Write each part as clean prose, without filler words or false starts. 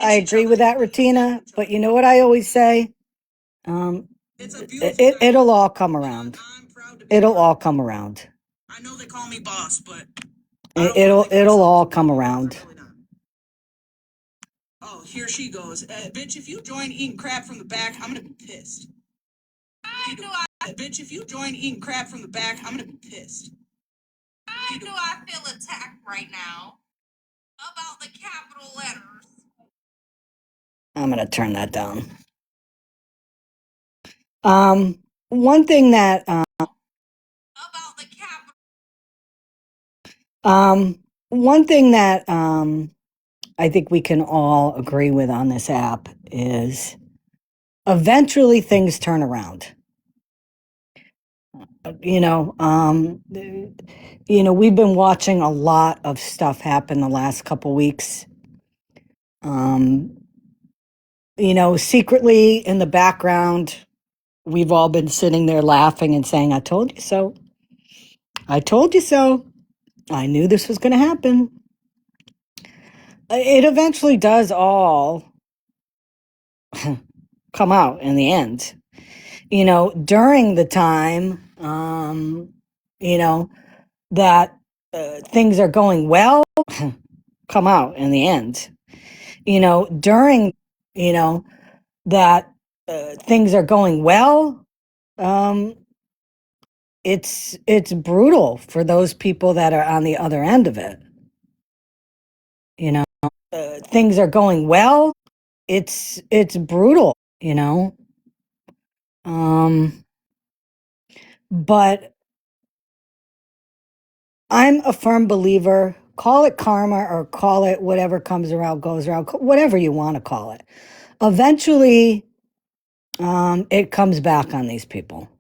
I agree with that, Ratina. But you know what I always say? Um, it'll all come around. It'll all come around. I know they call me boss, but it'll all come around. Oh, here she goes. Bitch, if you join eating crap from the back, I'm gonna be pissed. Bitch, if you join eating crap from the back, I'm gonna be pissed. Why do I feel attacked right now about the capital letters? I'm gonna turn that down. One thing that About the capital. one thing that I think we can all agree with on this app is eventually things turn around. You know, we've been watching a lot of stuff happen the last couple weeks. Secretly in the background, we've all been sitting there laughing and saying, I told you so. I told you so. I knew this was going to happen. It eventually does all come out in the end. During the time, that things are going well, come out in the end. During, that things are going well, it's brutal for those people that are on the other end of it. Things are going well, it's brutal, but I'm a firm believer, call it karma or call it whatever comes around goes around, whatever you want to call it. Eventually, it comes back on these people.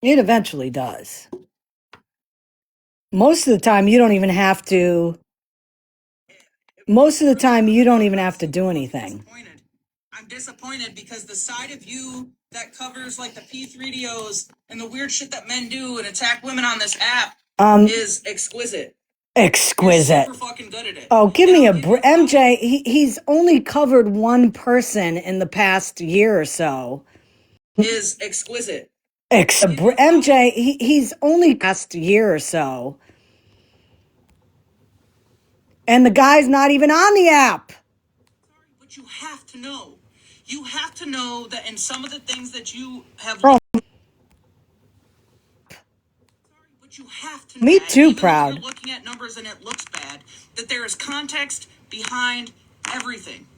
It eventually does. Most of the time, you don't even have to. Most of the time, you don't even have to do anything. I'm disappointed because the side of you that covers like the P3DOs and the weird shit that men do and attack women on this app is exquisite. Exquisite. You're super fucking good at it. Oh, give me a MJ. He's only covered one person in the past year or so. Is exquisite. MJ. He's only past year or so, and the guy's not even on the app. But you have to know. You have to know that in some of the things that you have. Bro. But you have to know. Me too, even proud. If you're looking at numbers and it looks bad, that there is context behind everything.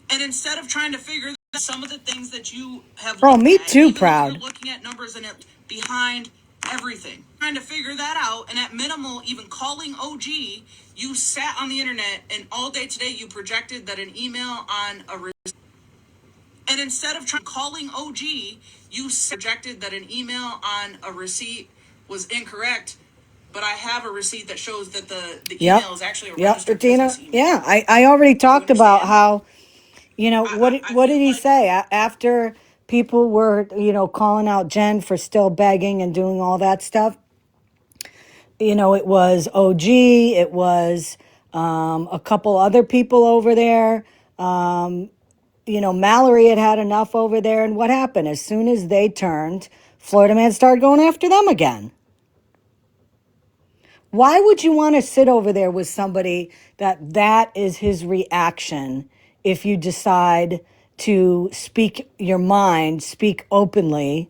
And instead of trying to figure out some of the things that you have. Bro, me too, even proud. If you're looking at numbers and it behind everything. Trying to figure that out, and at minimal, even calling OG, you sat on the internet and all day today you projected that an email on a. And instead of calling OG, you projected that an email on a receipt was incorrect. But I have a receipt that shows that the email is actually a registered business email. Yeah, I already talked about how, what did he say? After people were, calling out Jen for still begging and doing all that stuff, it was OG, it was a couple other people over there. Mallory had enough over there. And what happened? As soon as they turned, Florida Man started going after them again. Why would you want to sit over there with somebody that is his reaction if you decide to speak your mind, speak openly,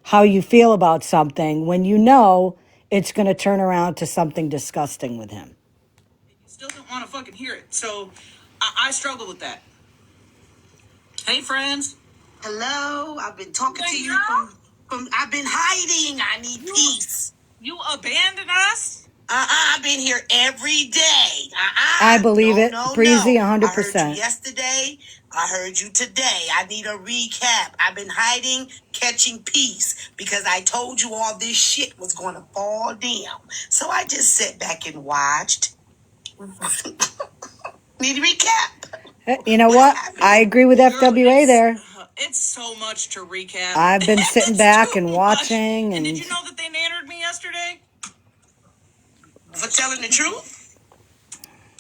how you feel about something when you know it's going to turn around to something disgusting with him? You still don't want to fucking hear it. So I struggle with that. Hey, friends. Hello. I've been talking to you from I've been hiding. I need peace. You abandoned us? I've been here every day. I believe it. Breezy, 100%. I heard you yesterday. I heard you today. I need a recap. I've been hiding, catching peace, because I told you all this shit was going to fall down. So I just sat back and watched. Need a recap. You know what? I agree with FWA there. It's so much to recap. I've been sitting back and watching. And did you know that they nannered me yesterday? For telling the truth?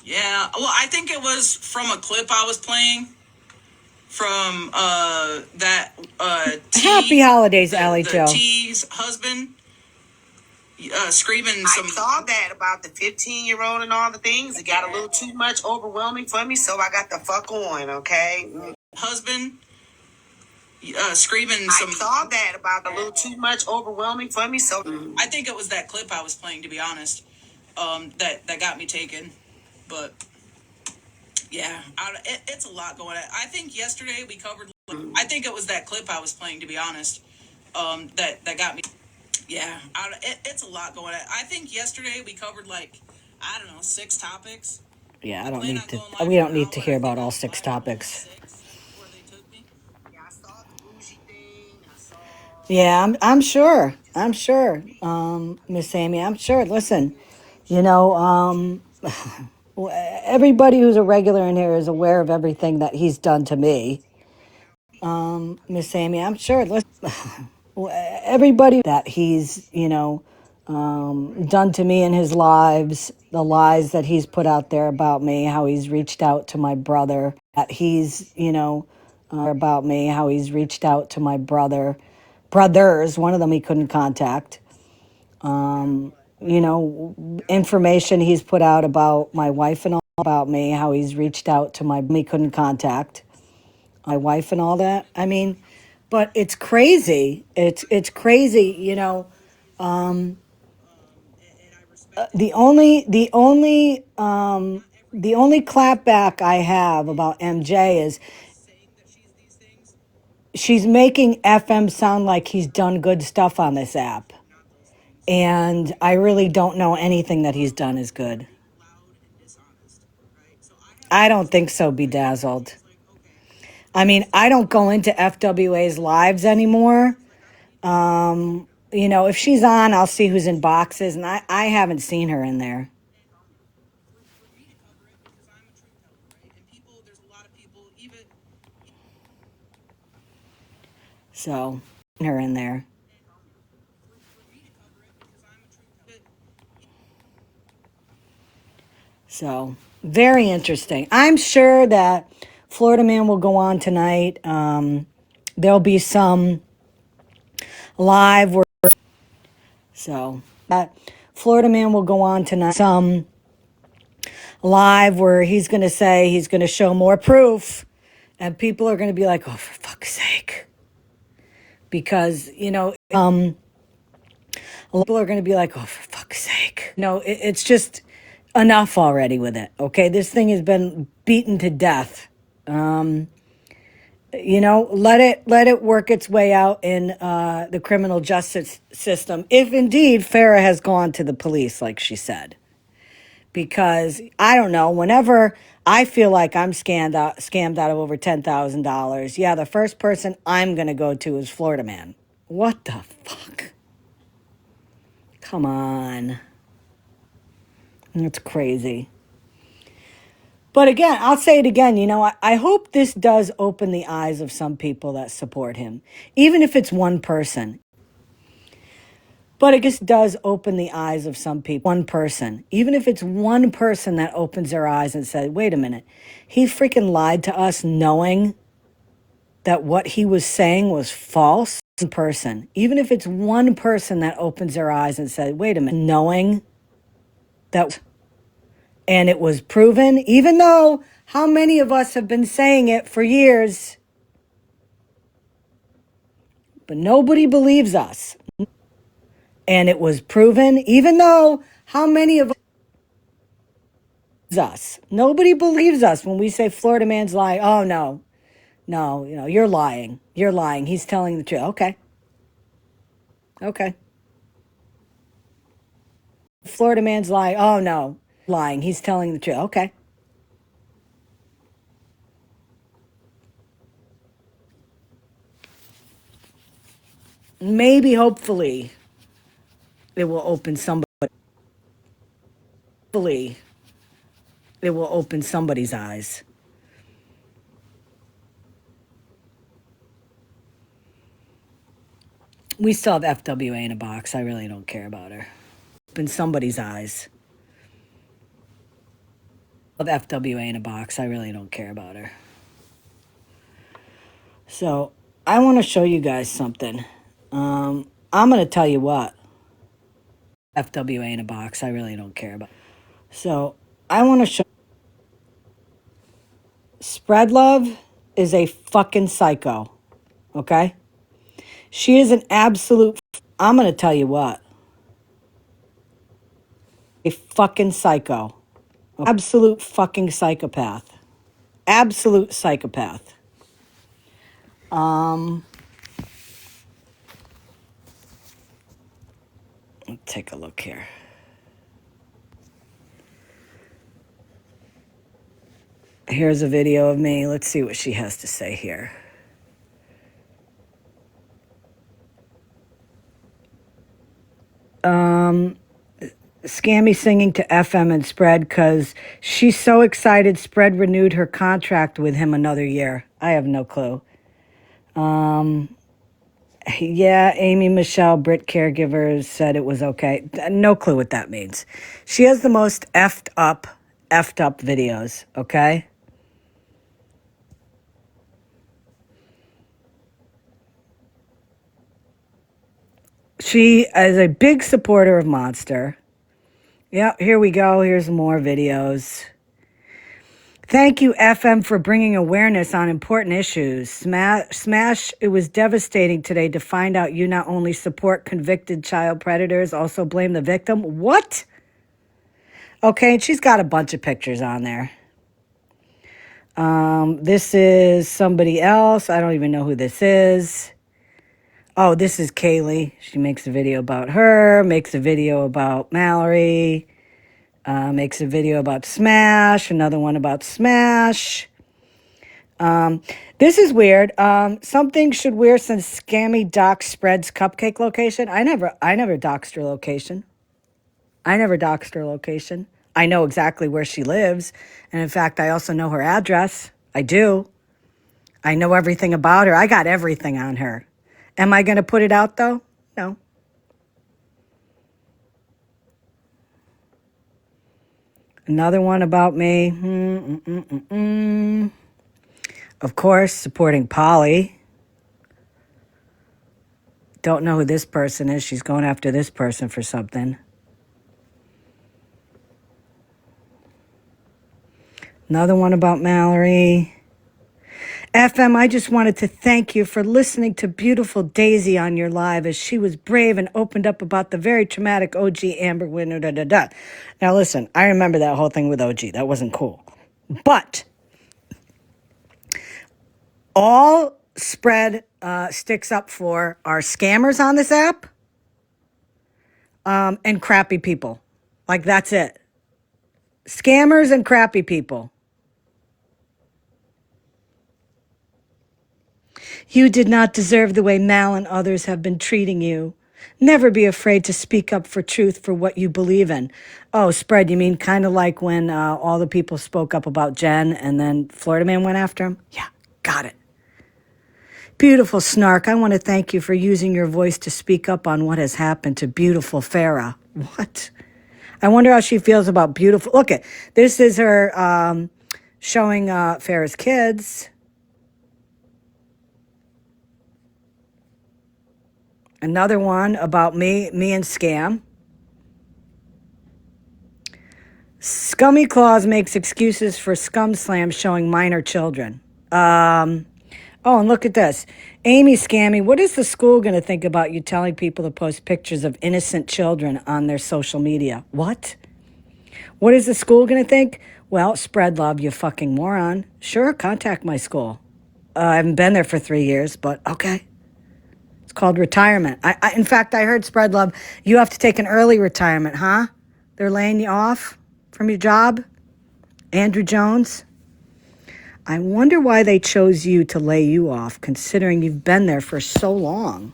Yeah, well, I think it was from a clip I was playing from that Happy T, holidays, Ally the Joe. T's husband, screaming I some saw that about the 15-year-old and all the things. It got a little too much overwhelming for me, so I got the fuck on, okay? husband, screaming I some. saw that about a little too much overwhelming for me, so I think it was that clip I was playing, to be honest, that got me taken. But yeah, it's a lot going on. I think yesterday we covered. I think it was that clip I was playing, to be honest, that got me. Yeah, it's a lot going on. I think yesterday we covered like, I don't know, 6 topics. Yeah, I don't Plan need on to. going live We for don't an need to hour, and hear I about think I all went 6 live for only topics. 6 before they took me. yeah, I saw the bougie thing. I saw Yeah, I'm sure. I'm sure, Miss Amy. I'm sure. Listen, you know, everybody who's a regular in here is aware of everything that he's done to me. Miss Amy, I'm sure. Listen, everybody that he's, done to me in his lives, the lies that he's put out there about me, how he's reached out to my brother, that he's, about me, how he's reached out to my brothers, one of them he couldn't contact. Information he's put out about my wife and all about me, how he's reached out to me couldn't contact my wife and all that. I mean, but it's crazy. It's crazy, the only clapback I have about MJ is she's making FM sound like he's done good stuff on this app. And I really don't know anything that he's done is good. I don't think so, Bedazzled. I mean, I don't go into FWA's lives anymore. If she's on, I'll see who's in boxes, and I haven't seen her in there. So, her in there. So, very interesting. I'm sure that Florida Man will go on tonight. There'll be some live where, so that Florida Man will go on tonight. Some live where he's going to say he's going to show more proof, and people are going to be like, "Oh, for fuck's sake!" Because people are going to be like, "Oh, for fuck's sake!" No, it's just enough already with it. Okay, this thing has been beaten to death. Let it work its way out in the criminal justice system. If indeed Farah has gone to the police, like she said, because I don't know. Whenever I feel like I'm scammed out of over $10,000, yeah, the first person I'm gonna go to is Florida Man. What the fuck? Come on, that's crazy. But again, I'll say it again. I hope this does open the eyes of some people that support him, even if it's one person. But it just does open the eyes of some people. One person, even if it's one person that opens their eyes and says, wait a minute, he freaking lied to us knowing that what he was saying was false. One person, even if it's one person that opens their eyes and says, wait a minute, knowing that, and it was proven, even though how many of us have been saying it for years, but nobody believes us. And it was proven, even though how many of us. Nobody believes us when we say Florida Man's lying. Oh, no. No, you're lying. You're lying. He's telling the truth. Okay. Okay. Florida Man's lying. Oh, no. Lying. He's telling the truth. Okay. Maybe, hopefully, it will open somebody. Hopefully, it will open somebody's eyes. We still have FWA in a box. I really don't care about her. Open somebody's eyes. Of FWA in a box. I really don't care about her. So I want to show you guys something. I'm going to tell you what. FWA in a box. I really don't care about. So I want to show. Spread Love is a fucking psycho. Okay? She is an absolute. I'm going to tell you what. A fucking psycho. Absolute fucking psychopath. Absolute psychopath. Let's take a look here. Here's a video of me. Let's see what she has to say here. Scammy singing to FM and Spread because she's so excited Spread renewed her contract with him another year. I have no clue. Yeah, Amy Michelle, Brit caregivers said it was okay. No clue what that means. She has the most effed up videos, okay? She is a big supporter of Monster. Yeah, here we go. Here's more videos. Thank you, FM, for bringing awareness on important issues. Smash, it was devastating today to find out you not only support convicted child predators, also blame the victim. What? Okay, and she's got a bunch of pictures on there. This is somebody else. I don't even know who this is. Oh, this is Kaylee. She makes a video about her, makes a video about Mallory. Makes a video about Smash, another one about Smash. This is weird. Something should wear since Scammy doxed Spread's cupcake location. I never doxed her location. I know exactly where she lives. And in fact, I also know her address. I do. I know everything about her. I got everything on her. Am I going to put it out though? No. Another one about me. Of course, supporting Polly. Don't know who this person is. She's going after this person for something. Another one about Mallory. FM, I just wanted to thank you for listening to beautiful Daisy on your live as she was brave and opened up about the very traumatic OG Amber winner. Now listen, I remember that whole thing with OG. That wasn't cool. But all Spread sticks up for are scammers on this app and crappy people. Like, that's it. Scammers and crappy people. You did not deserve the way Mal and others have been treating you. Never be afraid to speak up for truth for what you believe in. Oh, Spread, you mean kind of like when all the people spoke up about Jen and then Florida Man went after him? Yeah, got it. Beautiful Snark, I want to thank you for using your voice to speak up on what has happened to beautiful Farah. What? I wonder how she feels about beautiful. Look, this is her showing Farah's kids. Another one about me and Scam. Scammyclaus makes excuses for scum slam showing minor children. Oh, and look at this. Amy Scammy, what is the school going to think about you telling people to post pictures of innocent children on their social media? What? What is the school going to think? Well, Spread Love, you fucking moron. Sure, contact my school. I haven't been there for 3 years, but okay. It's called retirement. In fact, I heard Spread Love, you have to take an early retirement, huh? They're laying you off from your job? Andrew Jones? I wonder why they chose you to lay you off, considering you've been there for so long.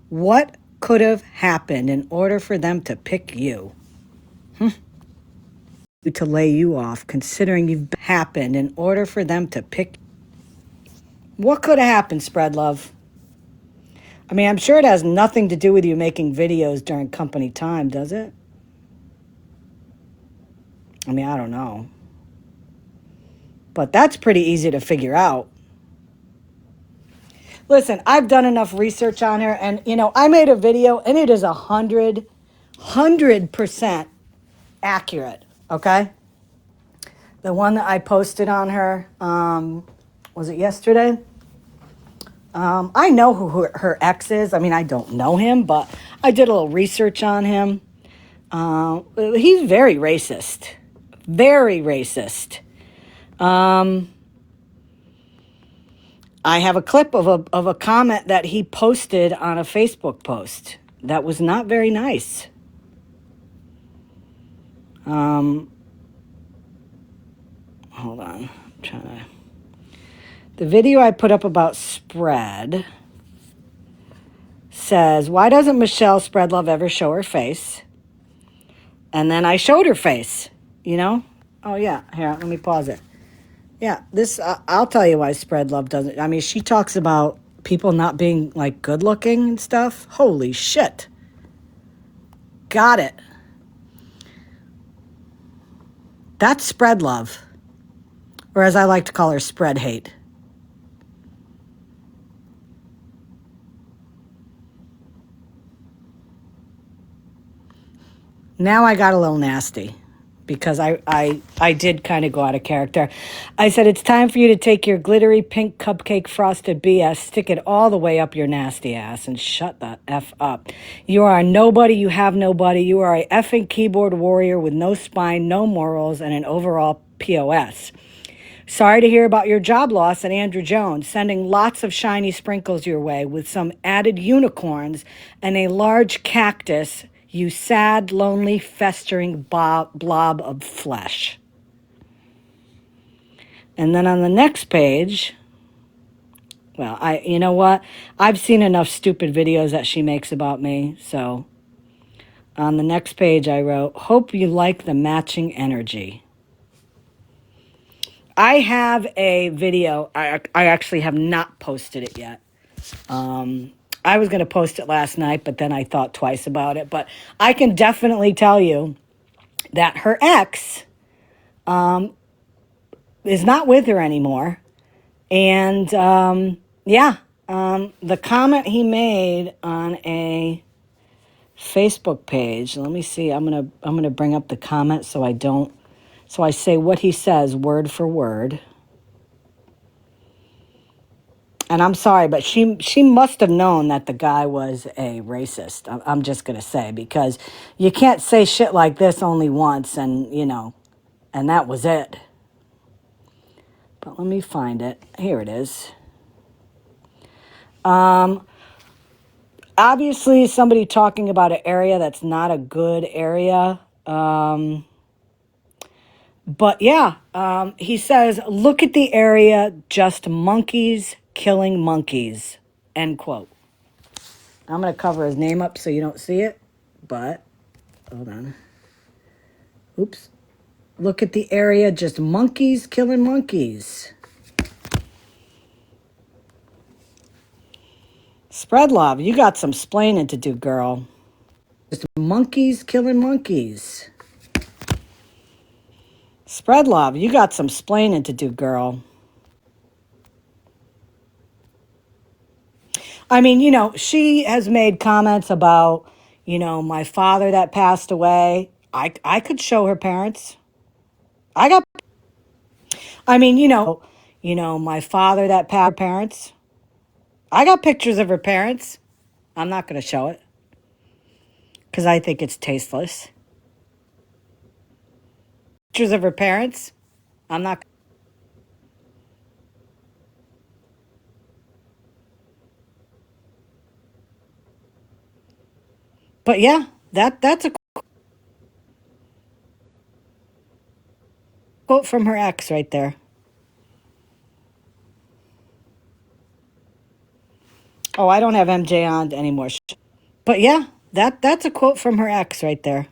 What could have happened in order for them to pick you? To lay you off, considering you've happened in order for them to pick. What could have happened, Spread Love? I mean, I'm sure it has nothing to do with you making videos during company time, does it? I mean, I don't know. But that's pretty easy to figure out. Listen, I've done enough research on her, and I made a video, and it is 100% accurate. Okay, the one that I posted on her, was it yesterday? I know who her ex is. I mean, I don't know him, but I did a little research on him. He's very racist. Very racist. I have a clip of a comment that he posted on a Facebook post that was not very nice. Hold on. I'm trying to. The video I put up about spread says, "Why doesn't Michelle Spreadlove ever show her face?" And then I showed her face, you know? Oh, yeah. Here, let me pause it. Yeah, this, I'll tell you why Spreadlove doesn't. I mean, she talks about people not being, like, good looking and stuff. Holy shit. Got it. That's spread love. Or as I like to call her, spread hate. Now I got a little nasty because I did kind of go out of character. I said, it's time for you to take your glittery pink cupcake frosted BS, stick it all the way up your nasty ass, and shut the F up. You are a nobody, you have nobody. You are a effing keyboard warrior with no spine, no morals, and an overall POS. Sorry to hear about your job loss at Andrew Jones, sending lots of shiny sprinkles your way with some added unicorns and a large cactus, you sad, lonely, festering blob of flesh. And then on the next page, well, you know what? I've seen enough stupid videos that she makes about me, so on the next page I wrote, hope you like the matching energy. I have a video. I actually have not posted it yet. I was going to post it last night, but then I thought twice about it. But I can definitely tell you that her ex is not with her anymore. And the comment he made on a Facebook page. Let me see. I'm gonna bring up the comment so I say what he says word for word. And I'm sorry, but she must have known that the guy was a racist. I'm just going to say, because you can't say shit like this only once and, and that was it. But let me find it. Here it is. Obviously, somebody talking about an area that's not a good area. But yeah, he says, look at the area, just monkeys killing monkeys, end quote. I'm going to cover his name up so you don't see it, but hold on. Oops. Look at the area, just monkeys killing monkeys. Spread love, you got some splaining to do, girl. Just monkeys killing monkeys. Spread love, you got some splaining to do, girl. I mean, she has made comments about, my father that passed away. I could show her parents. My father that passed, parents. I got pictures of her parents. I'm not going to show it because I think it's tasteless. Pictures of her parents. I'm not. But yeah, that's a quote from her ex right there. Oh, I don't have MJ on anymore. But yeah, that's a quote from her ex right there.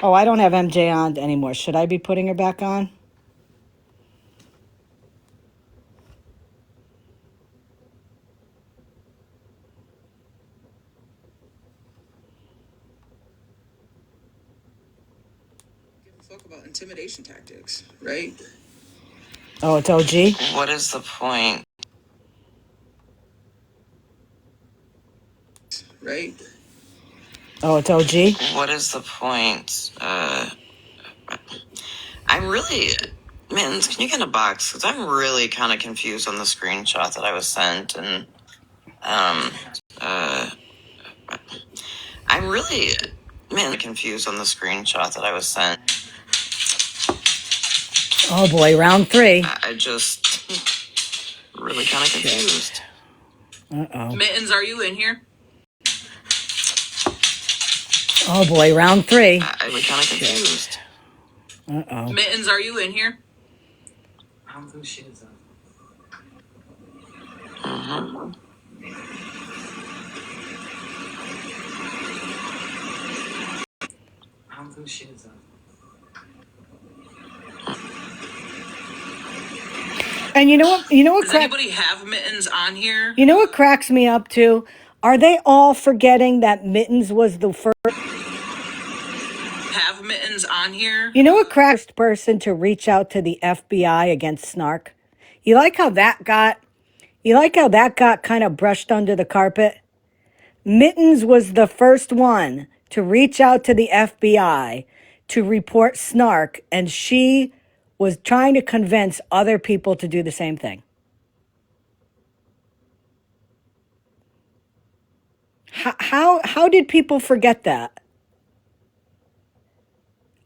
Oh, I don't have MJ on anymore. Should I be putting her back on? Talk about intimidation tactics, right? Oh, it's OG? What is the point? Right? Oh, it's OG? What is the point? I'm really, Mittens, can you get in a box? Because I'm really kind of confused on the screenshot that I was sent. And, I'm really, confused on the screenshot that I was sent. Oh boy, round 3. I just really kind of confused. Uh-oh. Mittens, are you in here? Oh boy, round 3. I'm really kind of confused. Uh-oh. Mittens, are you in here? I don't think she is. Mm-hmm. I don't think she is. And you know what? Does anybody have Mittens on here? You know what cracks me up too? Are they all forgetting that Mittens was the first? Have Mittens on here? You know what cracks person to reach out to the FBI against Snark? You like how that got? You like how that got kind of brushed under the carpet? Mittens was the first one to reach out to the FBI to report Snark, and she was trying to convince other people to do the same thing. How did people forget that?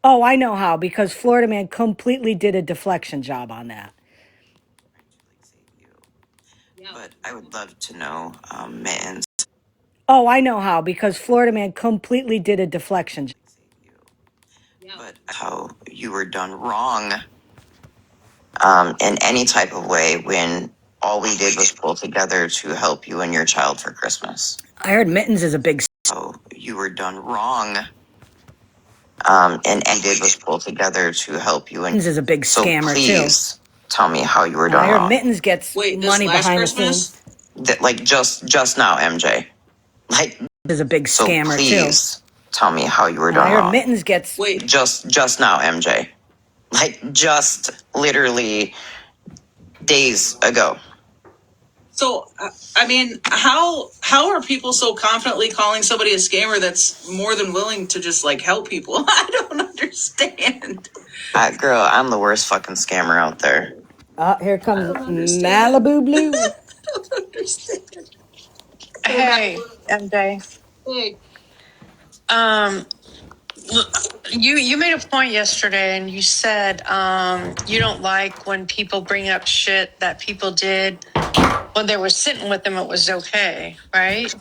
Oh, I know how, because Florida Man completely did a deflection job on that. But I would love to know, Mittens. Oh, I know how, because Florida Man completely did a deflection job. But how you were done wrong, in any type of way when all we did was pull together to help you and your child for Christmas. I heard Mittens is a big... So you were done wrong. And all we did was pull together to help you. And Mittens is a big scammer, so please tell me how you were done I heard wrong. Mittens gets money behind the scenes. That, like, just now, MJ. Like, Is a big so scammer please tell me how you were done I heard wrong. Mittens gets... Just now, MJ. Like, just literally days ago. So, I mean, how are people so confidently calling somebody a scammer that's more than willing to just, like, help people? I don't understand. Girl, I'm the worst fucking scammer out there. Here comes Malibu Blue. I don't understand. Hey, MJ. Hey. You made a point yesterday, and you said you don't like when people bring up shit that people did when they were sitting with them. It was okay, right?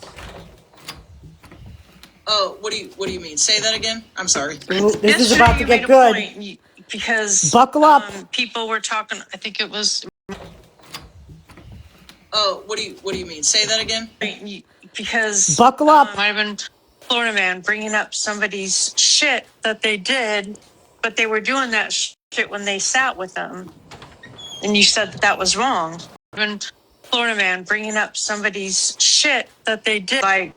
Oh, what do you mean? Say that again. I'm sorry. Ooh, this Yesterday is about to you get made a good. point because Buckle up. People were talking. I think it was. Oh, what do you mean? Say that again. Because Buckle up. might have been Florida Man bringing up somebody's shit that they did, but they were doing that shit when they sat with them, and you said that was wrong. Even Florida Man bringing up somebody's shit that they did, like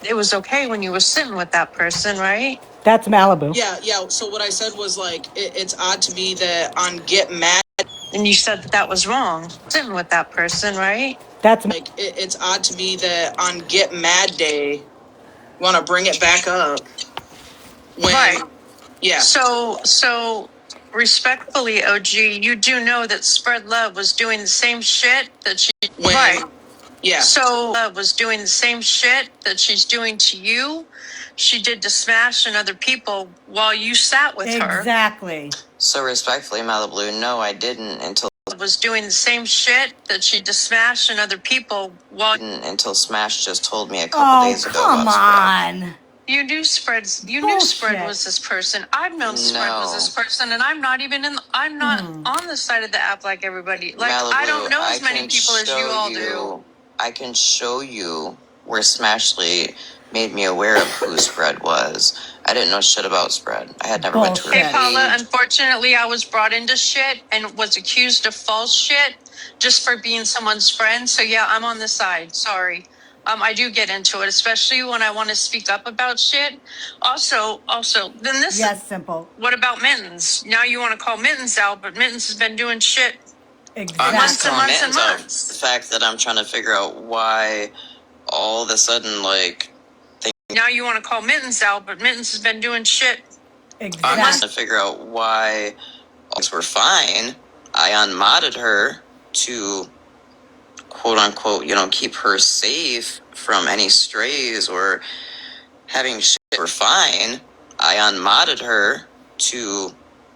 it was okay when you were sitting with that person, right? That's Malibu. Yeah. So what I said was like, it's odd to me that on Get Mad, And you said that was wrong, sitting with that person, right? That's like, it's odd to me that on Get Mad Day, want to bring it back up. When, right. Yeah. So respectfully, OG, you do know that Spread Love was doing the same shit that she right. Yeah. So Love was doing the same shit that she's doing to you. She did to Smash and other people while you sat with her. exactly. So respectfully, Malibu, no, I didn't until Was doing the same shit that she did to Smash and other people while until Smash just told me a couple days ago about come on. you knew Spread's. You knew Bullshit. Spread was this person. I've known Spread was this person, and I'm not even in. I'm not on the side of the app like everybody. Like Malibu, I don't know as many can people as you all do. show I can show you where Smashly made me aware of who Spread was. I didn't know shit about Spread. I had never went to her Bullshit. Hey Paula, page. unfortunately, I was brought into shit and was accused of false shit just for being someone's friend. So yeah, I'm on the side. Sorry. I do get into it, especially when I want to speak up about shit. Also, then this. Yes, Simple. What about Mittens? Now you want to call Mittens out, but Mittens has been doing shit. Exactly. Months and months and months. The fact that I'm trying to figure out why all of a sudden, like, now you want to call Mittens out, but Mittens has been doing shit. Exactly. I'm trying to figure out why things were fine. I unmodded her to quote unquote, keep her safe from any strays or having shit were fine. I unmodded her to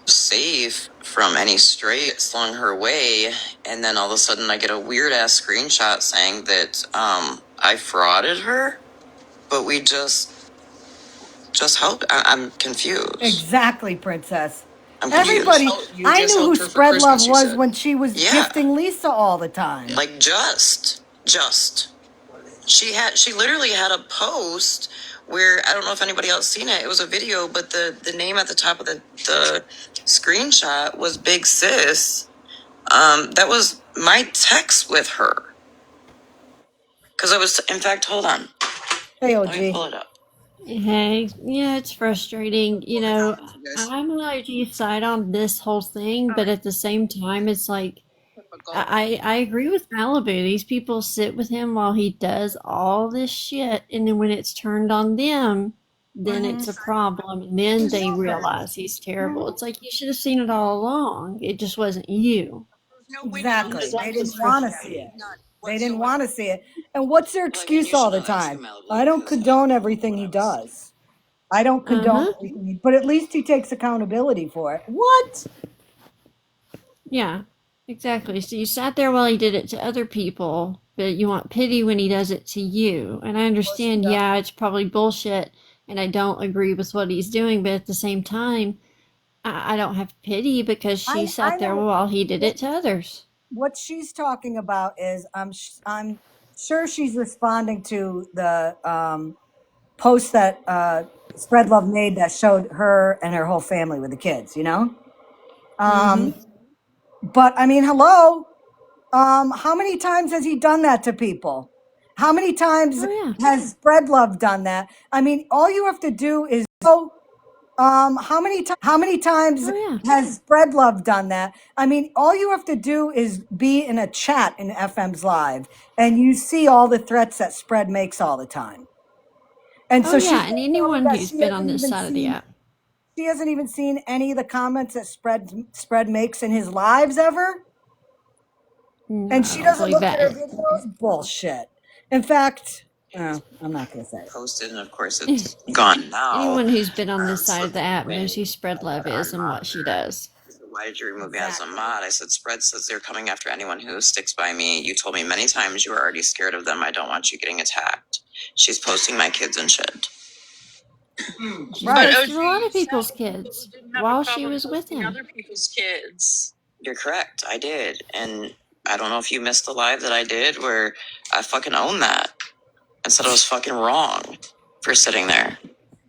safe from any stray slung her way, and then all of a sudden I get a weird ass screenshot saying that I frauded her, but we just helped. I'm confused. Exactly, Princess. I'm confused. Everybody, I knew who Spread Love was when she was gifting Lisa all the time. Like just. She literally had a post where I don't know if anybody else seen it. It was a video, but the name at the top of the screenshot was Big Sis. That was my text with her. Because I was, in fact, hold on. Hey, Let me OG. pull it up. Hey, yeah, it's frustrating. You know, I'm on OG's side on this whole thing, but at the same time, it's like I agree with Malibu. These people sit with him while he does all this shit, and then when it's turned on them, then it's a problem, and then they realize he's terrible. It's like you should have seen it all along. It just wasn't you. Exactly. They It's didn't want to see it. They didn't want to see it. And what's their excuse all the time? I don't condone everything he does. I don't condone Uh-huh. everything, but at least he takes accountability for it. What? Yeah, exactly. So you sat there while he did it to other people, but you want pity when he does it to you. And I understand, yeah, it's probably bullshit, and I don't agree with what he's doing, but at the same time, I don't have pity because she I sat there know while he did it to others. what she's talking about is I'm sure she's responding to the post that Spread Love made that showed her and her whole family with the kids, you know? But I mean, hello. How many times has he done that to people? How many times Oh, yeah. has Spread Love done that? I mean, all you have to do is go. How many times Oh, yeah. has Spread Love done that? I mean, all you have to do is be in a chat in FM's live, and you see all the threats that Spread makes all the time. And Oh, so she's yeah. And gonna tell me anyone that who's been on this side of the app. she hasn't even seen any of the comments that Spread makes in his lives ever. No, And I she don't doesn't believe look at her that. videos. Bullshit. In fact, I'm not gonna say it. Posted, and of course it's gone now. Anyone who's been on this So side of the app when knows who Spread Love is and what she does. why did you remove me as a mod? I said, Spread says they're coming after anyone who sticks by me. You told me many times you were already scared of them. I don't want you getting attacked. She's posting my kids and shit. She Right. posted a lot of people's kids while she was with him. Other people's kids. You're correct. I did. And I don't know if you missed the live that I did where I fucking owned that and said I was fucking wrong for sitting there.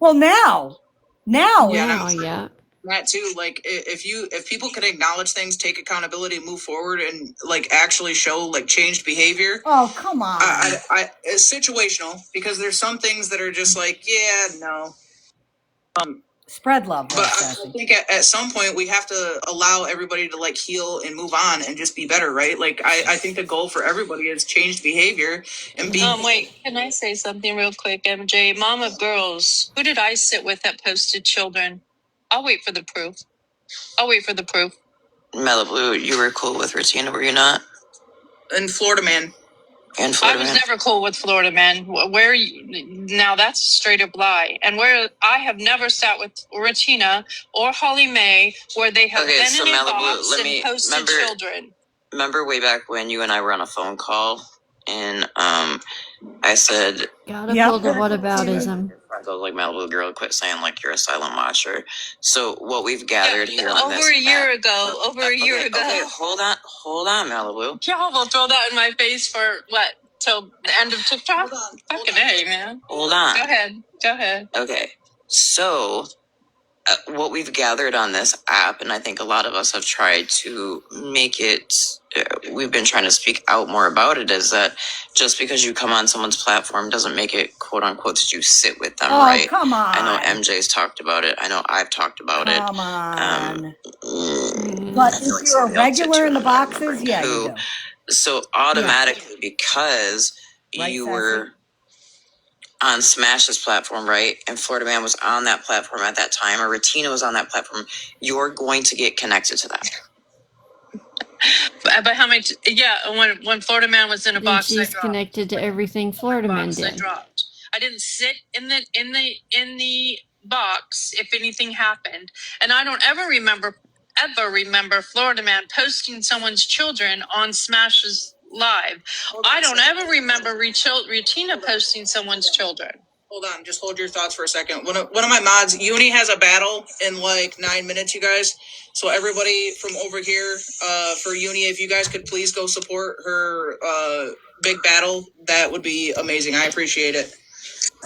Well, now. Now, yeah. That too, like if people can acknowledge things, take accountability, move forward, and like actually show like changed behavior. Oh, come on. It's situational because there's some things that are just like, yeah, no. Spread Love. But I think at some point we have to allow everybody to like heal and move on and just be better, right? Like I think the goal for everybody is changed behavior and be. Wait, can I say something real quick, MJ? Mom of girls, who did I sit with that posted children? I'll wait for the proof. Malibu, you were cool with Ratina, were you not? And Florida Man. And Florida I was Man. never cool with Florida Man. Where now that's a straight up lie. And where I have never sat with Regina or Holly Mae where they have been in a box and posted children. Remember way back when you and I were on a phone call and I said Gotta pull the whataboutism. I was like, Malibu girl, quit saying like you're a silent watcher. So what we've gathered here on over this a year app, ago. Okay, hold on, Malibu. Y'all will throw that in my face for what? Till the end of TikTok? Fucking A, man. Hold on. Go ahead. Okay, so what we've gathered on this app, and I think a lot of us have tried to make it, we've been trying to speak out more about it, is that just because you come on someone's platform doesn't make it, quote unquote, that you sit with them, Oh, right? come on. I know MJ's talked about it. I know I've talked about it. Come on. But if you're a regular in the boxes, yeah, you do. So automatically, because Right, you Sassy? were on Smash's platform, right? And Florida Man was on that platform at that time, or Ratina was on that platform, you're going to get connected to that. But how many? Yeah, when Florida Man was in a then box, she's connected to everything Florida Man I did. dropped. I didn't sit in the box if anything happened, and I don't ever remember Florida Man posting someone's children on Smash's live. I don't ever remember Retina posting someone's children. Hold on, just hold your thoughts for a second. One of my mods, Uni, has a battle in like 9 minutes, you guys. So everybody from over here, for Uni, if you guys could please go support her big battle, that would be amazing. I appreciate it.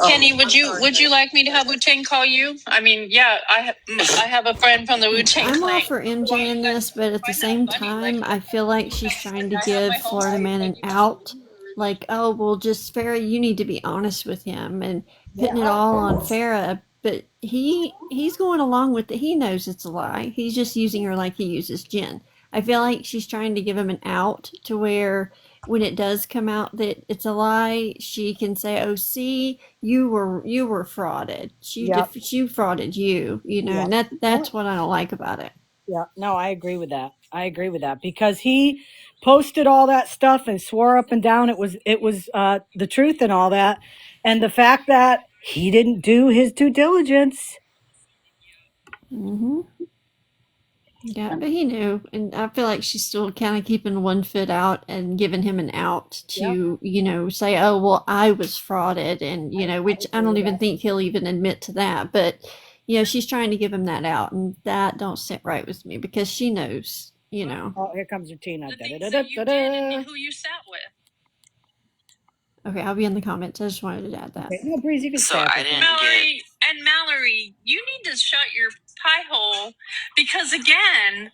Kenny, would you like me to have Wu Tang call you? I mean, yeah, I have a friend from the Wu Tang I'm all clan. for MJ in this, but at the same time, I feel like she's trying to give Florida Man an out. Like, oh, well, just Farrah, you need to be honest with him, and putting it all on Farrah. But he's going along with it. He knows it's a lie. He's just using her like he uses Jen. I feel like she's trying to give him an out to where when it does come out that it's a lie, she can say, "Oh, see, you were frauded. She frauded you." You know, and that's what I don't like about it. Yeah, no, I agree with that. I agree with that because he posted all that stuff and swore up and down it was the truth and all that, and the fact that he didn't do his due diligence. Mm-hmm. Yeah, but he knew, and I feel like she's still kind of keeping one foot out and giving him an out to, say, "Oh, well, I was frauded," and which I don't even think he'll even admit to that. But she's trying to give him that out, and that don't sit right with me because she knows. Oh, here comes Tina. The things that you did and who you sat with. Okay, I'll be in the comments. I just wanted to add that. Okay. No, Breeze, you can So stay. I didn't Mallory, you need to shut your pie hole because again,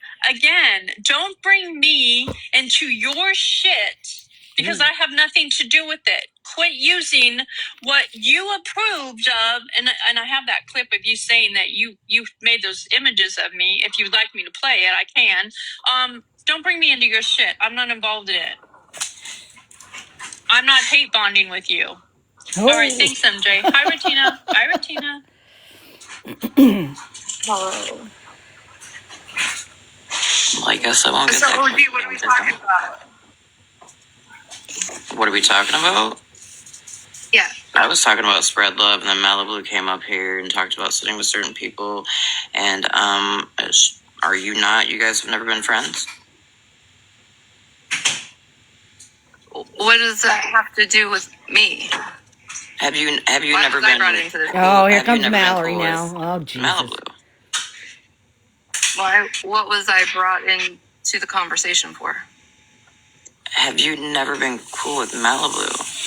don't bring me into your shit because I have nothing to do with it. Quit using what you approved of, and I have that clip of you saying that you made those images of me. If you'd like me to play it, I can. Don't bring me into your shit. I'm not involved in it. I'm not hate bonding with you. Oh. All right, thanks, MJ. Hi, Ratina. Hi, Ratina. Hello. Well, I guess I won't get that. OG, what are we talking about? What are we talking about? Yeah. I was talking about spread love, and then Malibu came up here and talked about sitting with certain people. And are you not? You guys have never been friends? What does that have to do with me? Have you Why never was I been? brought into this? Oh, here Have you comes never been Mallory cool now. with Oh, Jesus. Malibu. Why? What was I brought into the conversation for? Have you never been cool with Malibu?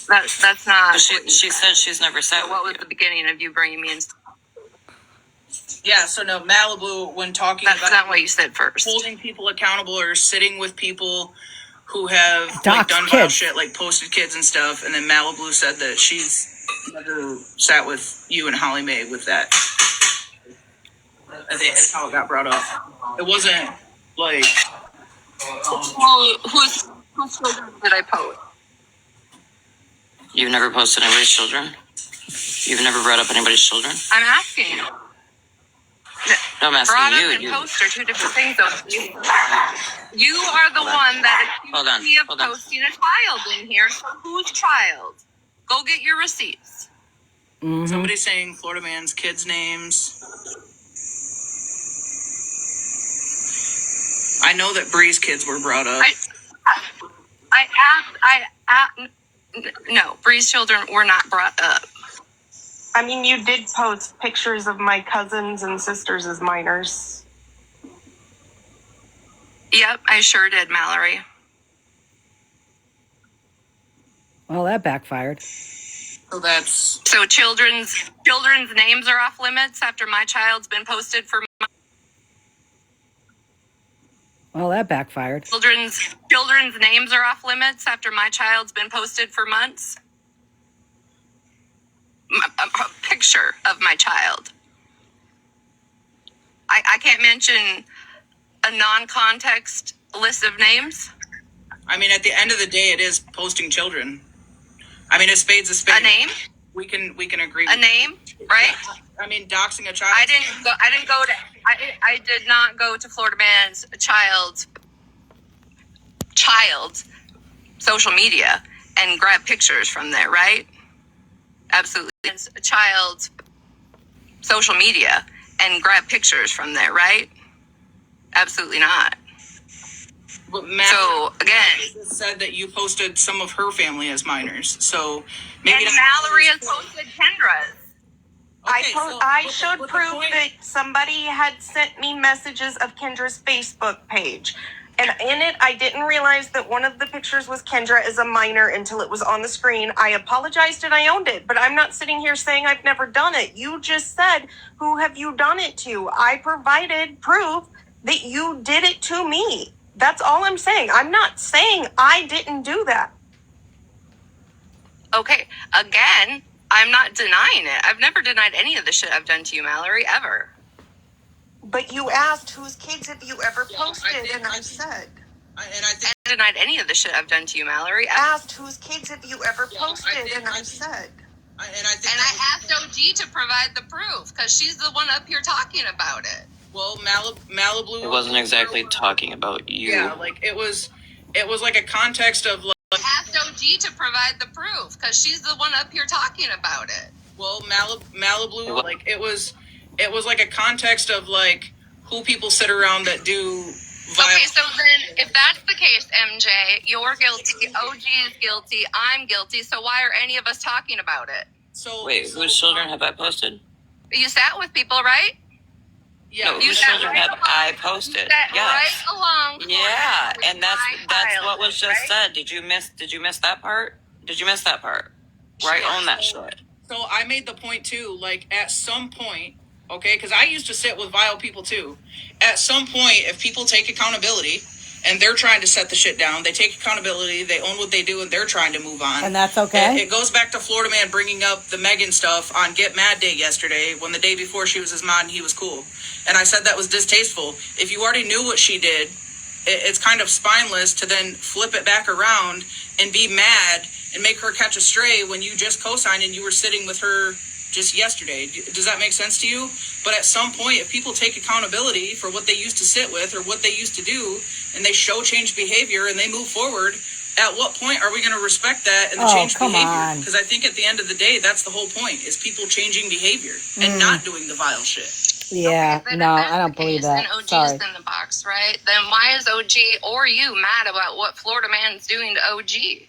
That's not. She said she's never sat So with what was you. the beginning of you bringing me in? Yeah, so no, Malibu, when talking That's about not what you said first. holding people accountable or sitting with people who have Doxed done vile kids. shit, like posted kids and stuff, and then Malibu said that she's never sat with you and Holly Mae with that. I think that's how it got brought up. It wasn't like Whose children did I post? you've never posted anybody's children. You've never brought up anybody's children. I'm asking. No, I'm asking Brought you. up and post are two different things. Though. You are the one that accused me of posting a child in here. So whose child? Go get your receipts. Mm-hmm. Somebody's saying Florida Man's kids' names. I know that Bree's kids were brought up. No, Bree's children were not brought up. I mean, you did post pictures of my cousins and sisters as minors. Yep, I sure did, Mallory. Well, that backfired. So that's So children's names are off limits after my child's been posted for Well, that backfired. children's names are off limits after my child's been posted for months. A picture of my child. I can't mention a non-context list of names. I mean, at the end of the day, it is posting children. I mean, a spade's a spade. A name? We can agree. A name, right? I mean, doxing a child. I did not go to Florida Man's child social media and grab pictures from there, right? Absolutely. It's a child social media and grab pictures from there, right? Absolutely not. But Matt, So again, said that you posted some of her family as minors. So maybe and Mallory has posted Kendra's. I showed proof that somebody had sent me messages of Kendra's Facebook page. And in it, I didn't realize that one of the pictures was Kendra as a minor until it was on the screen. I apologized and I owned it, but I'm not sitting here saying I've never done it. You just said, who have you done it to? I provided proof that you did it to me. That's all I'm saying. I'm not saying I didn't do that. Okay, again, I'm not denying it. I've never denied any of the shit I've done to you, Mallory, ever. But you asked whose kids have you ever posted, and I said. I denied any of the shit I've done to you, Mallory. Asked whose kids have you ever posted, and I said. I asked OG to provide the proof, because she's the one up here talking about it. Well, Malibu. It wasn't exactly talking about you. Yeah, like it was like a context of like. I asked OG to provide the proof, because she's the one up here talking about it. Well, Malibu, like it was like a context of like who people sit around that do. Okay, so then if that's the case, MJ, you're guilty, OG is guilty, I'm guilty, so why are any of us talking about it? So wait, whose children have I posted? You sat with people, right? Yeah, no, whose children have I posted? Yes. Right along. Yeah, and that's what was just said. Did you miss that part? Did you miss that part? Right on that shit. So I made the point too, like at some point, okay, because I used to sit with vile people too. At some point, if people take accountability and they're trying to set the shit down, they take accountability, they own what they do, and they're trying to move on. And that's okay? It goes back to Florida Man bringing up the Megan stuff on Get Mad Day yesterday, when the day before she was his mod and he was cool. And I said that was distasteful. If you already knew what she did, it's kind of spineless to then flip it back around and be mad and make her catch a stray when you just co-signed and you were sitting with her just yesterday. Does that make sense to you? But at some point, if people take accountability for what they used to sit with or what they used to do, and they show change behavior and they move forward, at what point are we going to respect that and the change behavior? Because I think at the end of the day, that's the whole point, is people changing behavior and not doing the vile shit. Yeah, okay, no, I don't believe that. Then OG Sorry. is in the box, right? Then why is OG or you mad about what Florida Man's doing to OG?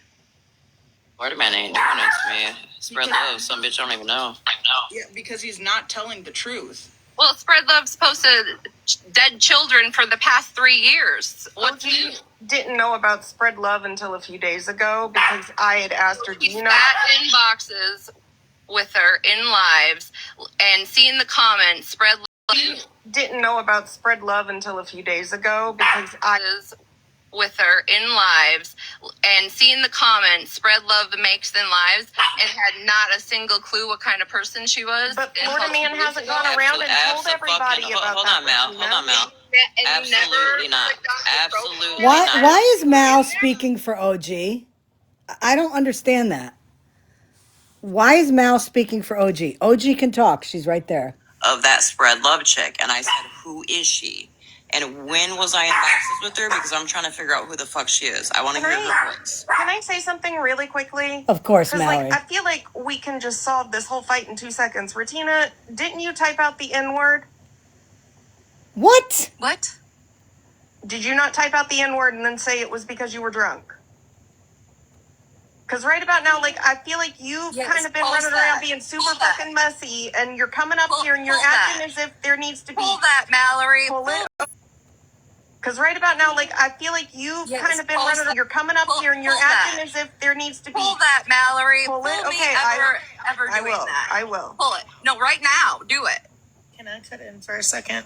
Florida Man ain't doing it to me. Spread love, some bitch I don't even know. Yeah, because he's not telling the truth. Well, Spread Love's posted dead children for the past 3 years. OG didn't know about Spread Love until a few days ago because I had asked her, do you know? Sat in boxes with her in lives and seen the comments. Spread Love didn't know about Spread Love until a few days ago because I with her in lives and seen the comments Spread Love makes in lives and had not a single clue what kind of person she was. But Florida Man hasn't gone around and told everybody about that. Hold on, Mal. Absolutely not. Absolutely Why, not. why is Mal speaking for OG? I don't understand that. Why is Mal speaking for OG? OG can talk. She's right there. Of that Spread Love chick. And I said, who is she? And when was I in boxes with her? Because I'm trying to figure out who the fuck she is. I want to hear her voice. Can I say something really quickly? Of course, Because Mallory. I feel like we can just solve this whole fight in 2 seconds. Retina, didn't you type out the N-word? What? What? Did you not type out the N-word and then say it was because you were drunk? Because right about now, like, I feel like you've kind of been running around being super fucking messy, and you're coming up here and you're acting as if there needs to be... Pull that, Mallory. Pull it. Because right about now, like, I feel like you've kind of been running. You're coming up here and you're acting as if there needs to be. Pull that, Mallory. Pull it. Me Okay, ever doing that. I will. Pull it. No, right now. Do it. Can I cut in for a second?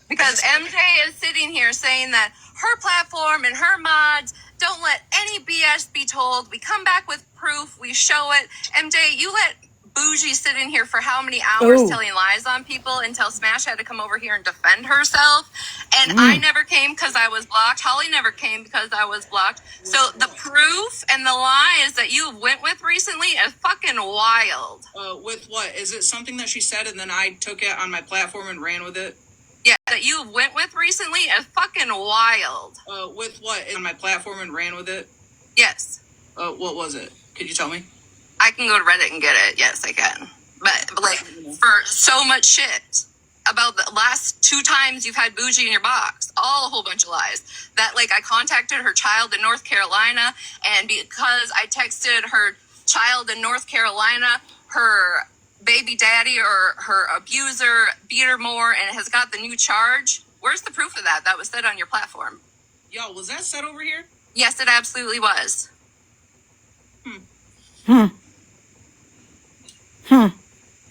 Because MJ is sitting here saying that her platform and her mods don't let any BS be told. We come back with proof. We show it. MJ, you let Bougie sit in here for how many hours telling lies on people until Smash had to come over here and defend herself. And I never came because I was blocked. Holly never came because I was blocked. So the proof and the lies that you went with recently is fucking wild. With what? Is it something that she said and then I took it on my platform and ran with it? Yeah, that you went with recently is fucking wild. With what? On my platform and ran with it? Yes. What was it? Could you tell me? I can go to Reddit and get it. Yes, I can. But like, for so much shit about the last 2 times you've had Bougie in your box, all a whole bunch of lies. That, like, I contacted her child in North Carolina, and because I texted her child in North Carolina, her baby daddy or her abuser beat her more and has got the new charge. Where's the proof of that? That was said on your platform. Yo, was that said over here? Yes, it absolutely was.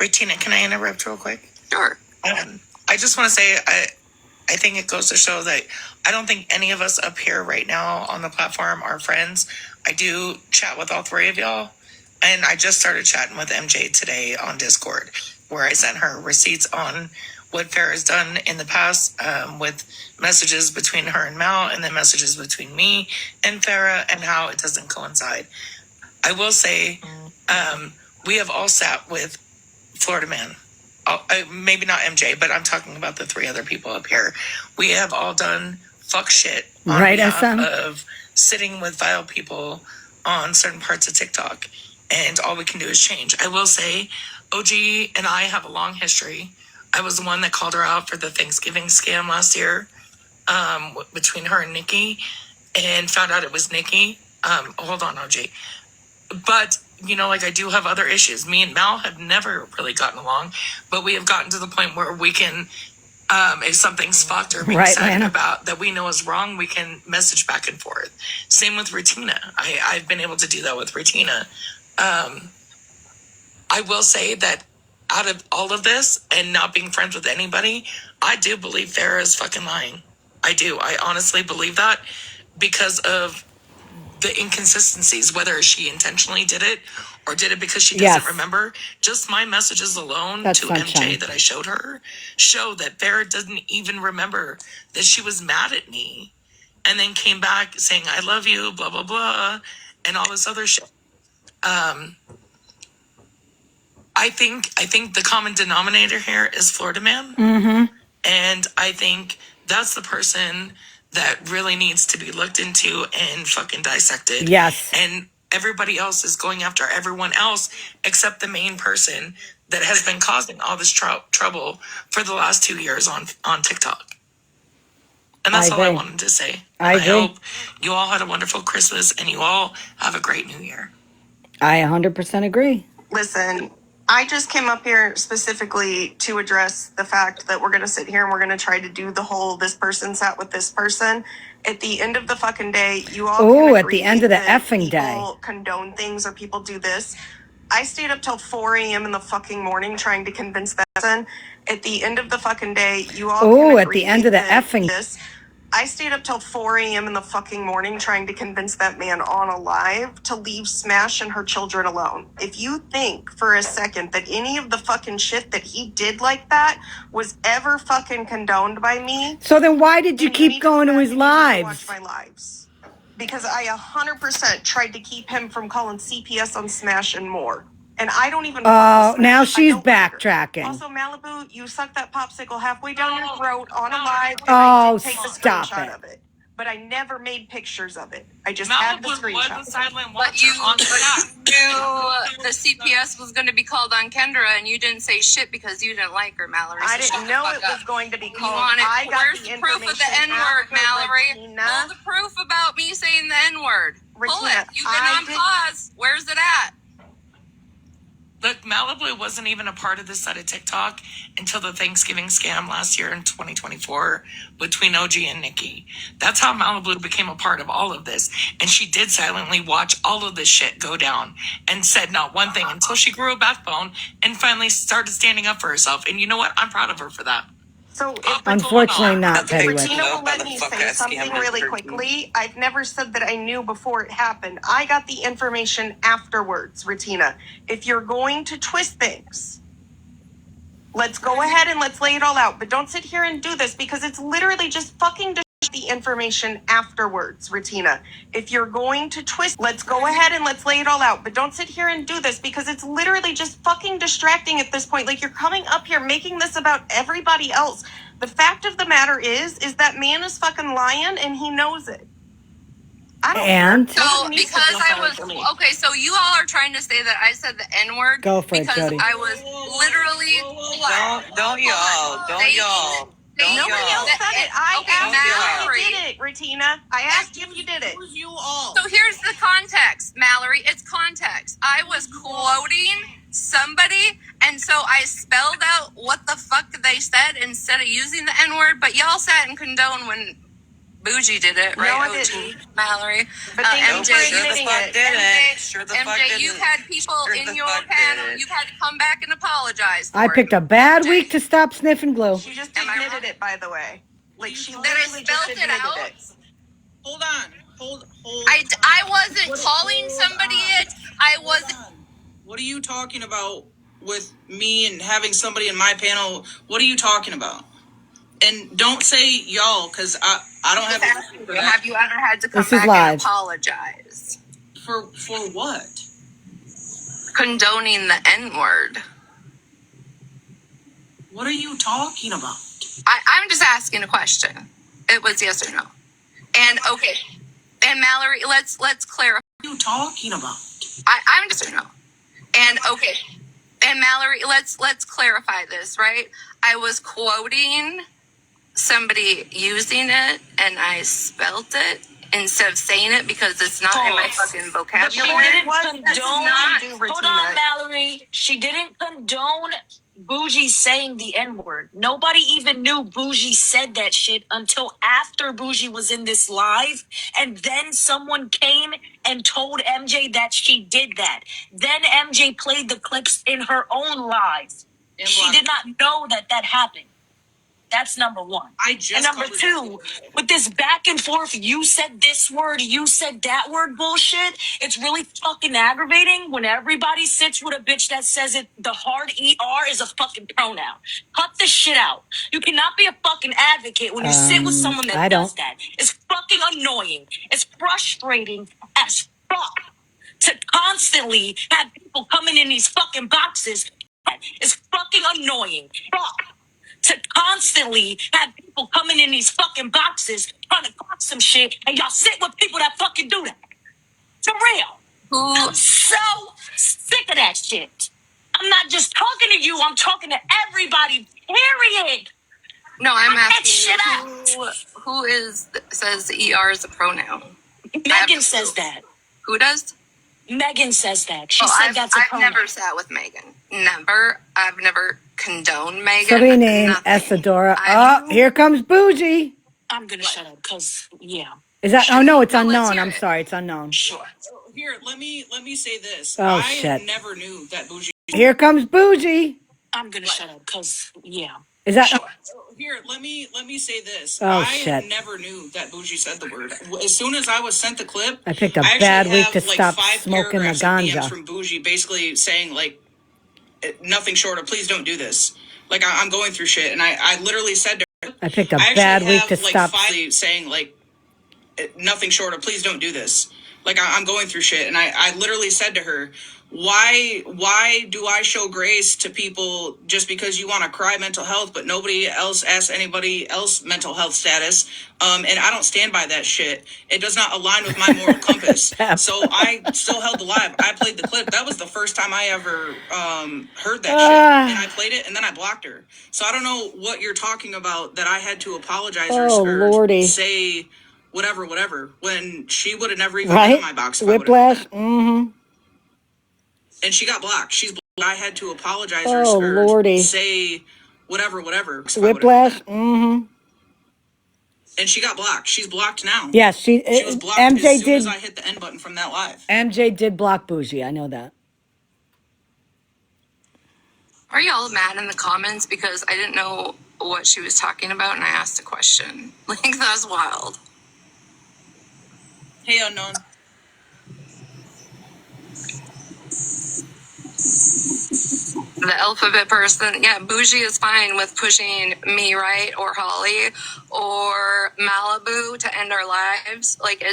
Retina, can I interrupt real quick? Sure. I just want to say, I think it goes to show that I don't think any of us up here right now on the platform are friends. I do chat with all 3 of y'all. And I just started chatting with MJ today on Discord, where I sent her receipts on what Farrah's done in the past, with messages between her and Mal, and then messages between me and Farrah, and how it doesn't coincide. I will say, we have all sat with Florida Man. Maybe not MJ, but I'm talking about the 3 other people up here. We have all done fuck shit on behalf of sitting with vile people on certain parts of TikTok. And all we can do is change. I will say, OG and I have a long history. I was the one that called her out for the Thanksgiving scam last year, between her and Nikki, and found out it was Nikki. Hold on, OG. But, you know, like, I do have other issues. Me and Mal have never really gotten along, but we have gotten to the point where we can, if something's fucked or being said about that we know is wrong, we can message back and forth. Same with Retina. I've been able to do that with Retina. I will say that out of all of this and not being friends with anybody, I do believe Farrah is fucking lying. I do. I honestly believe that because of the inconsistencies, whether she intentionally did it or did it because she doesn't remember. Just my messages alone to MJ that I showed her show that Farrah doesn't even remember that she was mad at me and then came back saying, I love you, blah, blah, blah, and all this other shit. I think the common denominator here is Florida Man. And I think that's the person that really needs to be looked into and fucking dissected. Yes. And everybody else is going after everyone else except the main person that has been causing all this trouble for the last 2 years on TikTok. And that's all I wanted to say. I hope you all had a wonderful Christmas and you all have a great New Year. I 100% agree. Listen, I just came up here specifically to address the fact that we're going to sit here and we're going to try to do the whole this person sat with this person. At the end of the fucking day, you all can agree at the end of the effing day. People condone things or people do this. I stayed up till 4 a.m. in the fucking morning trying to convince that person. At the end of the fucking day, you all can agree at the end of the effing this. I stayed up till 4 a.m. in the fucking morning trying to convince that man on a live to leave Smash and her children alone. If you think for a second that any of the fucking shit that he did like that was ever fucking condoned by me. So then why did you keep going to his lives? Watch my lives. Because I 100% tried to keep him from calling CPS on Smash and more. And I don't even. Oh, now she's backtracking. Also, Malibu, you sucked that popsicle halfway down your throat on a live. And I did take the screenshot of it. But I never made pictures of it. I just had the screenshot. But you knew the CPS was going to be called on Kendra, and you didn't say shit because you didn't like her, Mallory. I didn't know it was going to be called. Where's the proof of the N-word, Mallory? Pull the proof about me saying the N-word. Pull it. You've been on pause. Where's it at? Look, Malibu wasn't even a part of this side of TikTok until the Thanksgiving scam last year in 2024 between OG and Nikki. That's how Malibu became a part of all of this. And she did silently watch all of this shit go down and said not one thing until she grew a backbone and finally started standing up for herself. And you know what? I'm proud of her for that. So Unfortunately not, Betty Petty Regina will let me say something really quickly. I've never said that I knew before it happened. I got the information afterwards, Retina. If you're going to twist things, let's go ahead and let's lay it all out. But don't sit here and do this because it's literally just fucking the information afterwards, Retina. If you're going to twist, let's go ahead and let's lay it all out. But don't sit here and do this because it's literally just fucking distracting at this point. Like you're coming up here making this about everybody else. The fact of the matter is that man is fucking lying and he knows it. I don't And care. So because I was okay, so you all are trying to say that I said the N word go for it, because Jody. I was literally Don't y'all. Nobody else said it. I asked Mallory. you if you did it, Retina. I asked you if you did it. Who's you all? So here's the context, Mallory. It's context. I was quoting somebody, and so I spelled out what the fuck they said instead of using the N word. But y'all sat and condoned when Bougie did it, right? No, I OG, didn't. Mallory. But thank you MJ, for admitting it. Sure the MJ, fuck didn't. you had people in your panel. You had to come back and apologize. I picked a bad week to stop sniffing glue. She just Am I admitted wrong? it, by the way. Like she Then I literally just spelled it admitted out. it. Hold on. Hold. I wasn't calling somebody it. I wasn't. What are you talking about with me and having somebody in my panel? What are you talking about? And don't say y'all, because I don't have. Have you ever had to come This is back live. and apologize? For what? Condoning the N word. What are you talking about? I'm just asking a question. It was yes or no. And okay. And Mallory, let's clarify. What are you talking about? I'm just no. And okay. And Mallory, let's clarify this, right? I was quoting somebody using it and I spelt it instead of saying it because it's not in my fucking vocabulary. Hold on, Mallory. She didn't condone Bougie saying the N-word. Nobody even knew Bougie said that shit until after Bougie was in this live. And then someone came and told MJ that she did that. Then MJ played the clips in her own live. She did not know that happened. That's number one. And number two, with this back and forth, you said this word, you said that word bullshit, it's really fucking aggravating when everybody sits with a bitch that says it, the hard ER is a fucking pronoun. Cut this shit out. You cannot be a fucking advocate when you sit with someone that does that. It's fucking annoying. It's frustrating as fuck to constantly have people coming in these fucking boxes. It's fucking annoying. Fuck. To constantly have people coming in these fucking boxes trying to talk some shit, and y'all sit with people that fucking do that. For real. I'm so sick of that shit. I'm not just talking to you, I'm talking to everybody, period. No, I'm Cut that asking shit you, who says ER is a pronoun? Megan says that. Who does? Megan says that. She said that's a I've pronoun. never sat with Megan. Never. I've never condoned Megan. Serene, Nothing. Esadora. Oh, here comes Bougie. I'm gonna shut up, because, yeah. Is that? Oh no, it's Well, let's unknown. hear I'm it. sorry, it's unknown. Sure. Here, let me say this. Oh, I shit. never knew that Bougie. Here comes Bougie. I'm gonna shut up, because, yeah. Is that? Sure. Here, let me say this. Oh, I shit. never knew that Bougie said the word. As soon as I was sent the clip, I picked a actually bad week to have, like, stop 5 smoking the paragraphs of DMs ganja. from Bougie, basically saying like nothing short of please don't do this. Like I'm going through shit, and I literally said to her, I picked a I bad actually week have, to like, stop. 5 saying like nothing short of please don't do this. Like I'm going through shit, and I literally said to her, why do I show grace to people just because you want to cry mental health, but nobody else asks anybody else mental health status? And I don't stand by that shit. It does not align with my moral compass. So I still held the live. I played the clip. That was the first time I ever heard that shit, and I played it, and then I blocked her. So I don't know what you're talking about that I had to apologize or Lordy. say whatever, when she would have never even been in my box if I would have done Whiplash. that. Mm-hmm. And she got blocked. She's I had to apologize Oh, or Lordy. say whatever. Whiplash? Mm-hmm. And she got blocked. She's blocked now. Yeah, She was blocked MJ as soon as did. I hit the end button from that live. MJ did block Bougie. I know that. Are y'all mad in the comments because I didn't know what she was talking about and I asked a question? Like, that's wild. Hey, unknown. The alphabet person, yeah, Bougie is fine with pushing me, right? Or Holly or Malibu to end our lives. Like,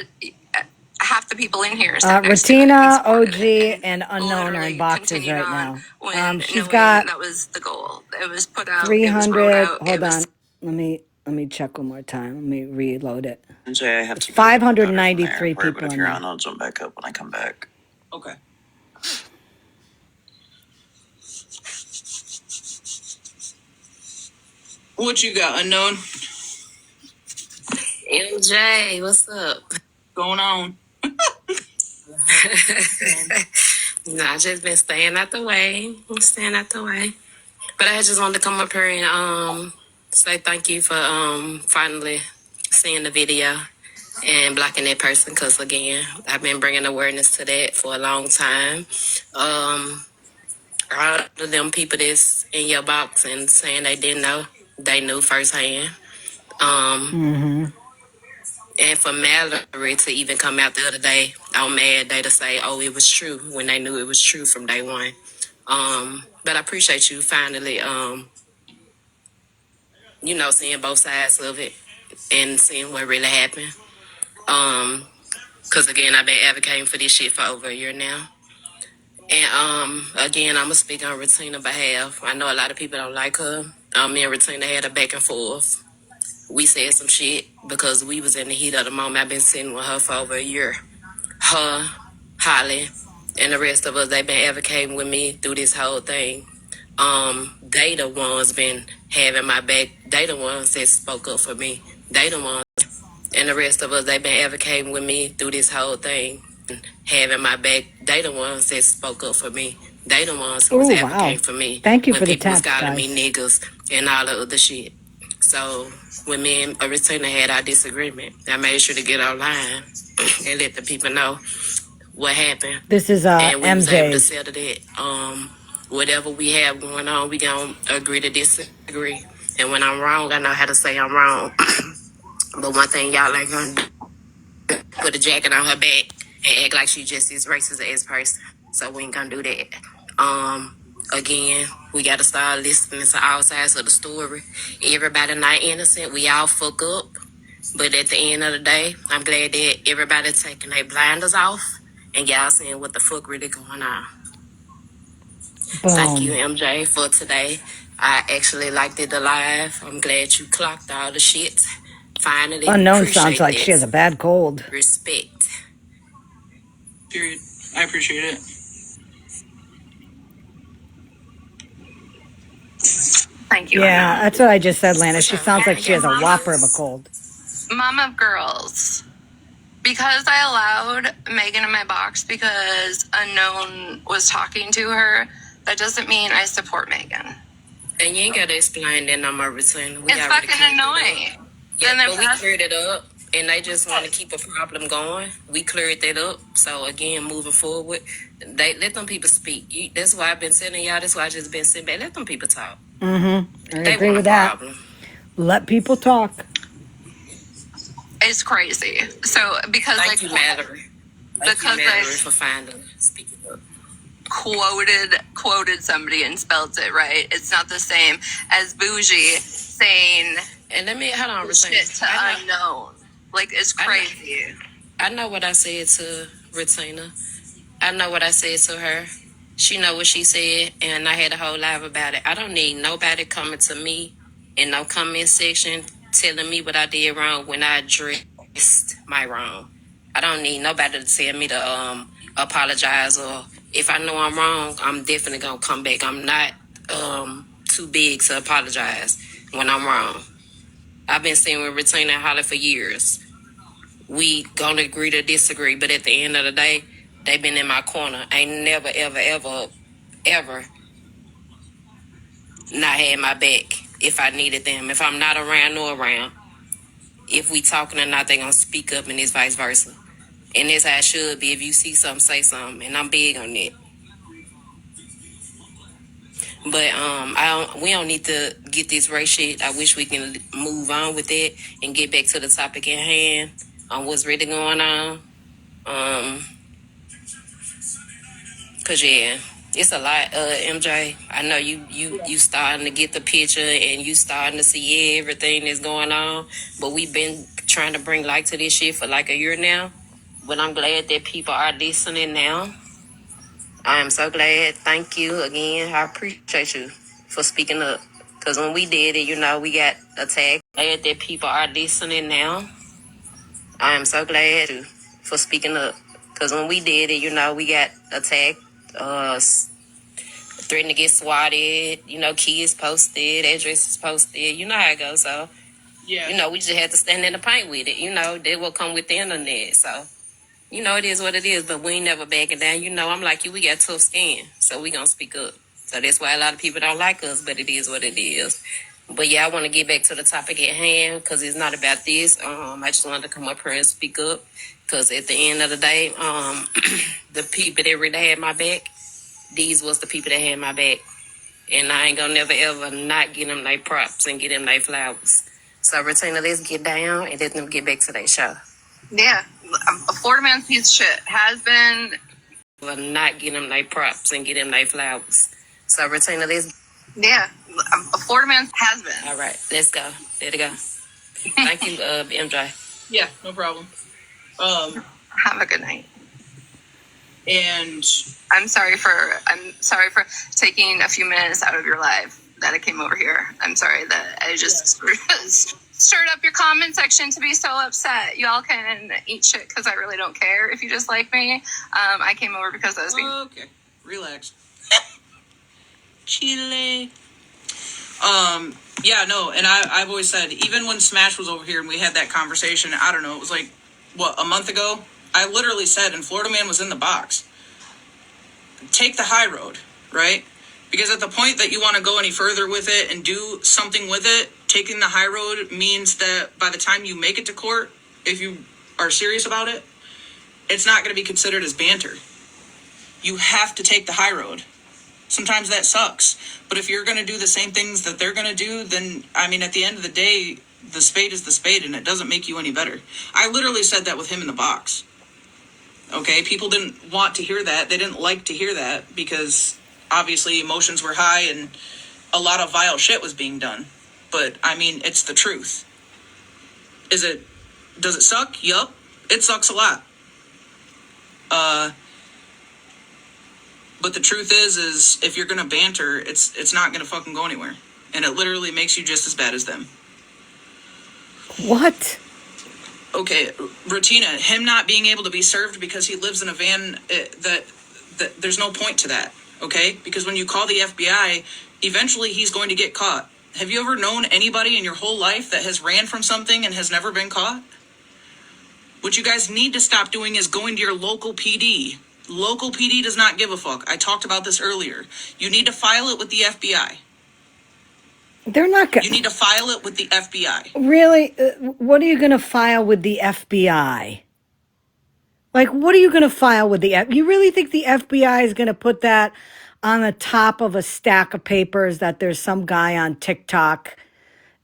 half the people in here sat next to it and Ratina, supported OG, it and and Unknown are in literally boxes continued right on now. when She's knowing got that was the goal. It was put out, it was wrote 300. out, it Hold was. on. Let me check one more time. Let me reload it. I have It's to 593 but people if in you're there. on, I'll jump back up when I come back. Okay. What you got, unknown? MJ, what's up? Going on? No, I just been staying out the way. I'm staying out the way. But I just wanted to come up here and say thank you for finally seeing the video and blocking that person. Because again, I've been bringing awareness to that for a long time. All of them people that's in your box and saying they didn't know, they knew firsthand. Mm-hmm. And for Mallory to even come out the other day on Mad Day to say, oh, it was true when they knew it was true from day one. But I appreciate you finally, seeing both sides of it and seeing what really happened. Because again, I've been advocating for this shit for over a year now. And again, I'm going to speak on Retina's behalf. I know a lot of people don't like her. Me and Retina had a back and forth. We said some shit because we was in the heat of the moment. I've been sitting with her for over a year. Her, Holly, and the rest of us, they've been advocating with me through this whole thing. They the ones been having my back. They the ones that spoke up for me. They the ones, and the rest of us, they've been advocating with me through this whole thing. Having my back. They the ones that spoke up for me. They the ones who was Oh, wow. advocating for me Thank you when for the people was taps, calling me guys. niggas and all the other shit. So when me and Aristina had our disagreement, I made sure to get online and let the people know what happened. This is And we was able to MJ's. settle that. Whatever we have going on, we gonna agree to disagree. And when I'm wrong, I know how to say I'm wrong. But one thing y'all ain't gonna do, put a jacket on her back and act like she just is racist as person. So we ain't gonna do that. Again, we gotta start listening to all sides of the story. Everybody not innocent. We all fuck up. But at the end of the day, I'm glad that everybody taking their blinders off and y'all seeing what the fuck really going on. Thank you, Boom. MJ, for today. I actually liked it alive. I'm glad you clocked all the shit. Finally, Unknown sounds appreciate like she has a this. bad cold. Respect. Period. I appreciate it. Thank you, Yeah, unknown. that's what I just said, Lana. She sounds like she And has a whopper of a cold. mom of girls, because I allowed Megan in my box because unknown was talking to her, that doesn't mean I support Megan. And you ain't gotta explain that no more, Return. We It's already fucking cleared it up. annoying. Yeah, Then they're but we past. cleared it up, and they just want to keep a problem going. We cleared that up. So again, moving forward, they let them people speak. That's why I've been telling y'all. That's why I just been sitting back. Let them people talk. Mm-hmm. I They agree want a with that. problem. Let people talk. It's crazy. So because Thank you, Mallory. Thank because you, Mallory, for finally speaking up. quoted somebody and spelled it right. It's not the same as Bougie saying And let me hold on, Return. shit to unknown. Like it's crazy. I know what I said to Retina. I know what I said to her. She know what she said, and I had a whole live about it. I don't need nobody coming to me in no comment section telling me what I did wrong when I addressed my wrong. I don't need nobody to tell me to apologize, or if I know I'm wrong, I'm definitely gonna come back. I'm not too big to apologize when I'm wrong. I've been sitting with Retina and Holly for years. We gonna agree to disagree, but at the end of the day, they been in my corner. I ain't never, ever, ever ever not had my back if I needed them. If I'm not around or around, if we talking or not, they gonna speak up, and it's vice versa. And that's how it should be. If you see something, say something, and I'm big on that. But we don't need to get this race shit. I wish we can move on with it and get back to the topic at hand on what's really going on. Cause yeah, it's a lot. MJ, I know you starting to get the picture and you starting to see everything that's going on. But we've been trying to bring light to this shit for like a year now. But I'm glad that people are listening now. I am so glad. Thank you again. I appreciate you for speaking up. Because when we did it, we got attacked. Glad that people are listening now. I am so glad for speaking up. Because when we did it, we got attacked. Threatened to get swatted. Kids posted, addresses posted. You know how it goes. So, yeah. We just had to stand in the paint with it. They will come with the internet. So, it is what it is, but we ain't never backing down. I'm like you, we got tough skin, so we gonna speak up. So that's why a lot of people don't like us, but it is what it is. But yeah, I want to get back to the topic at hand because it's not about this. I just wanted to come up here and speak up because at the end of the day, the people that really had my back, these was the people that had my back. And I ain't gonna never ever not get them their props and get them their flowers. So Retina, let's get down and let them get back to their show. Yeah, a Florida man's piece of shit has been. Not get them their props and get them their flowers. So Retina, let's. Yeah, a Florida man has been. All right, let's go. There to go. Thank you, MJ. Yeah, no problem. Have a good night. And I'm sorry for taking a few minutes out of your life that I came over here. I'm sorry that I just stirred up your comment section to be so upset. Y'all can eat shit because I really don't care if you dislike me. I came over because I was being... Okay, relax. Chile. Yeah, no, and I've always said, even when Smash was over here and we had that conversation, I don't know, it was like, a month ago? I literally said, and Florida Man was in the box, take the high road, right? Because at the point that you want to go any further with it and do something with it, taking the high road means that by the time you make it to court, if you are serious about it, it's not going to be considered as banter. You have to take the high road. Sometimes that sucks. But if you're going to do the same things that they're going to do, then, at the end of the day, the spade is the spade, and it doesn't make you any better. I literally said that with him in the box. Okay, people didn't want to hear that. They didn't like to hear that because obviously emotions were high and a lot of vile shit was being done. But, it's the truth. Does it suck? Yup. It sucks a lot. But the truth is if you're going to banter, it's not going to fucking go anywhere. And it literally makes you just as bad as them. What? Okay, Ratina, him not being able to be served because he lives in a van, that there's no point to that, okay? Because when you call the FBI, eventually he's going to get caught. Have you ever known anybody in your whole life that has ran from something and has never been caught? What you guys need to stop doing is going to your local PD. Local PD does not give a fuck. I talked about this earlier. You need to file it with the FBI. They're not going to... You need to file it with the FBI. Really? What are you going to file with the FBI? Like, what are you going to file with the FBI? You really think the FBI is going to put that on the top of a stack of papers that there's some guy on TikTok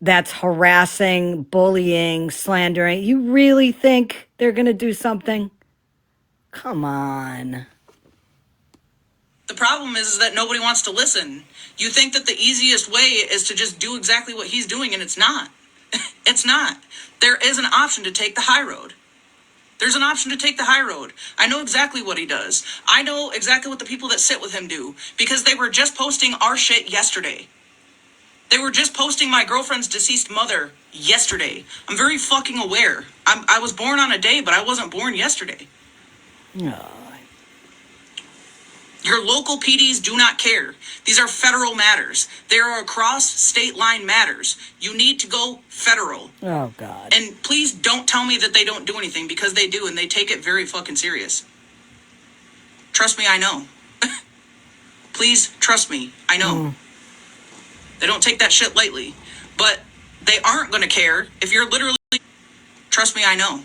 that's harassing, bullying, slandering? You really think they're going to do something? Come on. The problem is that nobody wants to listen. You think that the easiest way is to just do exactly what he's doing, and it's not. It's not. There is an option to take the high road. There's an option to take the high road. I know exactly what he does. I know exactly what the people that sit with him do, because they were just posting our shit yesterday. They were just posting my girlfriend's deceased mother yesterday. I'm very fucking aware. I was born on a day, but I wasn't born yesterday. No. Your local PDs do not care. These are federal matters. They are across state line matters. You need to go federal. Oh, God. And please don't tell me that they don't do anything, because they do, and they take it very fucking serious. Trust me, I know. Please trust me. I know. They don't take that shit lightly. But they aren't going to care if you're literally... Trust me, I know.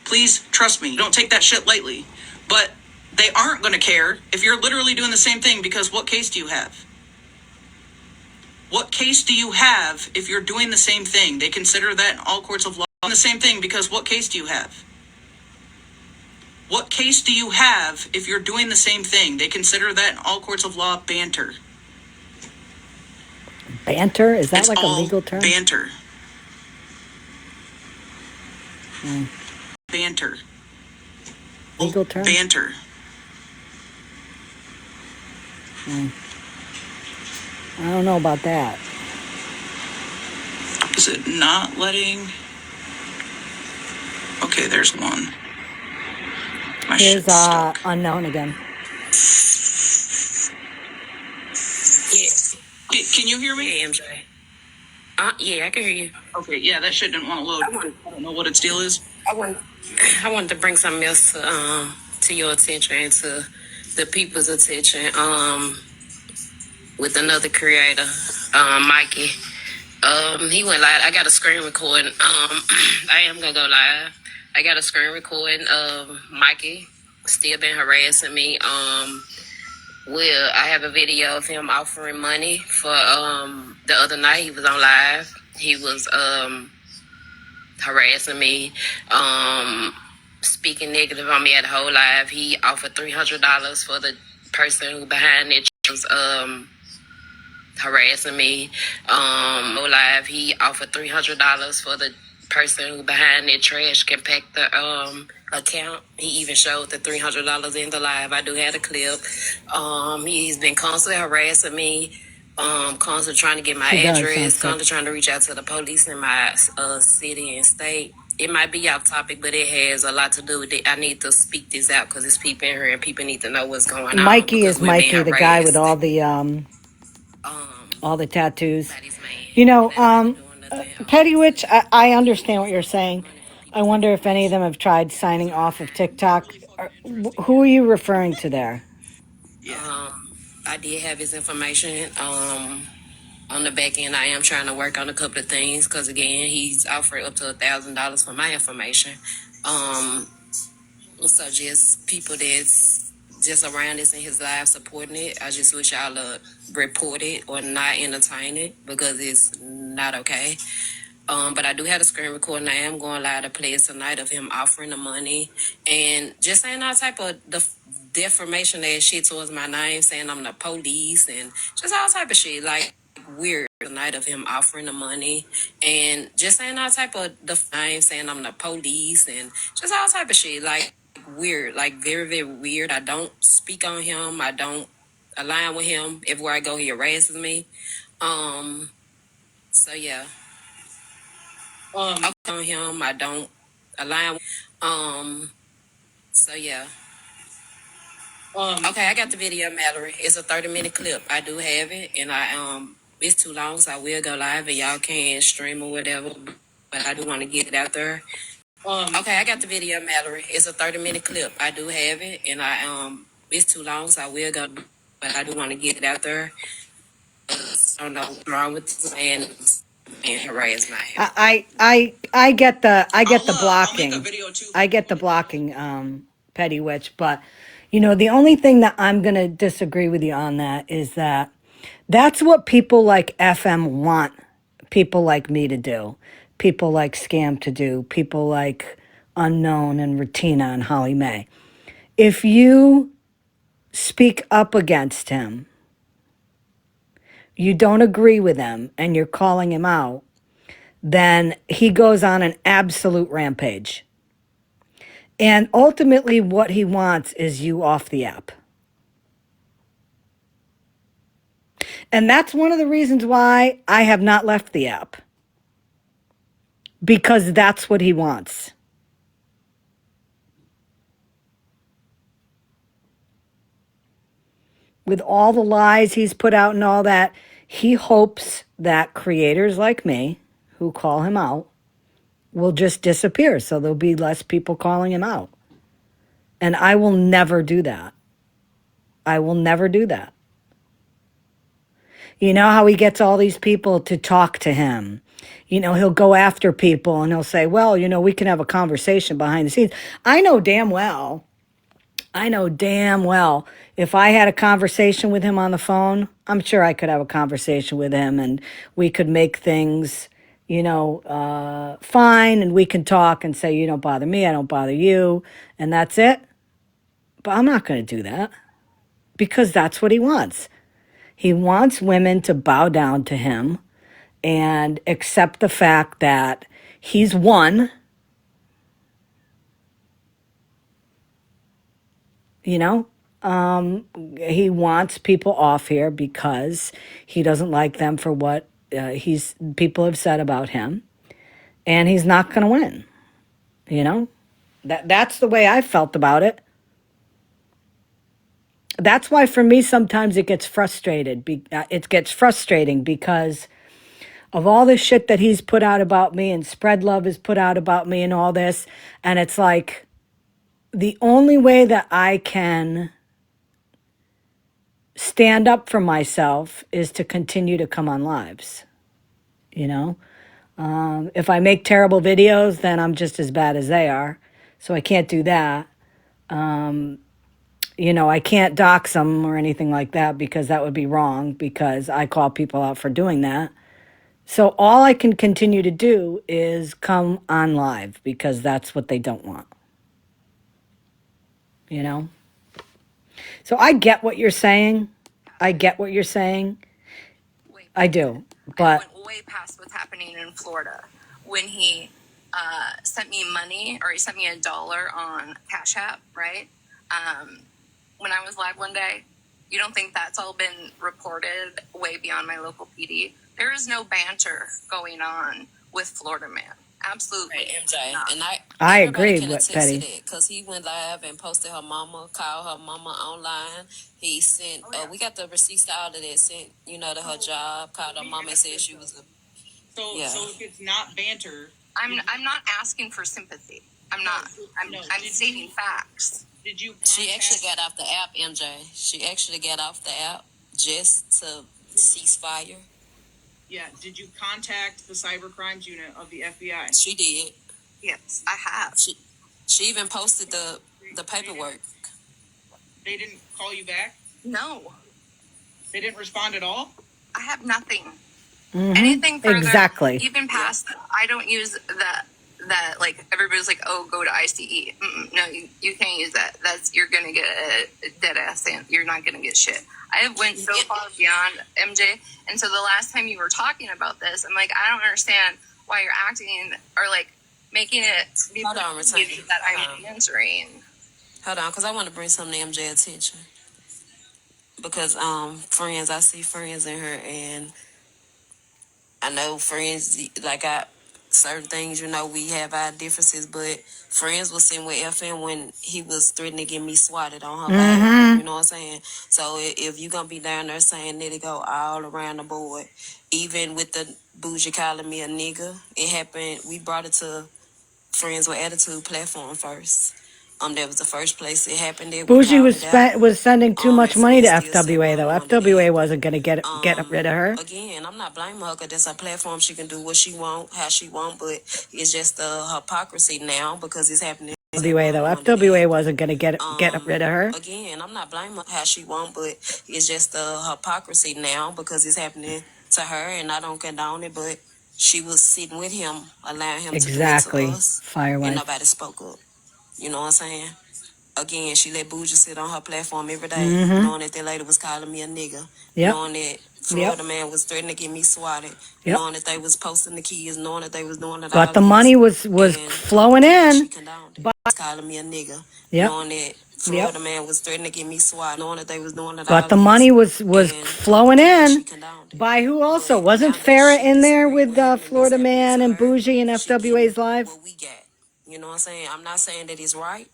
Please trust me. Don't take that shit lightly. But they aren't going to care if you're literally doing the same thing, because what case do you have? What case do you have if you're doing the same thing? They consider that in all courts of law the same thing, because what case do you have? What case do you have if you're doing the same thing? They consider that in all courts of law banter. Banter? Is that It's like a all legal term? banter. Banter. Legal term? Banter. I don't know about that. Is it not letting? Okay, there's one. My Here's shit's stuck. unknown again. Yeah. Can you hear me? Hey, MJ. Yeah, I can hear you. Okay, yeah, that shit didn't want to load. I don't know what its deal is. I wanted to bring something else to your attention and to the people's attention. With another creator, Mikey. He went live. I got a screen recording. I am gonna go live. I got a screen recording of Mikey still been harassing me. Well, I have a video of him offering money for the other night he was on live. He was harassing me, speaking negative on me at the whole live. He offered $300 for the person who behind it was harassing me. Live, he offered $300 for the person who behind that trash compactor account. He even showed the $300 in the live. I do have a clip. He's been constantly harassing me. Constantly trying to get my She does sound address, sick. constantly trying to reach out to the police in my city and state. It might be off topic, but it has a lot to do with it. I need to speak this out because there's people in here and people need to know what's going on. Mikey Because is we're being Mikey, the guy with harassed. all the tattoos. Daddy's man. You know, And doing nothing else. Petty Witch, I understand what you're saying. I wonder if any of them have tried signing off of TikTok. Who are you referring to there? I did have his information. On the back end, I am trying to work on a couple of things because again, he's offered up to $1,000 for my information. So just people that's just around this in his life supporting it. I just wish y'all to report it or not entertain it because it's not okay. But I do have a screen recording. I am going live to play it tonight of him offering the money and just saying all type of defamation that shit towards my name, saying I'm the police and just all type of shit like weird. The night of him offering the money and just saying all type of name, saying I'm the police and just all type of shit like weird, like very very weird. I don't speak on him. I don't align with him. Everywhere I go, he harasses me. So yeah. On him. I don't align. So yeah. Okay, I got the video, Mallory. It's a 30-minute clip. I do have it, and it's too long, so I will go live, and y'all can stream or whatever. But I do want to get it out there. Okay, I got the video, Mallory. It's a 30-minute clip. I do have it, and it's too long, so I will go. But I do want to get it out there. I don't know what's wrong with this man and harass my health. I get the I'll make a blocking. video too. I get the blocking, Petty Witch, but you know, the only thing that I'm gonna disagree with you on that is that that's what people like FM want people like me to do, people like Scam to do, people like Unknown and Ratina and Holly Mae. If you speak up against him, you don't agree with him, and you're calling him out, then he goes on an absolute rampage. And ultimately, what he wants is you off the app. And that's one of the reasons why I have not left the app. Because that's what he wants. With all the lies he's put out and all that, he hopes that creators like me, who call him out, will just disappear. So there'll be less people calling him out. And I will never do that. I will never do that. You know how he gets all these people to talk to him? You know, he'll go after people and he'll say, well, you know, we can have a conversation behind the scenes. I know damn well, if I had a conversation with him on the phone, I'm sure I could have a conversation with him and we could make things, fine, and we can talk and say, you don't bother me, I don't bother you, and that's it. But I'm not going to do that because that's what he wants. He wants women to bow down to him and accept the fact that he's won, you know? He wants people off here because he doesn't like them for what people have said about him, and he's not going to win, you know? That's the way I felt about it. That's why for me sometimes it gets frustrating because of all this shit that he's put out about me and Spread Love has put out about me and all this. And it's like the only way that I can stand up for myself is to continue to come on lives, you know? If I make terrible videos, then I'm just as bad as they are. So I can't do that. I can't dox them or anything like that because that would be wrong because I call people out for doing that. So all I can continue to do is come on live because that's what they don't want. You know? So I get what you're saying. I do. But I went way past what's happening in Florida when he sent me money, or he sent me $1 on Cash App, right? When I was live one day. You don't think that's all been reported way beyond my local PD? There is no banter going on with Florida Man. Absolutely. Right, MJ. not. And I everybody agree can with attest to Betty. that because he went live and posted her mama, called her mama online. He sent, we got the receipts to all of that, sent, to her job, called her mama and said she was a, So if it's not banter, I'm not asking for sympathy. I'm not. I'm stating facts. did you? she actually got off the app, MJ. She actually got off the app just to cease fire. Yeah. Did you contact the cyber crimes unit of the FBI? She did. Yes, I have. She even posted the paperwork. They didn't call you back? No, They didn't respond at all? I have nothing. Mm-hmm. Anything further, Exactly. even past, I don't use that like everybody's like, oh, go to ICE. No, you can't use that. You're gonna get a dead ass and you're not gonna get shit. I have went so far beyond MJ, and so the last time you were talking about this, I'm like, I don't understand why you're acting or like making it be Hold on, perceived that I'm answering. Hold on, because I want to bring something to MJ attention. Because I see friends in her, and I know friends like certain things. We have our differences, but friends was sitting with FM when he was threatening to get me swatted on her behalf. You know what I'm saying? So if you gonna be down there saying that it go all around the board, even with the bougie calling me a nigga, it happened. We brought it to Friends with Attitude platform first. That was the first place it happened. There, we Bougie called it out. was sending too much And money to still said FWA what though. I wanted to FWA add. wasn't going to get rid of her. Again, I'm not blaming her because that's her platform. She can do what she want, how she want, but it's just the hypocrisy now because it's happening. FWA though. FWA wasn't going to get rid of her. Again, I'm not blaming her how she want, but it's just the hypocrisy now because it's happening to her, and I don't condone it. But she was sitting with him, allowing him to do it to Exactly. us, Firewife. and nobody spoke up. You know what I'm saying? Again, she let Bougie sit on her platform every day, knowing that that lady was calling me a nigga, knowing that Florida Man was threatening to get me swatted, knowing that they was posting the kids, knowing that they was doing it all. But the money was flowing in. She condoned it. Calling me a nigga, knowing that Florida Man was threatening to get me swatted, knowing that they was doing it all. But the money was flowing in. By who also? Wasn't Farrah in there with Florida Man and Bougie and FWA's live? What we got. You know what I'm saying? I'm not saying that it's right.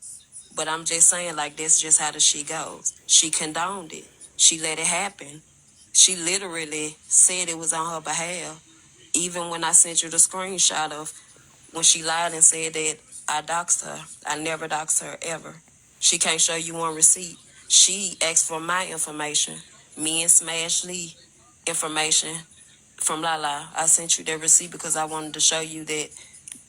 But I'm just saying, like, that's just how the shit goes. She condoned it. She let it happen. She literally said it was on her behalf. Even when I sent you the screenshot of when she lied and said that I doxed her. I never doxed her, ever. She can't show you one receipt. She asked for my information, me and Smash Lee information from Lala. I sent you that receipt because I wanted to show you that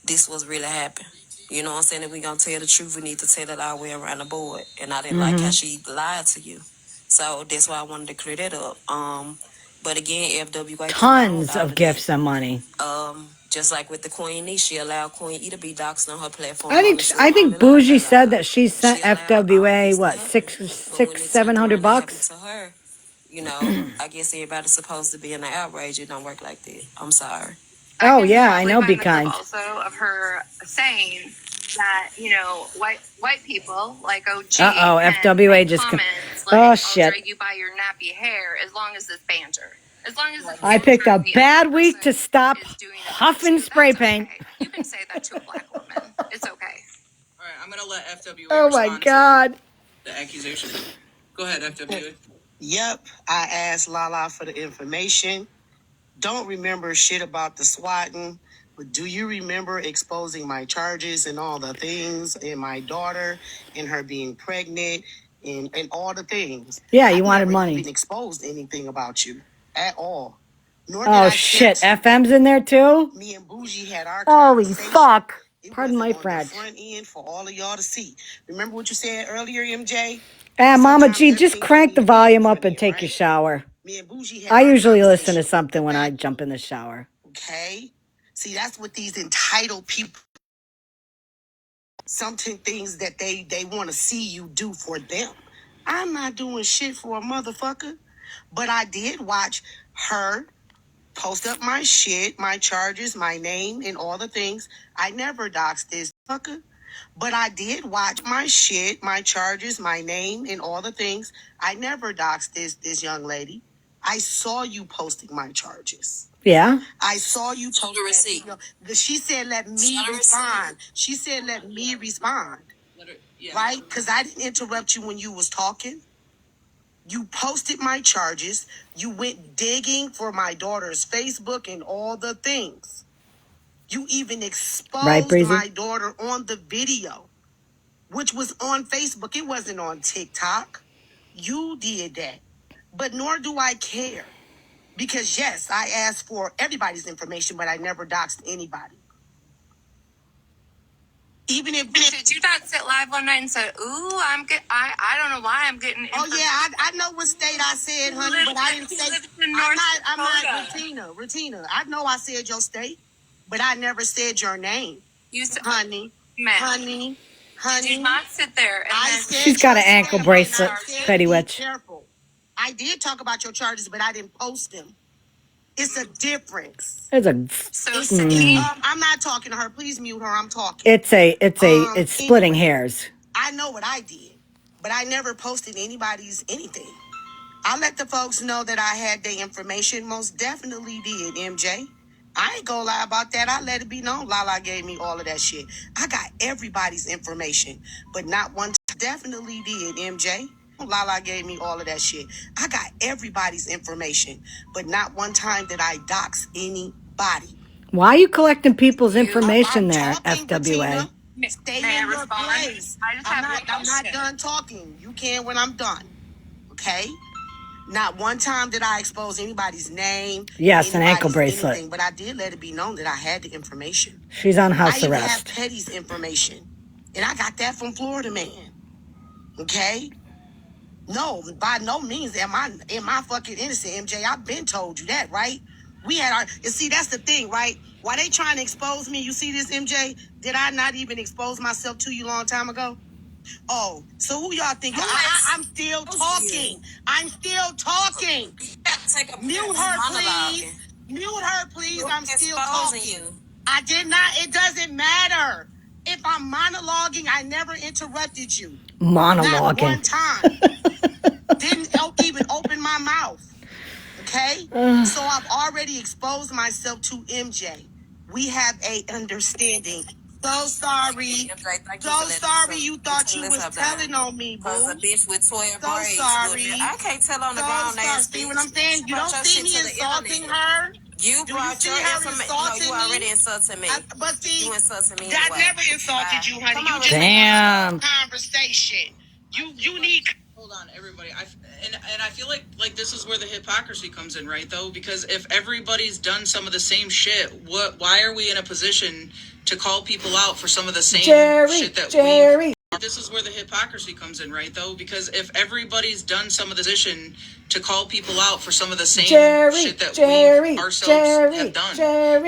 this was really happening. You know what I'm saying? If we gonna tell the truth, we need to tell it our way around the board. And I didn't like how she lied to you. So that's why I wanted to clear that up. But again, FWA Tons of gifts and money. just like with the Queen E, she allowed Queen E to be doxxed on her platform. I think Bougie said that she sent FWA what seven hundred bucks. To her, you know, I guess everybody's supposed to be in an outrage. It don't work like that. I'm sorry. Oh yeah, I know. Be kind. Also, of her saying that white people like OG. FWA just. Oh shit! I'll drag you by your nappy hair as long as it's banter. As long as I picked a bad week to stop huffing spray paint. Okay. You can say that to a black woman. It's okay. All right, I'm gonna let FWA. Oh my god! The accusation. Go ahead, FWA. Yep, I asked Lala for the information. Don't remember shit about the swatting, but do you remember exposing my charges and all the things and my daughter and her being pregnant and all the things? Yeah, you wanted money. I never even exposed anything about you at all. Oh shit, FM's in there too? Me and Bougie had our holy conversation. Fuck. It Pardon my wasn't on French. the front end for all of y'all to see. Remember what you said earlier, MJ? Mama G, just crank the volume up and take your shower. Me and Bougie had I our usually listen to conversation. something when I jump in the shower. Okay? See, that's what these entitled people, something things that they want to see you do for them. I'm not doing shit for a motherfucker, but I did watch her post up my shit, my charges, my name, and all the things. I never doxed this fucker, but I did watch my shit, my charges, my name, and all the things. I never doxed this young lady. I saw you posting my charges. Yeah. I saw you post the receipt. She said, let me respond. She said, let me respond. Right? Because I didn't interrupt you when you was talking. You posted my charges. You went digging for my daughter's Facebook and all the things. You even exposed my daughter on the video, which was on Facebook. It wasn't on TikTok. You did that. But nor do I care. Because, yes, I asked for everybody's information, but I never doxed anybody. Even if... Did you not sit live one night and said, ooh, I'm good. I don't know why I'm getting... Oh, yeah, I know what state I said, honey, but I didn't say... I'm not Retina. I know I said your state, but I never said your name. You said... Honey. Did you not sit there and She's got an ankle bracelet, Petty Witch. Careful. I did talk about your charges, but I didn't post them. It's a difference. It's a. I'm not talking to her. Please mute her. I'm talking. It's splitting hairs. I know what I did, but I never posted anybody's anything. I let the folks know that I had their information. Most definitely did, MJ. I ain't gonna lie about that. I let it be known. Lala gave me all of that shit. I got everybody's information, but not one. Definitely did, MJ. Lala gave me all of that shit. I got everybody's information, but not one time did I dox anybody. Why are you collecting people's information there, FWA? Stay in your place. I'm not done talking. You can when I'm done. Okay? Not one time did I expose anybody's name. Yes, an ankle bracelet. Anything, but I did let it be known that I had the information. She's on house arrest. I arrest. have Petty's information. And I got that from Florida Man. Okay? No, by no means am I fucking innocent, MJ. I've been told you that, right? We had our... You see, that's the thing, right? Why they trying to expose me? You see this, MJ? Did I not even expose myself to you a long time ago? Oh, so who y'all think? I'm still talking. I'm still talking. Mute her, please. Mute her, please. I'm still talking. I did not. It doesn't matter. If I'm monologuing, I never interrupted you. Monologuing. Not one time. Didn't even open my mouth. Okay? So I've already exposed myself to MJ. We have a understanding. So sorry. So sorry you thought you was telling on me, boo. A bitch with 12 So braids. sorry. I can't tell on the ground ass. See what I'm saying? You don't see me insulting her. You brought your information. No, you already insulted me. But see, you insulted me. I never insulted you, honey. Damn. Conversation. You need. hold on, everybody. And I feel like this is where the hypocrisy comes in, right? Though, because if everybody's done some of the same shit, why are we in a position to call people out for some of the same shit that we? This is where the hypocrisy comes in, right? Though, because if everybody's done some of the position to call people out for some of the same shit that we ourselves have done,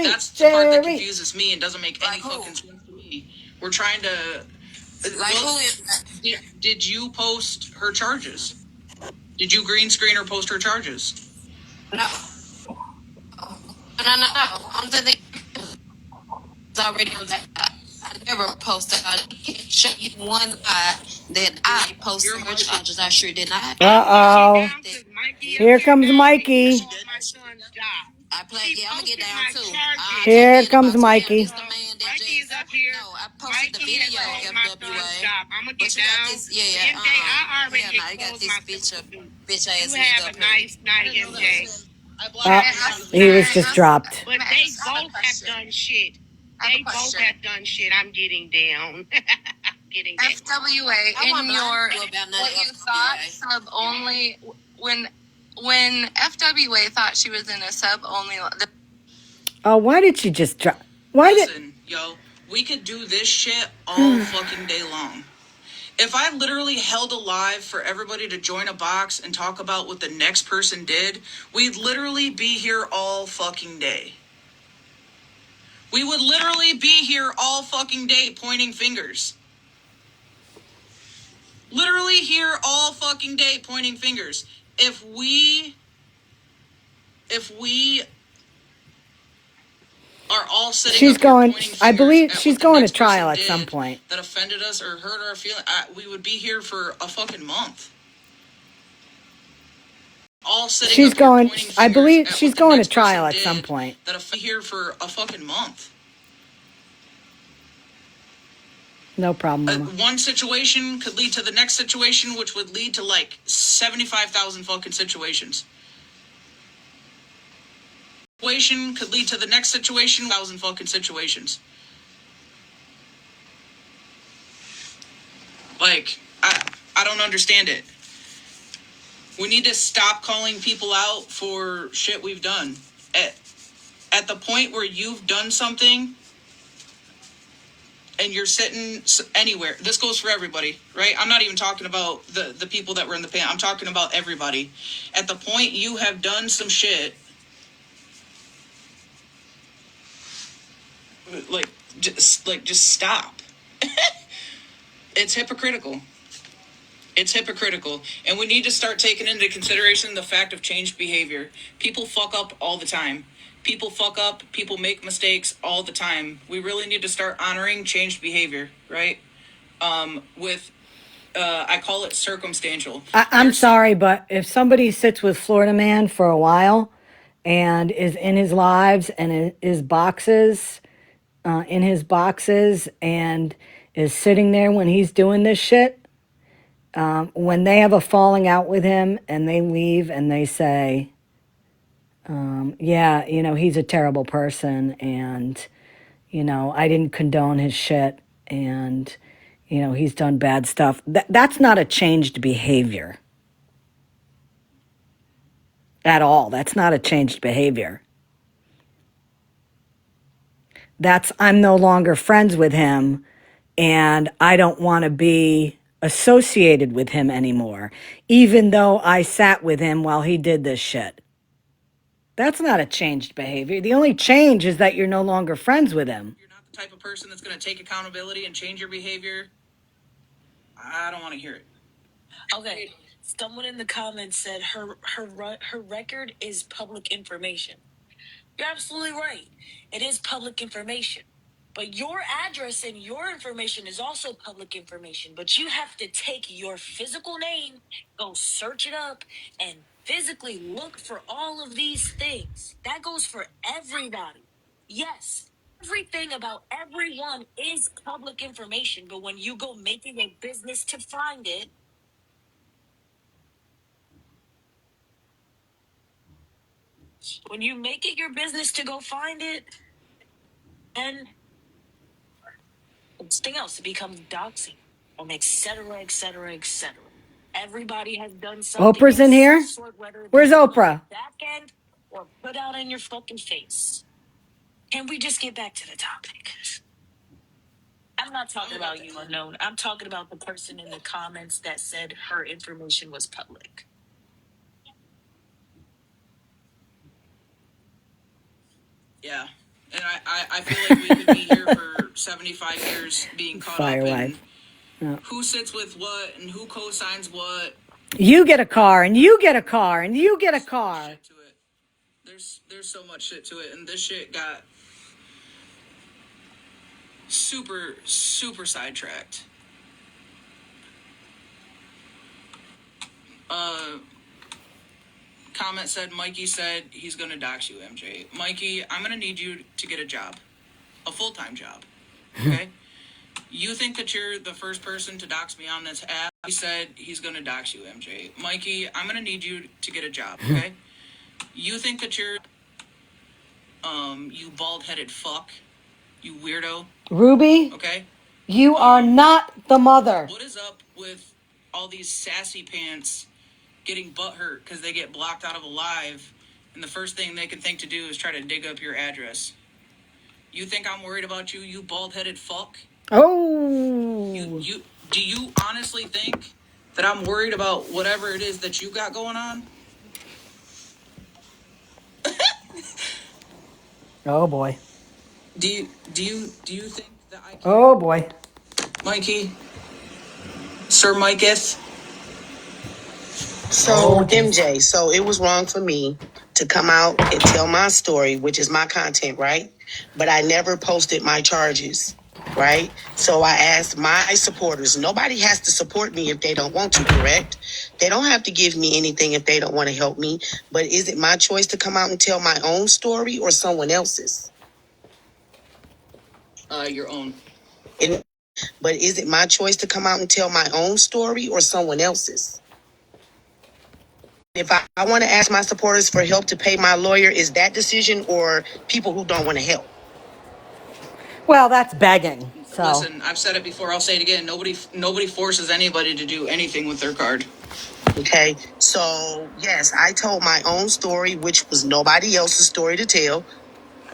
that's the part that confuses me and doesn't make any fucking sense to me. We're trying to. Like who is Did you post her charges? Did you green screen or post her charges? no. No. I'm the thing is already on that. I never posted. I can't show you one lie that I posted her charges. I sure did not. Uh-oh. Here comes Mikey. I played. Yeah, I'm gonna get down too. Here comes Mikey. Just the man that just. No, I posted the video. FWA. I'm gonna get down. This, yeah. I already you got this bitch ass nigga up here. MJ. He was just dropped. But they both have done shit. They both have done shit. I'm getting down. Getting down. FWA in your what you thought sub only when FWA thought she was in a sub only. Oh, why did she just drop? Why did? Listen, yo, we could do this shit all fucking day long. If I literally held alive for everybody to join a box and talk about what the next person did, we'd literally be here all fucking day. We would literally be here all fucking day pointing fingers. Literally here all fucking day pointing fingers. If we are all sitting She's up here going. pointing I fingers believe at she's what the going to next trial person at some did point. that offended us or hurt our feelings, we would be here for a fucking month. All sitting She's up here going. pointing I fingers believe at she's what the going to next trial person at some did point. that here for a fucking month. No problem, Mama. One situation could lead to the next situation, which would lead to like 75,000 fucking situations. Situation could lead to the next situation, 1,000 fucking situations. Like, I don't understand it. We need to stop calling people out for shit we've done. At the point where you've done something and you're sitting anywhere, this goes for everybody, right? I'm not even talking about the people that were in the pan. I'm talking about everybody. At the point you have done some shit, just stop. It's hypocritical. It's hypocritical. And we need to start taking into consideration the fact of changed behavior. People fuck up all the time. People fuck up. People make mistakes all the time. We really need to start honoring changed behavior, right? I call it circumstantial. I'm sorry, but if somebody sits with Florida Man for a while and is in his lives and in his boxes, and is sitting there when he's doing this shit, when they have a falling out with him and they leave and they say, yeah, he's a terrible person and, I didn't condone his shit and, he's done bad stuff. That's not a changed behavior at all. That's not a changed behavior. That's, I'm no longer friends with him and I don't want to be associated with him anymore, even though I sat with him while he did this shit. That's not a changed behavior. The only change is that you're no longer friends with him. You're not the type of person that's going to take accountability and change your behavior. I don't want to hear it. Okay. Someone in the comments said her record is public information. You're absolutely right. It is public information. But your address and your information is also public information. But you have to take your physical name, go search it up, and physically look for all of these things. That goes for everybody. Yes, everything about everyone is public information. But when you go make it a business to find it, when you make it your business to go find it, then something else, it becomes doxing, and et cetera, et cetera, et cetera. Everybody has done something. Oprah's in here? Where's Oprah? Back end or put out in your fucking face. Can we just get back to the topic? I'm not talking about you, unknown. I'm talking about the person in the comments that said her information was public. Yeah. And I feel like we could be here for 75 years being caught up in who sits with what and who co-signs what. You get a car, and you get a car, and you get a car. There's so much shit to it, and this shit got super sidetracked. Comment said, Mikey said he's gonna dox you, MJ. Mikey, I'm gonna need you to get a job, a full-time job. Okay. You think that you're the first person to dox me on this app? He said he's gonna dox you, MJ. Mikey, I'm gonna need you to get a job. Okay. You think that you're you bald-headed fuck, you weirdo. Ruby, okay, you are not the mother. What is up with all these sassy pants getting butthurt because they get blocked out of a live, and the first thing they can think to do is try to dig up your address? You think I'm worried about you, you bald-headed fuck? Oh. You do you honestly think that I'm worried about whatever it is that you got going on? Oh boy. Do you think that I can? Oh boy. Mikey? Sir Miketh? So, MJ, so it was wrong for me to come out and tell my story, which is my content, right? But I never posted my charges, right? So I asked my supporters. Nobody has to support me if they don't want to, correct? They don't have to give me anything if they don't want to help me. But is it my choice to come out and tell my own story or someone else's? Your own. But is it my choice to come out and tell my own story or someone else's? If I want to ask my supporters for help to pay my lawyer, is that decision or people who don't want to help? Well, that's begging. So listen, I've said it before, I'll say it again. Nobody forces anybody to do anything with their card. Okay, so yes, I told my own story, which was nobody else's story to tell,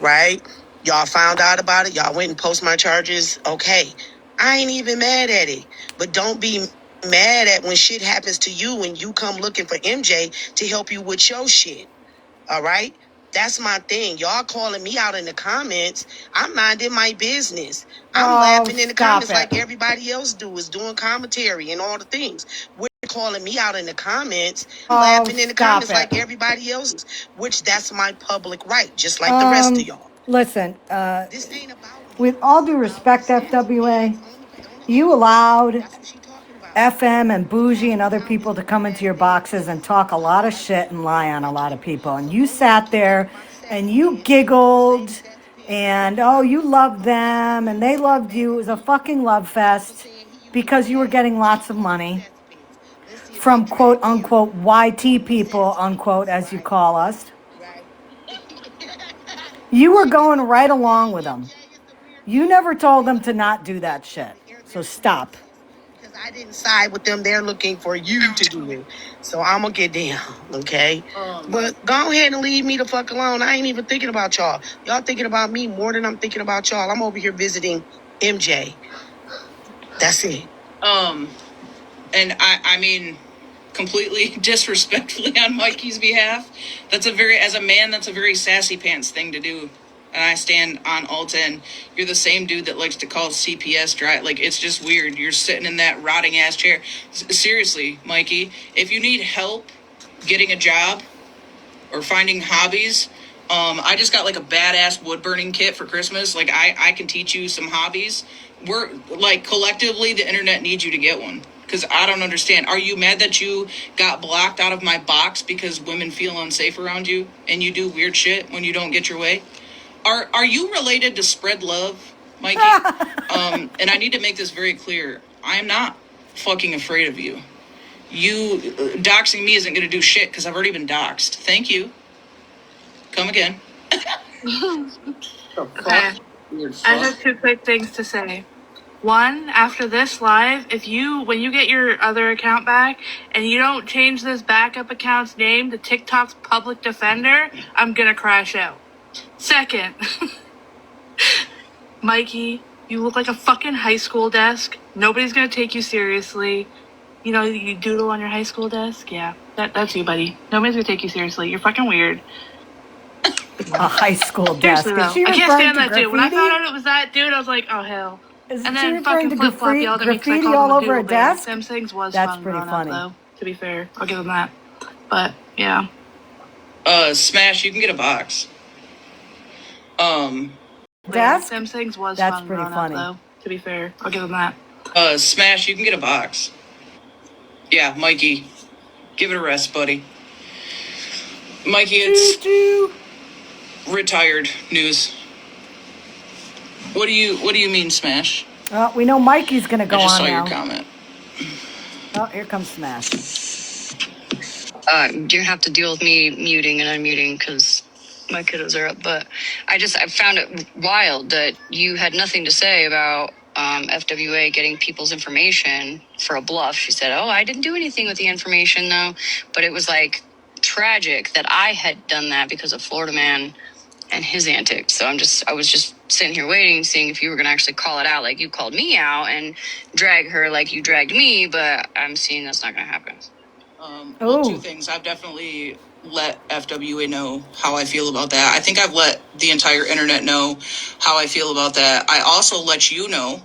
right? Y'all found out about it. Y'all went and posted my charges. Okay, I ain't even mad at it. But don't be mad at when shit happens to you when you come looking for MJ to help you with your shit. All right? That's my thing. Y'all calling me out in the comments. I'm minding my business. I'm laughing in the comments like everybody else is doing commentary and all the things. We're calling me out in the comments, laughing in the comments like everybody else is, which that's my public right, just like the rest of y'all. Listen, This ain't about with all due respect, FWA, you allowed FM and Bougie and other people to come into your boxes and talk a lot of shit and lie on a lot of people. And you sat there and you giggled and, oh, you loved them and they loved you. It was a fucking love fest because you were getting lots of money from quote unquote YT people, unquote, as you call us. You were going right along with them. You never told them to not do that shit. So stop. Because I didn't side with them. They're looking for you to do it. So I'm going to get down, okay? But go ahead and leave me the fuck alone. I ain't even thinking about y'all. Y'all thinking about me more than I'm thinking about y'all. I'm over here visiting MJ. That's it. And I mean, completely disrespectfully on Mikey's behalf, as a man, that's a very sassy pants thing to do. And I stand on all 10. You're the same dude that likes to call CPS dry. Like, it's just weird. You're sitting in that rotting ass chair. Seriously, Mikey, if you need help getting a job or finding hobbies, I just got like a badass wood burning kit for Christmas. Like, I can teach you some hobbies. We're like, collectively, the internet needs you to get one. Because I don't understand. Are you mad that you got blocked out of my box because women feel unsafe around you and you do weird shit when you don't get your way? Are you related to Spread Love, Mikey? And I need to make this very clear. I am not fucking afraid of you. You doxing me isn't going to do shit because I've already been doxed. Thank you. Come again. Okay. I have two quick things to say. One, after this live, when you get your other account back and you don't change this backup account's name to TikTok's public defender, I'm gonna crash out. Second, Mikey, you look like a fucking high school desk. Nobody's gonna take you seriously. You know, you doodle on your high school desk? Yeah, that's you, buddy. Nobody's gonna take you seriously. You're fucking weird. A high school desk. Seriously, though. Is she I can't referring stand to that dude. When I graffiti? found out it was that dude, I was like, oh, hell. Is And she then referring fucking to Flip-Flop yelled at me because I graffiti called all him a over a doodle bear. desk? Them things was That's fun pretty growing funny. up, though. To be fair, I'll give him that. But, yeah. Smash, you can get a box. Desk? Them things was That's fun pretty growing funny. up, though. To be fair, I'll give him that. Smash, you can get a box. Yeah, Mikey, give it a rest, buddy. Mikey, it's retired news. What do you mean, Smash? We know Mikey's going to go I just on saw now. your comment. Oh, here comes Smash. You have to deal with me muting and unmuting because my kiddos are up. But I found it wild that you had nothing to say about FWA getting people's information for a bluff. She said, "Oh, I didn't do anything with the information though," but it was like tragic that I had done that because of Florida Man and his antics. So I was just sitting here waiting, seeing if you were going to actually call it out like you called me out and drag her like you dragged me. But I'm seeing that's not going to happen. Well, two things. I've definitely let FWA know how I feel about that. I think I've let the entire internet know how I feel about that. I also let you know,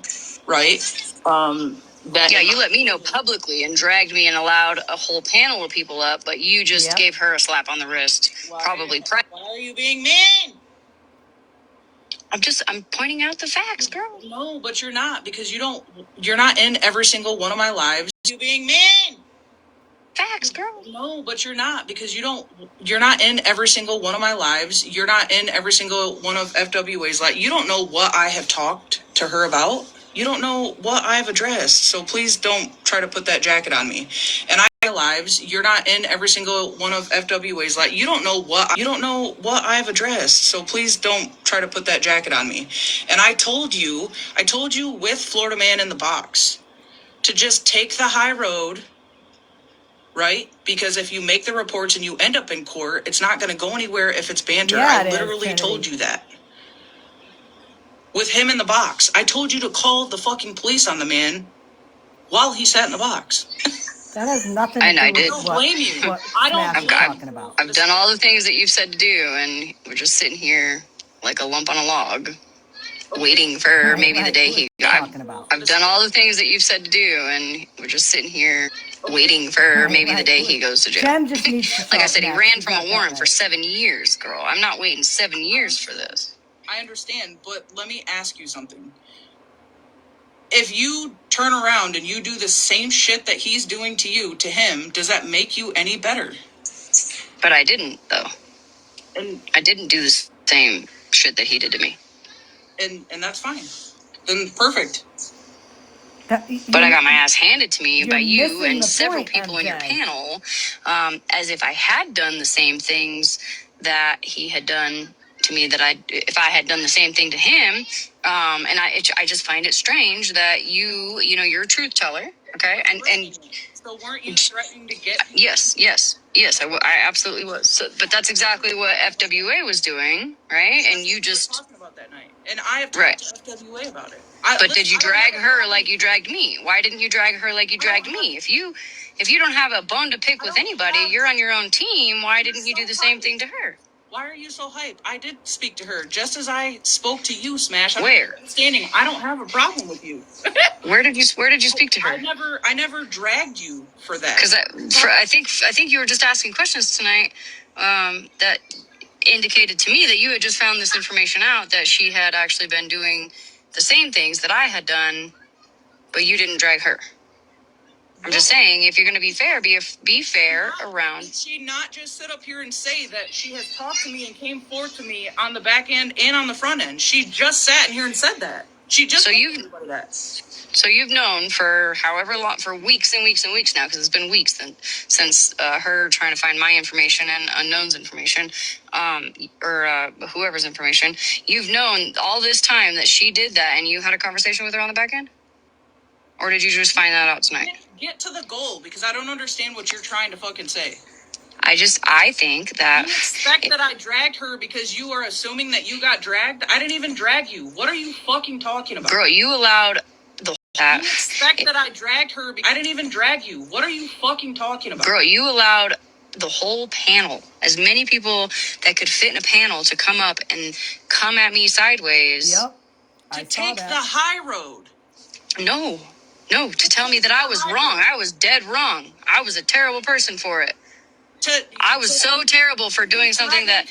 right? Yeah, you let me know publicly and dragged me and allowed a whole panel of people up, but you just gave her a slap on the wrist. Why are you being mean? I'm pointing out the facts, girl. No, but you're not, because you're not in every single one of my lives. You being mean? Facts, girl. No, but you're not, because you're not in every single one of my lives. You're not in every single one of FWA's lives. You don't know what I have talked to her about. You don't know what I've addressed. So please don't try to put that jacket on me. And lives, you're not in every single one of FWA's lives. You don't know what I've addressed. So please don't try to put that jacket on me. And I told you with Florida Man in the box to just take the high road. Right? Because if you make the reports and you end up in court, it's not going to go anywhere if it's banter. I literally told you that. With him in the box. I told you to call the fucking police on the man while he sat in the box. That has nothing to do with I don't blame you. I don't talking about. I've done all the things that you've said to do, and we're just sitting here like a lump on a log, waiting for maybe the day he... I've done all the things that you've said to do, and we're just sitting here waiting for maybe the day he goes to jail. Jen just needs to like I said, he ran from a warrant for 7 years, girl. I'm not waiting 7 years for this. I understand, but let me ask you something. If you turn around and you do the same shit that he's doing to you, to him, does that make you any better? But I didn't, though. And I didn't do the same shit that he did to me. And that's fine. Then perfect. But I got my ass handed to me by you and several point, people MJ. in your panel, as if I had done the same things that he had done to me, if I had done the same thing to him. And I just find it strange that you're a truth teller, okay? And so weren't you threatening to get? Yes, I absolutely was. So, but that's exactly what FWA was doing, right? And you just talking about that night, and I have talked to FWA about it. But did you drag her like you dragged me? Why didn't you drag her like you dragged me? If you don't have a bone to pick with anybody, you're on your own team. Why didn't you do the same thing to her? Why are you so hyped? I did speak to her just as I spoke to you, Smash. Where? Standing. I don't have a problem with you. Where did you speak to her? I never dragged you for that. Because I think you were just asking questions tonight that indicated to me that you had just found this information out that she had actually been doing the same things that I had done, but you didn't drag her. I'm just saying, if you're going to be fair, be fair around. Did she not just sit up here and say that she has talked to me and came forth to me on the back end and on the front end? She just sat in here and said that. She just told everybody that. So you've known for however long, for weeks and weeks and weeks now, because it's been weeks since her trying to find my information and Unknown's information, or whoever's information. You've known all this time that she did that, and you had a conversation with her on the back end? Or did you just find that out tonight? Get to the goal, because I don't understand what you're trying to fucking say. I think that... You expect that I dragged her because you are assuming that you got dragged? I didn't even drag you. What are you fucking talking about? Girl, you allowed that... You expect that I dragged her I didn't even drag you. What are you fucking talking about? Girl, you allowed the whole panel, as many people that could fit in a panel, to come up and come at me sideways. Yep. To take the high road. No, to tell me that I was wrong. I was dead wrong. I was a terrible person for it. I was so terrible for doing something that...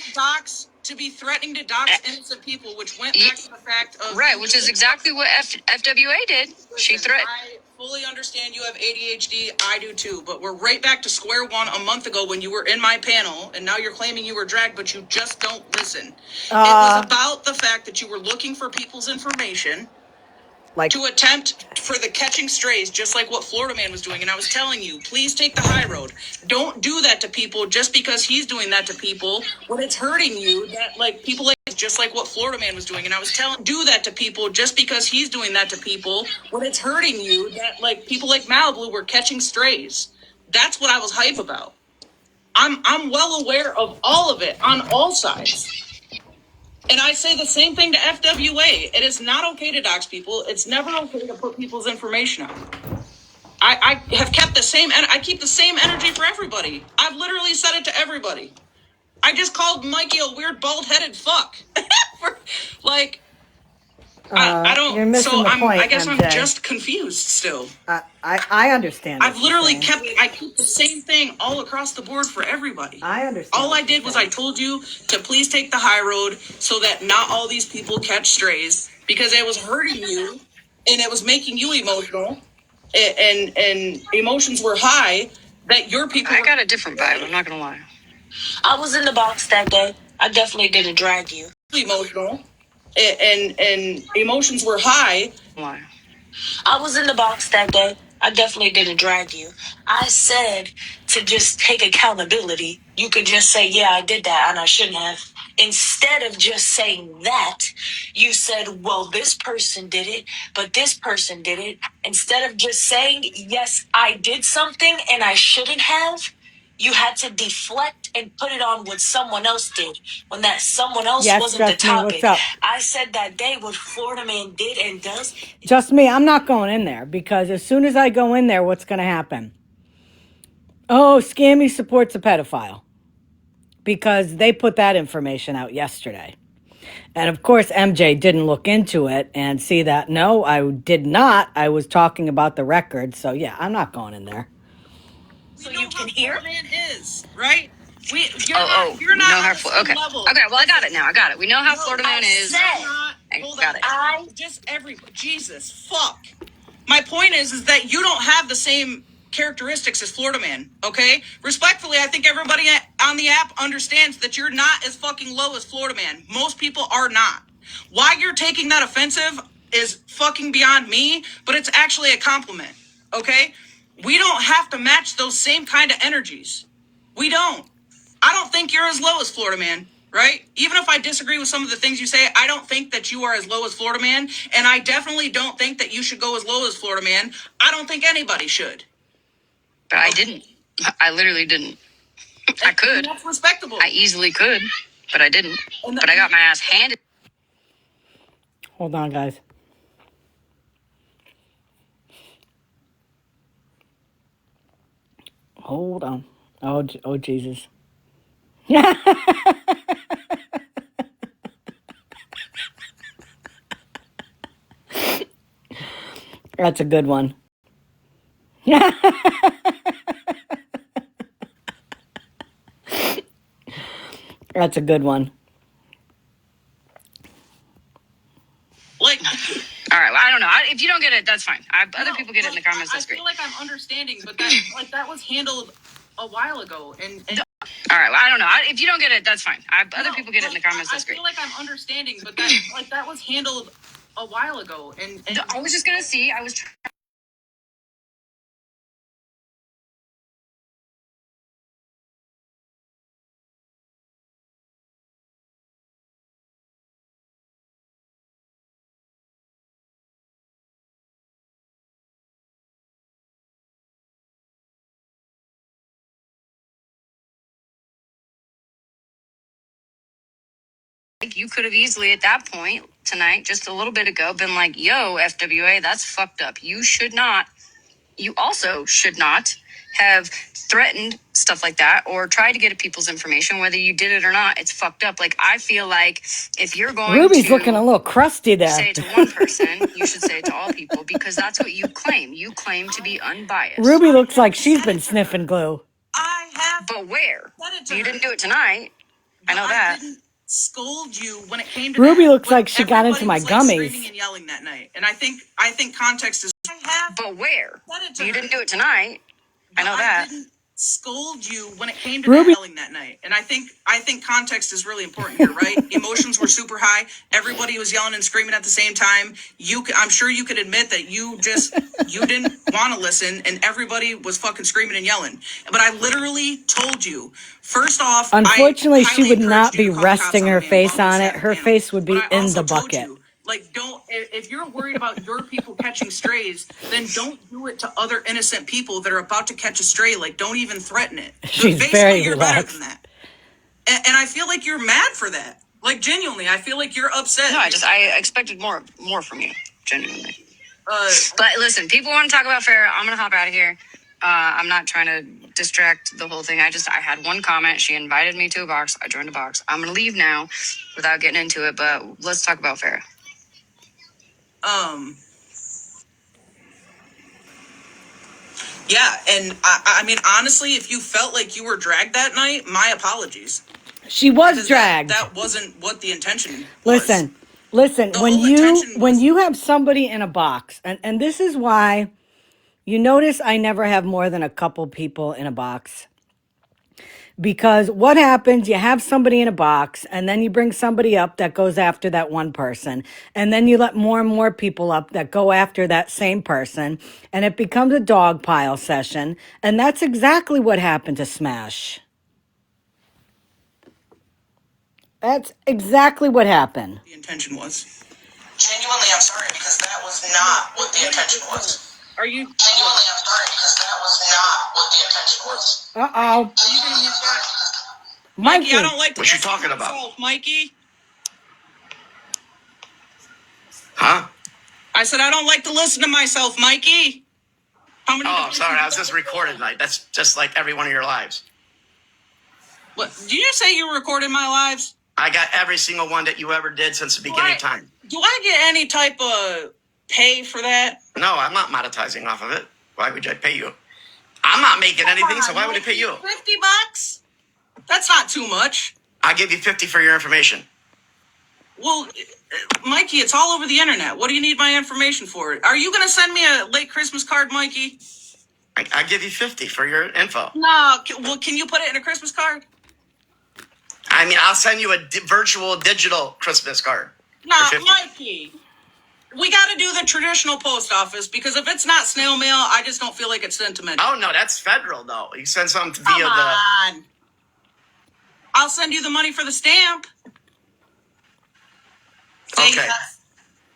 To be threatening to dox innocent people, which went back to the fact of... Right, which is exactly what FWA did. She threatened... I fully understand you have ADHD. I do too. But we're right back to square one a month ago when you were in my panel, and now you're claiming you were dragged, but you just don't listen. It was about the fact that you were looking for people's information... to attempt for the catching strays, just like what Florida Man was doing. And I was telling you, please take the high road. Don't do that to people just because he's doing that to people when it's hurting you. That, like, people like, just like what Florida Man was doing. And I was telling, do that to people just because he's doing that to people when it's hurting you. That, like, people like Malibu were catching strays. That's what I was hype about. I'm well aware of all of it on all sides. And I say the same thing to FWA. It is not okay to dox people. It's never okay to put people's information out. I have kept the same, I keep the same energy for everybody. I've literally said it to everybody. I just called Mikey a weird bald-headed fuck. Like, I don't. You're missing the point, I guess MJ. I'm just confused still. I understand. I've literally I keep the same thing all across the board for everybody. I understand. All I did was I told you to please take the high road so that not all these people catch strays, because it was hurting you and it was making you emotional, and emotions were high that your people. I got a different vibe. I'm not gonna lie. I was in the box that day. I definitely didn't drag you. Emotional, and emotions were high. Why? I was in the box that day. I definitely didn't drag you. I said to just take accountability. You could just say, yeah, I did that and I shouldn't have. Instead of just saying that, you said, well, this person did it, but this person did it. Instead of just saying, yes, I did something and I shouldn't have, you had to deflect and put it on what someone else did when that someone else wasn't the topic. What's up? I said that day what Florida Man did and does. Just me. I'm not going in there, because as soon as I go in there, what's going to happen? Oh, Scammy supports a pedophile, because they put that information out yesterday. And of course, MJ didn't look into it and see that. No, I did not. I was talking about the record. So yeah, I'm not going in there. So you can hear? Man is right. You're You're not know on how the same level. Okay, well, I got it now. I got it. We know how Florida Man is. Hold got on. it. Just everybody. Jesus, fuck. My point is that you don't have the same characteristics as Florida Man, okay? Respectfully, I think everybody on the app understands that you're not as fucking low as Florida Man. Most people are not. Why you're taking that offensive is fucking beyond me, but it's actually a compliment, okay? We don't have to match those same kind of energies. We don't. I don't think you're as low as Florida Man, right? Even if I disagree with some of the things you say, I don't think that you are as low as Florida Man, and I definitely don't think that you should go as low as Florida Man. I don't think anybody should. But I didn't. I literally didn't. I could. And that's respectable. I easily could, but I didn't. But I got my ass handed. Hold on, guys. Hold on. Oh, Jesus. That's a good one. That's a good one. Like, all right. Well, I don't know. If you don't get it, that's fine. Other people get it in the comments. That's great. I feel like I'm understanding, but that was handled a while ago. And all right. Well, I don't know. If you don't get it, that's fine. Other people get it in the comments. That's great. I feel like I'm understanding, but that was handled a while ago. And I was just gonna see. I was. You could have easily at that point tonight, just a little bit ago, been like, yo, FWA, that's fucked up. You also should not have threatened stuff like that or tried to get at people's information, whether you did it or not. It's fucked up. Like, I feel like if you're going Ruby's to looking a little crusty there. say it to one person, you should say it to all people, because that's what you claim. You claim to be unbiased. Ruby looks like she's been sniffing glue. I have. But where? You You didn't do it tonight. I know that. I didn't scold you when it came to Ruby that. looks like she got into my gummies. Screaming and yelling that night, and I think context is. But where? You didn't do it tonight. I know that. I didn't scold you when it came to yelling that night, and I think context is really important here, right? Emotions were super high. Everybody was yelling and screaming at the same time. I'm sure you could admit that you didn't want to listen, and everybody was fucking screaming and yelling. But I literally told you. First off, unfortunately, she would not be resting resting her face on it. Her face would be in the bucket. Like, if you're worried about your people catching strays, then don't do it to other innocent people that are about to catch a stray. Like, don't even threaten it. She's basically, very you're relaxed. better than that. And I feel like you're mad for that. Like, genuinely, I feel like you're upset. No, I expected more from you, genuinely. But listen, people want to talk about Farrah. I'm going to hop out of here. I'm not trying to distract the whole thing. I had one comment. She invited me to a box. I joined a box. I'm going to leave now without getting into it, but let's talk about Farrah. Yeah, and I mean, honestly, if you felt like you were dragged that night, my apologies. She was dragged. That wasn't what the intention was. Listen, when you have somebody in a box, and this is why you notice I never have more than a couple people in a box. Because what happens, you have somebody in a box, and then you bring somebody up that goes after that one person. And then you let more and more people up that go after that same person. And it becomes a dog pile session. And that's exactly what happened to Smash. That's exactly what happened. The intention was. Genuinely, I'm sorry, because that was not what the intention was. Are you? Genuinely, I'm sorry, because that was not what the intention was. Uh-oh. Are you going to use that? Mikey, I don't like to. What you talking about? Mikey? Huh? I said I don't like to listen to myself, Mikey. How many? Oh, sorry, I was just recording. Like, that's just like every one of your lives. What? Did you say you recorded my lives? I got every single one that you ever did since the beginning of time. Do I get any type of pay for that? No, I'm not monetizing off of it. Why would I pay you? I'm not making anything, so why would I pay you? $50? That's not too much. I'll give you 50 for your information. Well, Mikey, it's all over the internet. What do you need my information for? Are you going to send me a late Christmas card, Mikey? I give you 50 for your info. No. Well, can you put it in a Christmas card? I mean, I'll send you a virtual digital Christmas card. No, Mikey. We got to do the traditional post office, because if it's not snail mail, I just don't feel like it's sentimental. Oh, no, that's federal, though. You send something Come on. I'll send you the money for the stamp. Okay.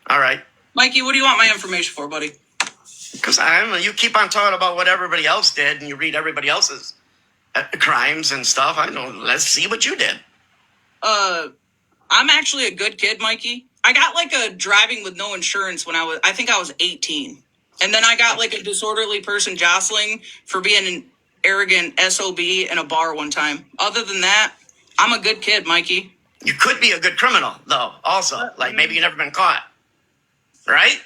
All right. Mikey, what do you want my information for, buddy? Because you keep on talking about what everybody else did, and you read everybody else's crimes and stuff. I know. Let's see what you did. I'm actually a good kid, Mikey. I got like a driving with no insurance when I think I was 18. And then I got like a disorderly person jostling for being an arrogant SOB in a bar one time. Other than that, I'm a good kid, Mikey. You could be a good criminal, though, also. Like, maybe you've never been caught. Right?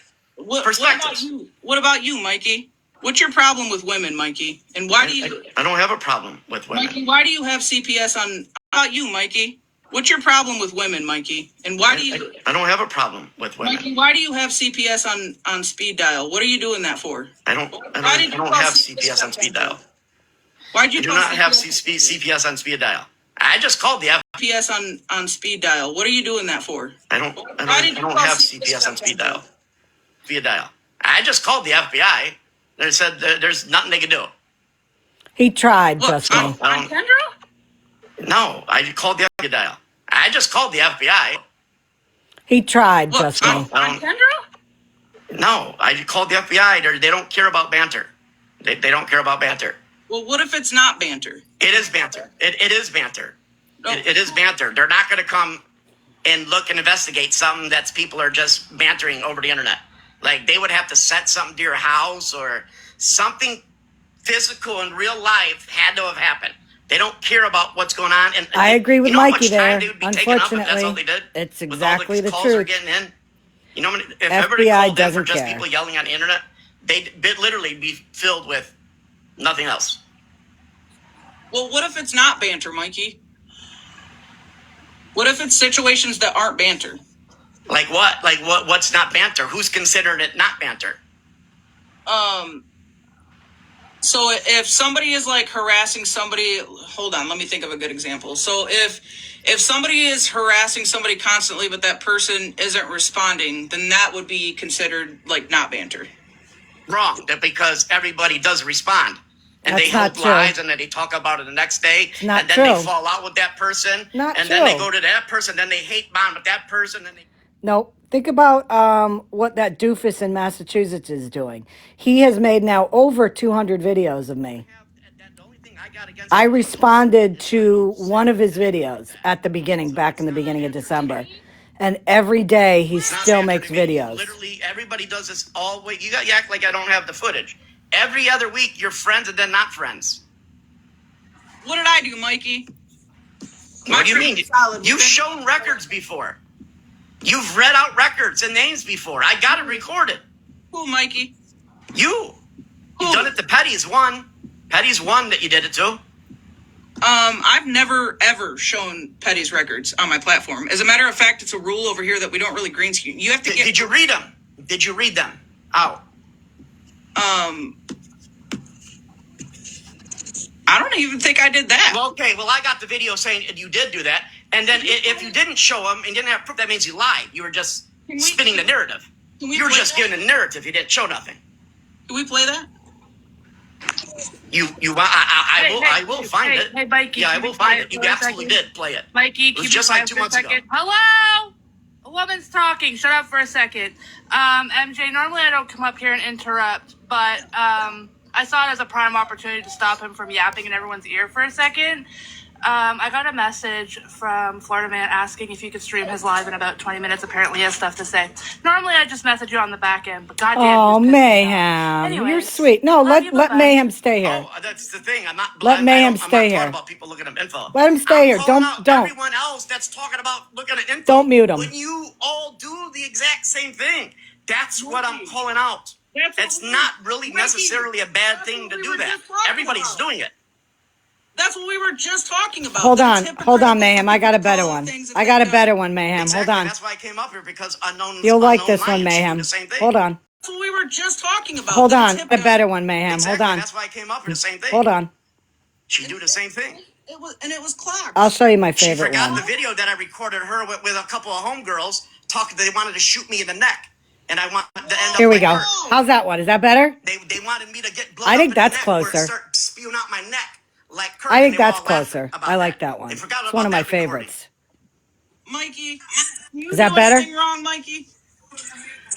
Perspectives. What about you, Mikey? What's your problem with women, Mikey? And why do you... I don't have a problem with women. Mikey, why do you have CPS on... How about you, Mikey? What's your problem with women, Mikey? And why do you... I don't have a problem with women. Mikey, why do you have CPS on speed dial? What are you doing that for? I don't have CPS on speed dial. Why'd you do not have CPS on speed dial. I just called the CPS on speed dial. What are you doing that for? I don't have CPS on speed dial. Speed dial. I just called the FBI. They said there's nothing they can do. He tried, Justin. On Kendra? No, I called the FBI dial. I just called the FBI. He tried, Justin. On Kendra? No, I called the FBI. They don't care about banter. They don't care about banter. Well, what if it's not banter? It is banter. It is banter. No. It is banter. They're not going to come and look and investigate something that's people are just bantering over the internet. Like they would have to set something to your house or something physical in real life had to have happened. They don't care about what's going on. And I agree with Mikey there. Unfortunately, it's exactly the calls truth. are getting in. You know, if FBI everybody called in for doesn't just care. people yelling on the internet, they'd literally be filled with nothing else. Well, what if it's not banter, Mikey? What if it's situations that aren't banter? Like what? Like what's not banter? Who's considered it not banter? So if somebody is like harassing somebody, hold on, let me think of a good example. So if somebody is harassing somebody constantly, but that person isn't responding, then that would be considered like not banter. Wrong, because everybody does respond. And That's they hold not true. lies, and then they talk about it the next day. Not and then true. they fall out with that person. Not and true. then they go to that person, then they hate bond with that person, and they No, think about what that doofus in Massachusetts is doing. He has made now over 200 videos of me. the only thing I got against I him is responded to one of his videos at the beginning, back in the beginning of December. And every day he it's not still banter makes to me. videos. Literally, everybody does this all week. You act like I don't have the footage. Every other week, you're friends and then not friends. What did I do, Mikey? What do you mean? You've shown records before. You've read out records and names before. I got it recorded. Who, Mikey? You've done it to Petty's one. Petty's one that you did it to. I've never ever shown Petty's records on my platform. As a matter of fact, it's a rule over here that we don't really green screen. You have to get. Did you read them? Did you read them out? I don't even think I did that. Well, okay. Well, I got the video saying you did do that. And then if you didn't show them and didn't have proof, that means you lied. You were just spinning the narrative. You were just giving a narrative. You didn't show nothing. Can we play that? I will find it. Hey, Mikey. Yeah, I will find it. You absolutely did play it. Mikey, It was just like 2 months ago. Hello? A woman's talking. Shut up for a second. MJ, normally I don't come up here and interrupt, but I saw it as a prime opportunity to stop him from yapping in everyone's ear for a second. I got a message from Florida Man asking if you could stream his live in about 20 minutes. Apparently he has stuff to say. Normally I just message you on the back end, but goddamn. Oh, Mayhem. You're sweet. No, let Mayhem stay here. Oh, that's the thing. I'm not. Let Mayhem stay I'm not here. about people looking at info. Let him stay here. Don't. Everyone else that's talking about looking at info. Don't mute him. When you all do the exact same thing, that's what I'm calling out. It's not really necessarily a bad thing to do that. Everybody's doing it. That's what we were just talking about. Hold on, Mayhem. I got a better one. Mayhem. Exactly. Hold on. That's why I came up here, because You'll like this one, Mayhem. Hold on. That's what we were just talking about. Hold on. A better one, Mayhem. Exactly. Hold on. That's why I came up here. The same thing. Hold on. She do the same thing. It was clocked. I'll show you my She favorite forgot one. the video that I recorded her with a couple of homegirls talking. They wanted to shoot me in the neck, and I want to end up. Here we go. Her. How's that one? Is that better? They wanted me to get blood I think up in that's the neck where it closer. start spewing out my neck. Like Kirk, I think and they were that's all laughing closer. about I like that one. They forgot It's about one of my that recording. favorites. Mikey, Is that better? Anything wrong, Mikey?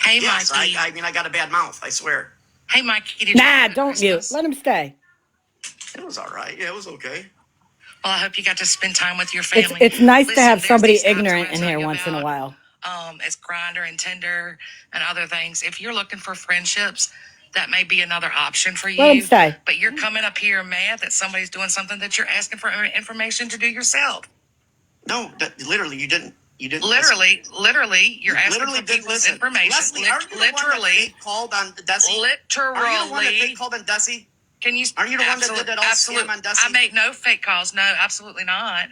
Hey, Yes, Mikey. I mean, I got a bad mouth. I swear. Hey, Mikey. Nah, don't mute. Let him stay. It was all right. Yeah, it was okay. Well, I hope you got to spend time with your family. It's nice to have there's somebody these apps I ignorant wanna in tell here you once in a about. while. It's Grindr and Tinder and other things. If you're looking for friendships, that may be another option for you. Let him stay. But you're coming up here mad that somebody's doing something that you're asking for information to do yourself. No, literally, you didn't. You didn't. Literally, you're asking Literally for didn't people's listen. information. Leslie, aren't you the one that fake called on Desi? Literally. Are you the one that fake called on Desi? Can you? Are you the one that did that all scam on Desi? I make no fake calls. No, absolutely not.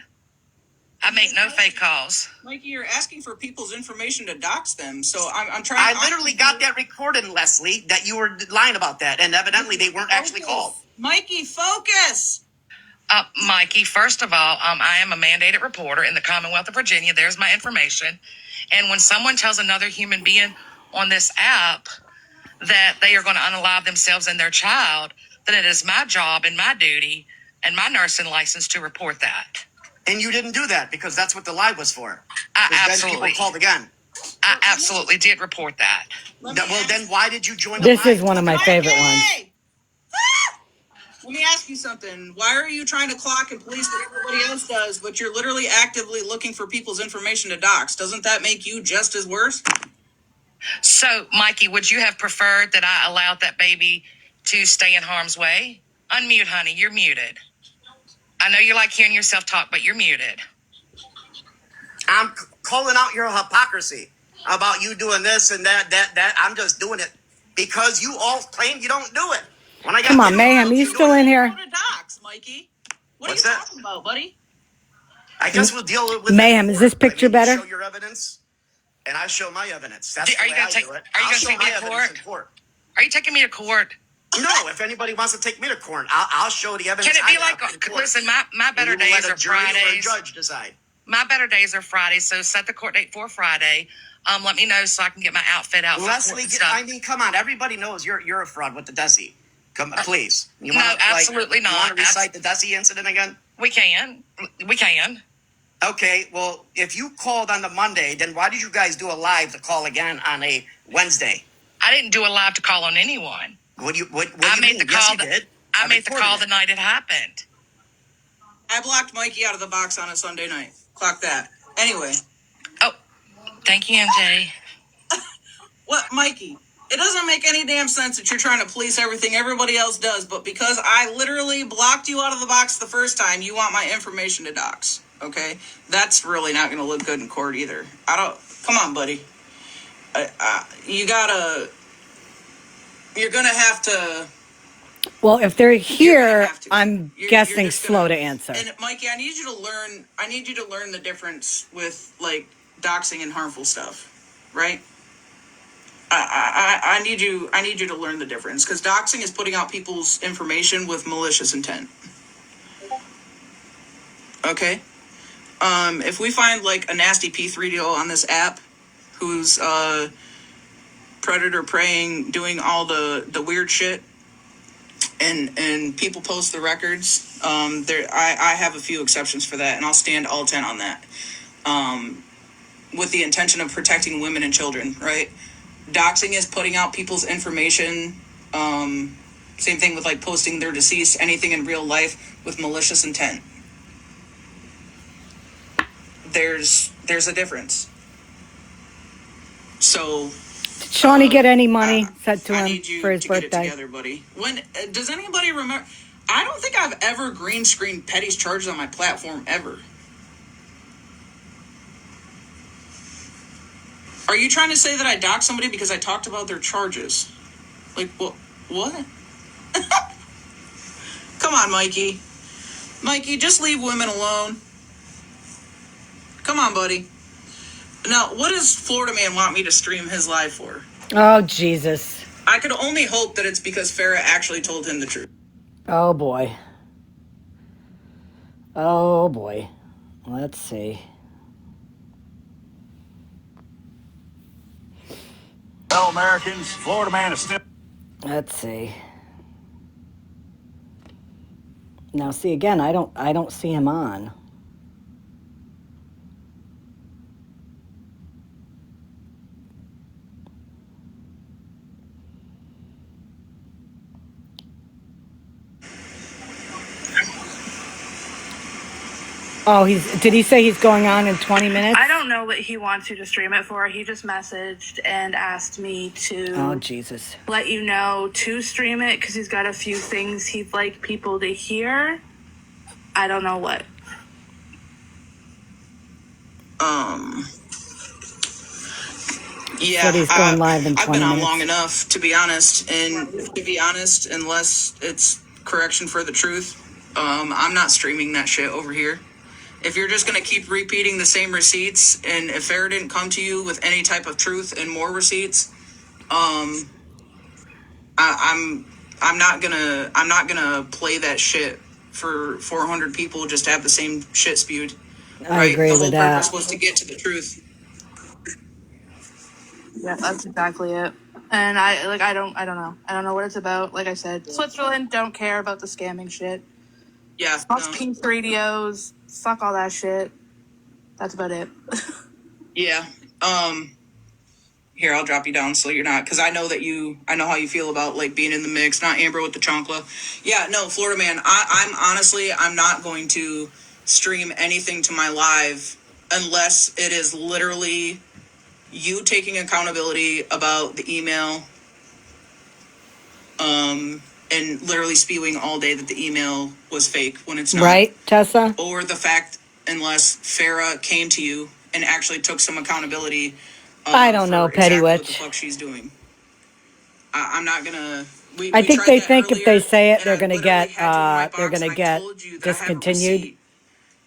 I make no fake calls. Mikey, you're asking for people's information to dox them, so I'm trying. I literally got that recorded, Leslie, that you were lying about that, and evidently they weren't actually called. Mikey, focus. Mikey, first of all, I am a mandated reporter in the Commonwealth of Virginia. There's my information. And when someone tells another human being on this app that they are going to unalive themselves and their child, then it is my job and my duty and my nursing license to report that. And you didn't do that because that's what the lie was for. Absolutely. Then people called again. I absolutely did report that. Well, then why did you join the This lie? is one of my favorite ones. Let me ask you something. Why are you trying to clock and police what everybody else does, but you're literally actively looking for people's information to dox? Doesn't that make you just as worse? So, Mikey, would you have preferred that I allowed that baby to stay in harm's way? Unmute, honey. You're muted. I know you like hearing yourself talk, but you're muted. I'm calling out your hypocrisy about you doing this and that. I'm just doing it because you all claim you don't do it. When I got Come on, video Mayhem, of are you you doing still in it, here? Go to dox, Mikey. What what's are you that? talking about, buddy? I guess we'll deal with it. Mayhem, is this picture Maybe better? you show your evidence, and I show my evidence. That's Are the you way gonna I take? do it. Are you I'll gonna show take me my to evidence court? in court. Are you taking me to court? No, if anybody wants to take me to court, I'll show the evidence. Can it be I have like? in court. Listen, my better And you will days let are a jury or a Fridays. judge decide. My better days are Fridays, so set the court date for Friday. Let me know so I can get my outfit out. Leslie, I mean, come on. Everybody knows you're a fraud with the Desi. Come, please. You No, wanna, absolutely You not. want to recite the Desi incident again? We can. Okay, well, if you called on the Monday, then why did you guys do a live to call again on a Wednesday? I didn't do a live to call on anyone. What do you mean? The Yes, call. you did. I made the call it. the night it happened. I blocked Mikey out of the box on a Sunday night. Clock that. Anyway. Oh, thank you, MJ. What, Mikey? It doesn't make any damn sense that you're trying to police everything everybody else does, but because I literally blocked you out of the box the first time, you want my information to dox. Okay? That's really not going to look good in court either. Come on, buddy. You're going to have to... Well, if they're here, I'm You're guessing just slow gonna- to answer. And Mikey, I need you to learn the difference with like doxing and harmful stuff, right? I need you to learn the difference because doxing is putting out people's information with malicious intent. Okay? If we find like a nasty P3 on this app who's predator preying, doing all the weird shit, and people post the records, I have a few exceptions for that, and I'll stand all 10 on that. With the intention of protecting women and children, right? Doxing is putting out people's information. Same thing with like posting their deceased, anything in real life with malicious intent. There's a difference. So Did Shawnee get any money sent to I him need you for his to get birthday? it together, buddy. When does anybody remember? I don't think I've ever green screened Petty's charges on my platform ever. Are you trying to say that I doxed somebody because I talked about their charges? Like, what? Come on, Mikey. Mikey, just leave women alone. Come on, buddy. Now, what does Florida Man want me to stream his live for? Oh, Jesus. I could only hope that it's because Farrah actually told him the truth. Oh, boy. Oh, boy. Let's see. Fellow Americans, Florida Man is still... Let's see. Now, see, again, I don't see him on. Oh, did he say he's going on in 20 minutes? I don't know what he wants you to stream it for. He just messaged and asked me to Oh, Jesus. let you know to stream it because he's got a few things he'd like people to hear. I don't know what. Yeah, Said he's going live in 20 I've been on minutes. long enough, to be honest, unless it's correction for the truth, I'm not streaming that shit over here. If you're just gonna keep repeating the same receipts, and if Farrah didn't come to you with any type of truth and more receipts, I'm not gonna play that shit for 400 people just to have the same shit spewed. I agree the with whole that. purpose was to get to the truth. Yeah, that's exactly it. And I don't know. I don't know what it's about. Like I said, Switzerland don't care about the scamming shit. Yeah, Fuck Pink radios. Fuck all that shit. That's about it. Yeah. Here, I'll drop you down so you're not, because I know how you feel about like being in the mix, not Amber with the chancla. Yeah, no, Florida man, I'm honestly, I'm not going to stream anything to my live unless it is literally you taking accountability about the email, and literally spewing all day that the email was fake when it's not. Right, Tessa? Or the fact, unless Farrah came to you and actually took some accountability I don't know, for Petty exactly what the Witch. fuck she's doing. I'm not gonna. I We think tried they that think if they earlier, say it, and they're I gonna literally get had you in my they're box, gonna and I get told you that I have a discontinued. receipt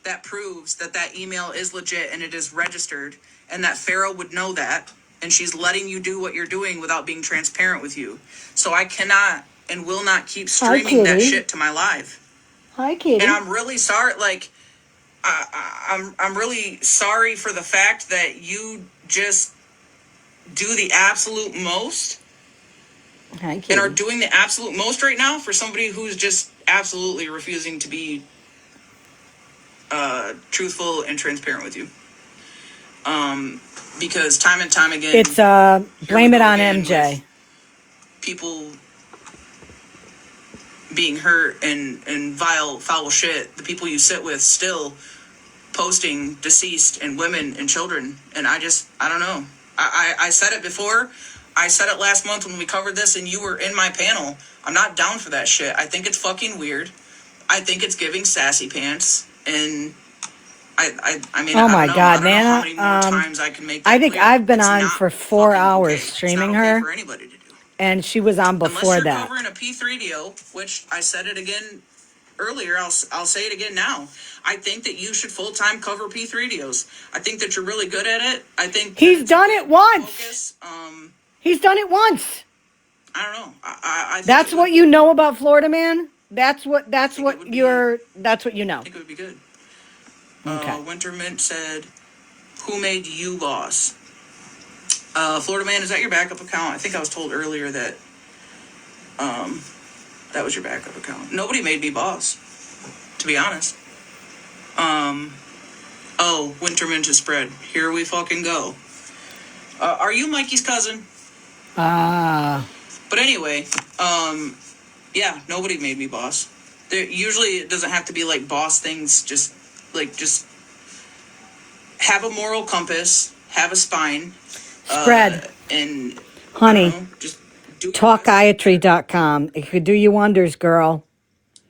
that proves that that email is legit and it is registered, and that Farrah would know that, and she's letting you do what you're doing without being transparent with you. So I cannot and will not keep Hi, streaming that Kitty. shit to my live. Hi, And Kitty. I'm really sorry. Like, I'm really sorry for the fact that you just do the absolute most. Hi, And are Kitty. doing the absolute most right now for somebody who's just absolutely refusing to be truthful and transparent with you. Because time and time again, It's blame it on MJ. people being hurt and vile, foul shit. The people you sit with still posting deceased and women and children. And I don't know. I said it before. I said it last month when we covered this and you were in my panel. I'm not down for that shit. I think it's fucking weird. I think it's giving sassy pants. And I mean, Oh I my don't know. God, I don't know how Nana. many more times I can make that I think clear. I've been It's on not for 4 fucking hours okay. It's not streaming okay her, for anybody to do. and she was on Unless before you're that. covering a P3 deal, which I said it again earlier, I'll say it again now. I think that you should full-time cover P3 deals. I think that you're really good at it. I think He's done it once. focus. He's done it once. I don't know. I think That's what you know about Florida man. That's what you know. I think it would be good. Okay. Wintermint said, "Who made you boss?" Florida man, is that your backup account? I think I was told earlier that that was your backup account. Nobody made me boss, to be honest. Oh, Wintermint is spread. Here we fucking go. Are you Mikey's cousin? But anyway, yeah, nobody made me boss. Usually it doesn't have to be like boss things, just have a moral compass, have a spine. Spread. And honey, just do talkiatry.com. It could do you wonders, girl.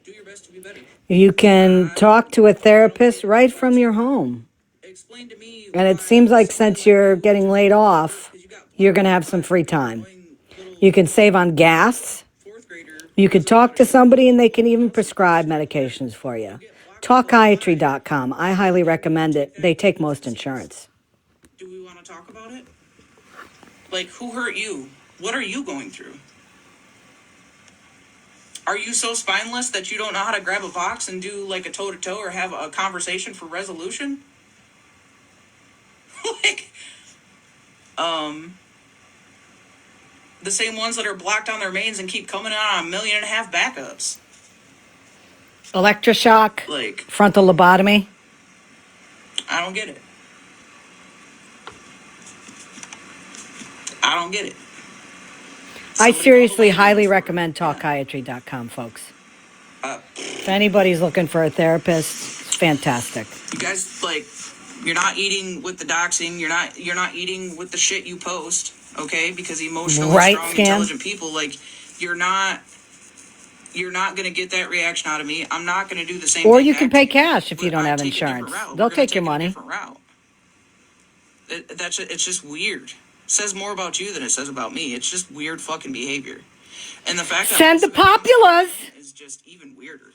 Do your best to be better. You can talk to a therapist right from your home. Explain to me. And it seems like since you're getting laid off, you're going to have some free time. You can save on gas. You could talk to somebody and they can even prescribe medications for you. Talkiatry.com. I highly recommend it. They take most insurance. Do we want to talk about it? Like, who hurt you? What are you going through? Are you so spineless that you don't know how to grab a box and do like a toe-to-toe or have a conversation for resolution? Like, the same ones that are blocked on their mains and keep coming on 1.5 million backups. Electroshock. Like, frontal lobotomy. I don't get it. I don't get it. I seriously highly recommend talkiatry.com, folks. If anybody's looking for a therapist, it's fantastic. You guys, like, you're not eating with the doxing. You're not eating with the shit you post, okay? Because emotionally strong, intelligent people, like, you're not going to get that reaction out of me. I'm not going to do the same Or thing you can back pay to you, cash if you but don't I have take a different insurance. route. They'll We're gonna take your a money. different route. It's just weird. It says more about you than it says about me. It's just weird fucking behavior. And the fact that Send the populace is just even weirder.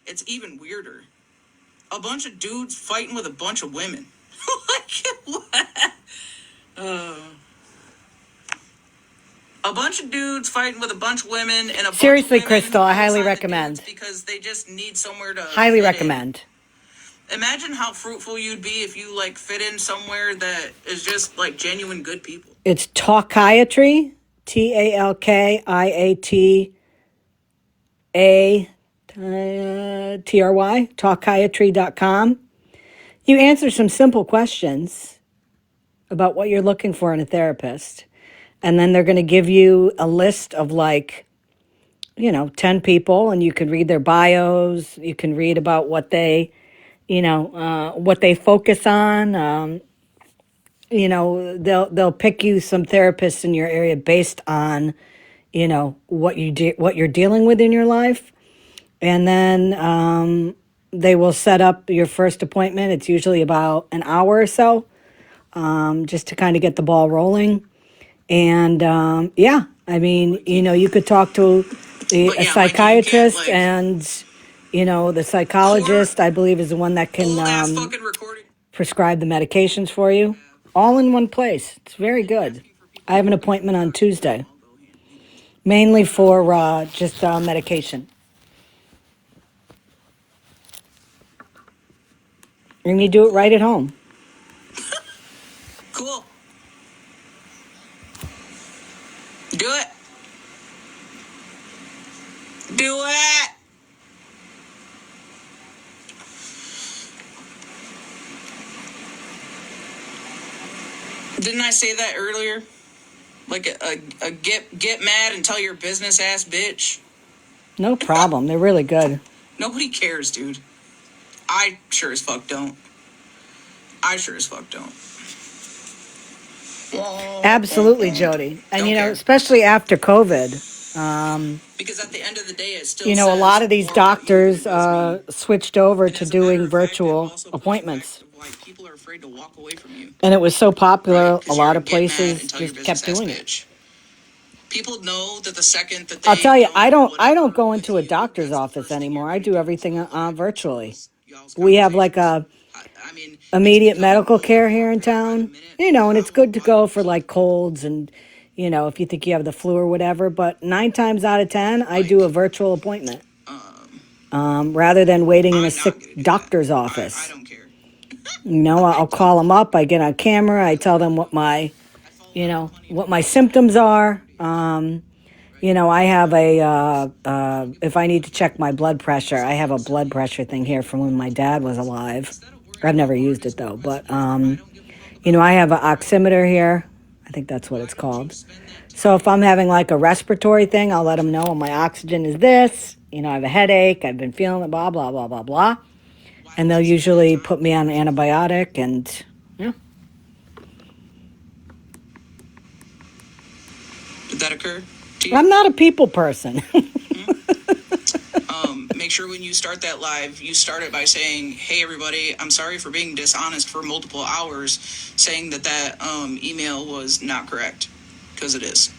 It's even weirder. A bunch of dudes fighting with a bunch of women. Like, what? A bunch of dudes fighting with a bunch of women and a Seriously, bunch of women Crystal, I highly outside the recommend. dudes because they just need somewhere to Highly fit recommend. in. Imagine how fruitful you'd be if you like fit in somewhere that is just like genuine good people. It's Talkiatry, TALKIATRY, talkiatry.com. You answer some simple questions about what you're looking for in a therapist. And then they're going to give you a list of like, 10 people, and you can read their bios. You can read about what they, what they focus on. They'll pick you some therapists in your area based on, what you're dealing with in your life. And then they will set up your first appointment. It's usually about an hour or so, just to kind of get the ball rolling. And yeah, I mean, you could talk to a psychiatrist, and the psychologist, I believe, is the one that can prescribe the medications for you, all in one place. It's very good. I have an appointment on Tuesday, mainly for just medication. And you do it right at home. Cool. Do it. Do it. Didn't I say that earlier? Like a get mad and tell your business ass bitch. No problem. They're really good. Nobody cares, dude. I sure as fuck don't. Absolutely, Jody. And especially after COVID. Because at the end of the day, it still a lot of these doctors switched over to doing virtual appointments. People are afraid to walk away from you. And it was so popular, Right, a lot of places just kept doing it. People know that the second that I'll tell you, I don't go into a doctor's office anymore. I do everything virtually. We have like a immediate medical care here in town, and it's good to go for like colds and, if you think you have the flu or whatever. But 9 times out of 10, I do a virtual appointment rather than waiting in a sick doctor's office. I don't care. I'll call them up. I get on camera. I tell them what my symptoms are. I have if I need to check my blood pressure, I have a blood pressure thing here from when my dad was alive. I've never used it though, but, I have an oximeter here. I think that's what it's called. So if I'm having like a respiratory thing, I'll let them know my oxygen is this. I have a headache. I've been feeling it, blah, blah, blah, blah, blah. And they'll usually put me on an antibiotic and, yeah. Did that occur to you? I'm not a people person. Make sure when you start that live, you start it by saying, hey, everybody, I'm sorry for being dishonest for multiple hours, saying that email was not correct, because it is.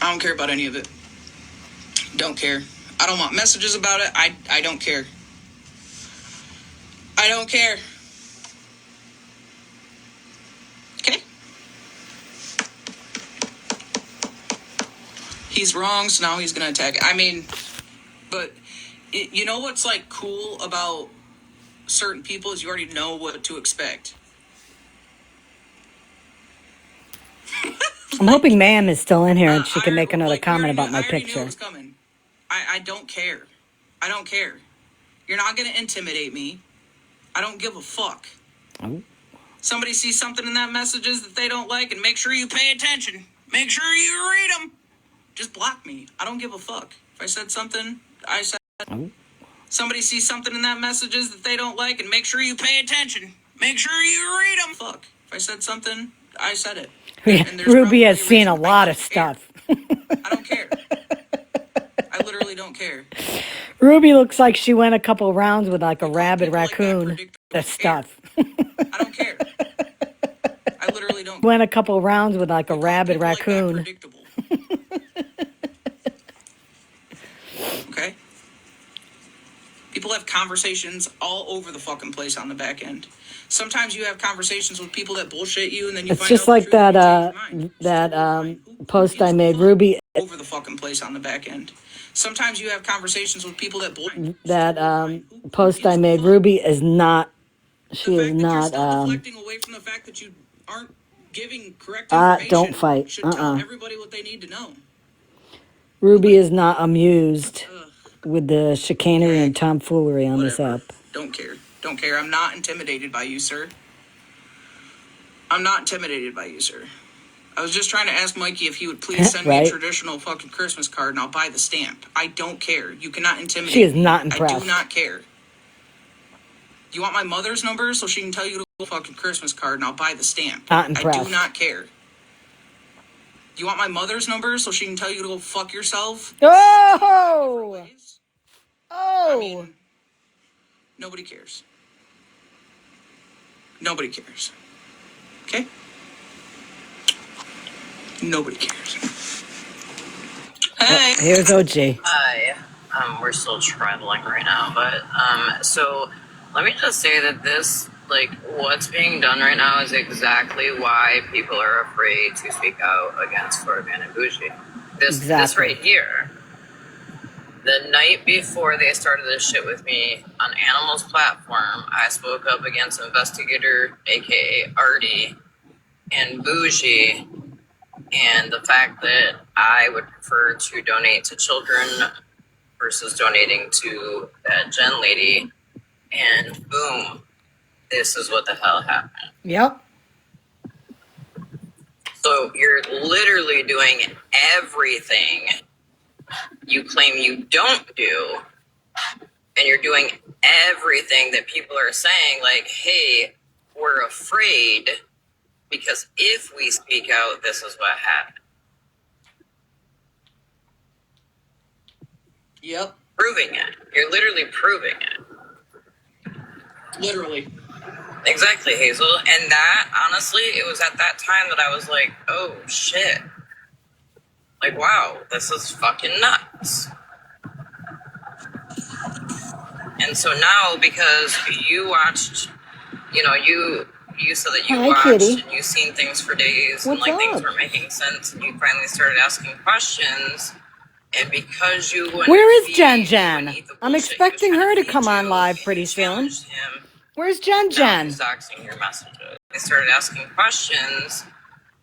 I don't care about any of it. Don't care. I don't want messages about it. I don't care. I don't care. Okay? He's wrong, so now he's going to attack. I mean, but you know what's like cool about certain people is you already know what to expect. I'm hoping Ma'am is still in here and she can make another comment about my picture. I don't care. I don't care. You're not going to intimidate me. I don't give a fuck. Oh. Somebody sees something in that messages that they don't like, and make sure you pay attention. Make sure you read them. Just block me. I don't give a fuck. If I said something, I said it. Oh. Somebody sees something in that messages that they don't like, and make sure you pay attention. Make sure you read them. Fuck. If I said something, I said it. Yeah, Ruby has seen a lot of stuff. I don't care. I literally don't care. Ruby looks like she went a couple rounds with like a rabid raccoon. The stuff. I don't care. I literally don't. Went a couple rounds with like a rabid raccoon. Like okay? People have conversations all over the fucking place on the back end. Sometimes you have conversations with people that bullshit you, and then you it's find just out like that post I made. Ruby over the fucking place on the back end. Sometimes you have conversations with people that post I made. Ruby is not. She is not. Deflecting away from the fact that you aren't giving correct information. Don't fight. Should tell everybody what they need to know. Ruby is not amused with the chicanery and tomfoolery on this app. Don't care. Don't care. I'm not intimidated by you, sir. I'm not intimidated by you, sir. I was just trying to ask Mikey if he would please send me a traditional fucking Christmas card and I'll buy the stamp. I don't care. You cannot intimidate me. She is not impressed. I do not care. You want my mother's number so she can tell you to go fucking Christmas card and I'll buy the stamp. Not impressed. I do not care. You want my mother's number so she can tell you to go fuck yourself? Oh! Oh! I mean, nobody cares. Nobody cares. Okay? Nobody cares. Hey! Here's OG. Hi. We're still traveling right now, but, so, let me just say that this, like, what's being done right now is exactly why people are afraid to speak out against Florida Man and Bougie. This right here, the night before they started this shit with me on Animal's platform, I spoke up against Investigator, aka Artie, and Bougie, and the fact that I would prefer to donate to children versus donating to that Jen lady, and boom, this is what the hell happened. Yep. So you're literally doing everything you claim you don't do, and you're doing everything that people are saying, like, hey, we're afraid because if we speak out, this is what happened. Yep. Proving it. You're literally proving it. Literally. Exactly, Hazel. And that, honestly, it was at that time that I was like, oh, shit. Like, wow, this is fucking nuts. And so now, because you watched, you know, you said that you watched Kitty. And you've seen things for days. What's and, like, up? things were making sense. And you finally started asking questions. And because you wouldn't Where is Jen Jen? I'm expecting her to come on live pretty soon. Where's Jen Jen? He's doxing your messages. They started asking questions,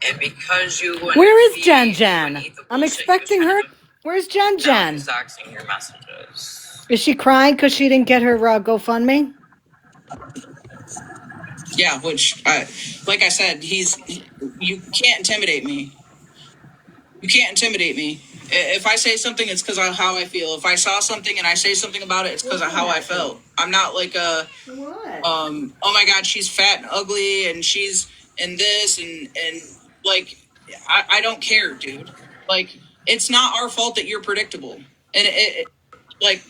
and because you wouldn't Where is Jen Jen? I'm expecting her. Where's Jen Jen? He's doxing your messages. Is she crying because she didn't get her GoFundMe? Yeah, which, like I said, you can't intimidate me. You can't intimidate me. If I say something, it's because of how I feel. If I saw something and I say something about it, it's because of how I felt. I'm not like oh my God, she's fat and ugly and she's in this and like, I don't care, dude. Like, it's not our fault that you're predictable. And like,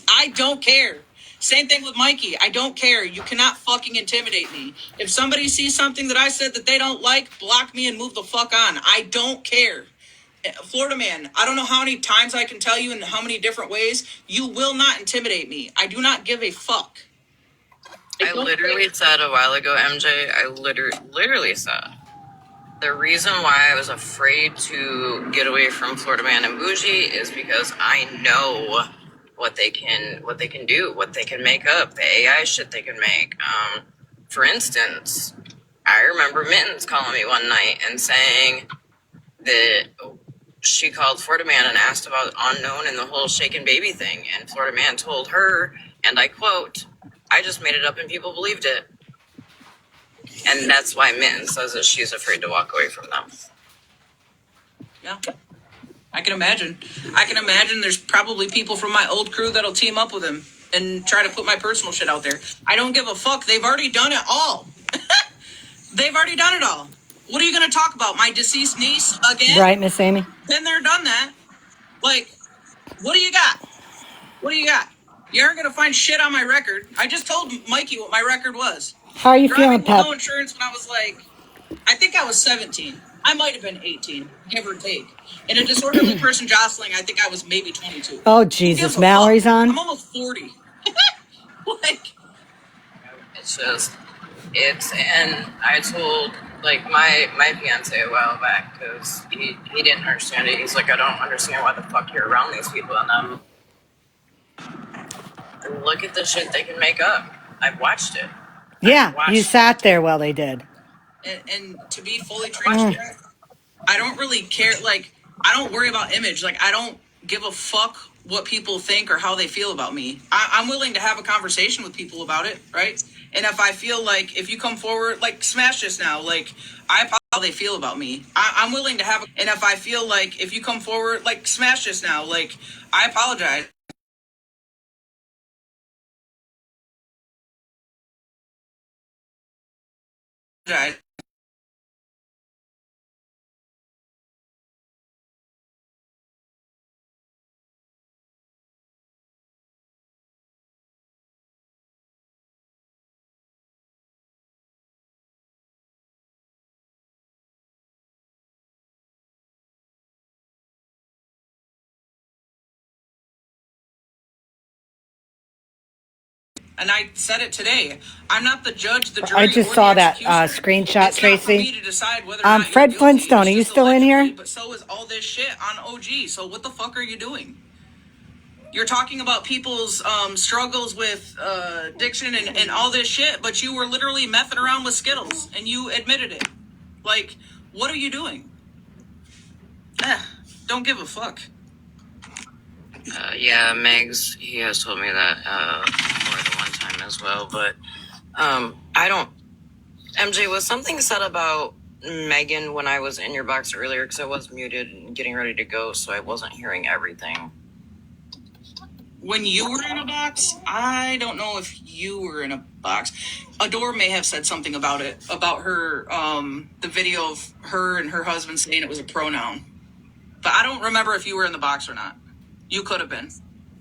I don't care. Same thing with Mikey. I don't care. You cannot fucking intimidate me. If somebody sees something that I said that they don't like, block me and move the fuck on. I don't care. Florida Man, I don't know how many times I can tell you in how many different ways, you will not intimidate me. I do not give a fuck. I literally said a while ago, MJ, I literally said, the reason why I was afraid to get away from Florida Man and Bougie is because I know what they can do, what they can make up, the AI shit they can make. For instance, I remember Mittens calling me one night and saying that she called Florida Man and asked about Unknown and the whole shaken baby thing. And Florida Man told her, and I quote, I just made it up and people believed it. And that's why Mittens says that she's afraid to walk away from them. Yeah. I can imagine. There's probably people from my old crew that'll team up with him and try to put my personal shit out there. I don't give a fuck. They've already done it all. They've already done it all. What are you going to talk about? My deceased niece again? Right, Miss Amy? Been there, done that. Like, what do you got? What do you got? You aren't going to find shit on my record. I just told Mikey what my record was. How are you feeling, Pep? No insurance when I was like, I think I was 17. I might have been 18, give or take. In a disorderly person jostling, I think I was maybe 22. Oh, Jesus. Mallory's on? I'm almost 40. Like, and I told, like, my fiance a while back, because he didn't understand it. He's like, I don't understand why the fuck you're around these people. And look at the shit they can make up. I've watched it. Yeah, you sat there while they did. And to be fully transparent, I don't really care. Like, I don't worry about image. Like, I don't give a fuck what people think or how they feel about me. I'm willing to have a conversation with people about it, right? And if I feel like if you come forward, like smash this now, like I apologize how they feel about me. I'm willing to have, and if I feel like if you come forward, like smash this now, like I apologize. And I said it today. I'm not the judge, the jury, I just or saw the that executioner. screenshot, It's not for me Tracy. to decide whether or not Fred you're guilty. Flintstone, are you still in here? But so is all this shit on OG. So what the fuck are you doing? You're talking about people's struggles with addiction and all this shit, but you were literally messing around with Skittles, and you admitted it. Like, what are you doing? Don't give a fuck. Yeah, Megs, he has told me that more than one time as well, but I don't. MJ, was something said about Megan when I was in your box earlier? Because I was muted and getting ready to go, so I wasn't hearing everything. When you were in a box, I don't know if you were in a box. Adore may have said something about it, about her, the video of her and her husband saying it was a pronoun. But I don't remember if you were in the box or not. You could have been.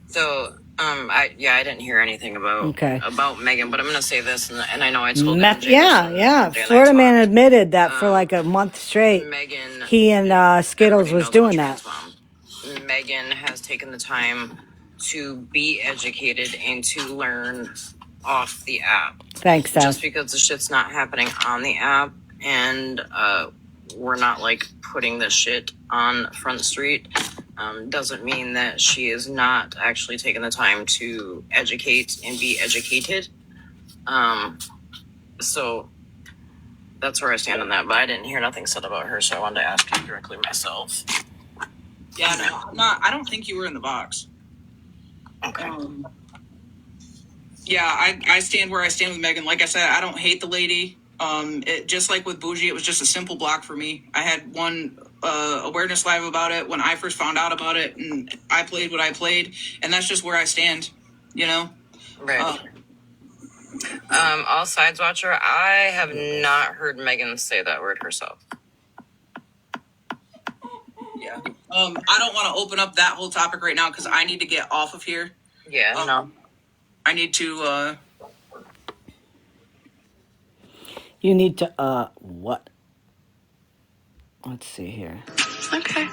So, I didn't hear anything about Megan, but I'm gonna say this, and I know I told Yeah. Florida man admitted that for like a month straight, Megan, he and Skittles was doing that. Megan has taken the time to be educated and to learn off the app. Thanks, Seth. Just because the shit's not happening on the app, and we're not like putting the shit on Front Street, doesn't mean that she is not actually taking the time to educate and be educated. So that's where I stand on that. But I didn't hear nothing said about her, so I wanted to ask you directly myself. Yeah, no, I'm not. I don't think you were in the box. Okay. Yeah, I stand where I stand with Megan. Like I said, I don't hate the lady. Just like with Bougie, it was just a simple block for me. I had one awareness live about it when I first found out about it, and I played what I played, and that's just where I stand. You know. Right. All sides watcher, I have not heard Megan say that word herself. Yeah. I don't want to open up that whole topic right now because I need to get off of here. Yeah. No. I need to. You need to, what? Let's see here. Okay.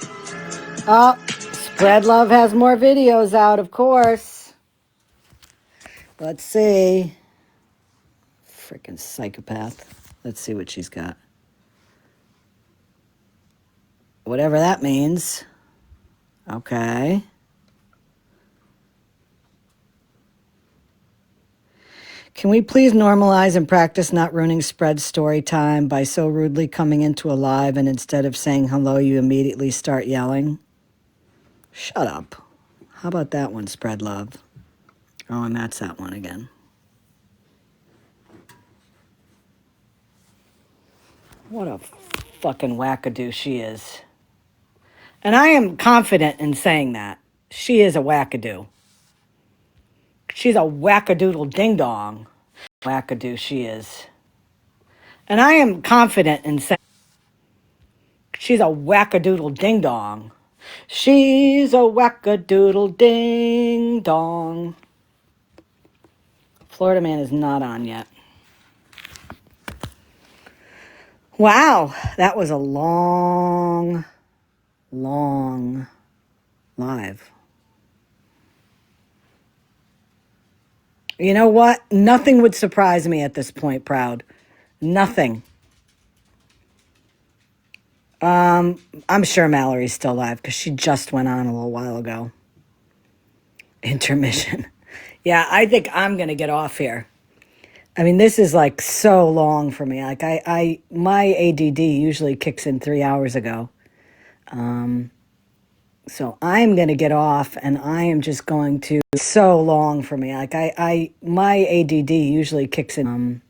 Oh, Spread Love has more videos out, of course. Let's see. Freaking psychopath. Let's see what she's got. Whatever that means. Okay. Can we please normalize and practice not ruining Spread's story time by so rudely coming into a live and instead of saying hello, you immediately start yelling? Shut up. How about that one, Spread Love? Oh, and that's that one again. What a fucking wackadoo she is. And I am confident in saying that. She is a wackadoo. She's a wackadoodle ding-dong. Wackadoo she is. And I am confident in saying she's a wackadoodle ding-dong. She's a wackadoodle ding-dong. Florida man is not on yet. Wow, that was a long live. You know what? Nothing would surprise me at this point, Proud. Nothing. I'm sure Mallory's still alive because she just went on a little while ago. Intermission. Yeah, I think I'm going to get off here. I mean, this is like so long for me. Like my ADD usually kicks in 3 hours ago. So I'm going to get off and I am just going to, so long for me. Like my ADD usually kicks in.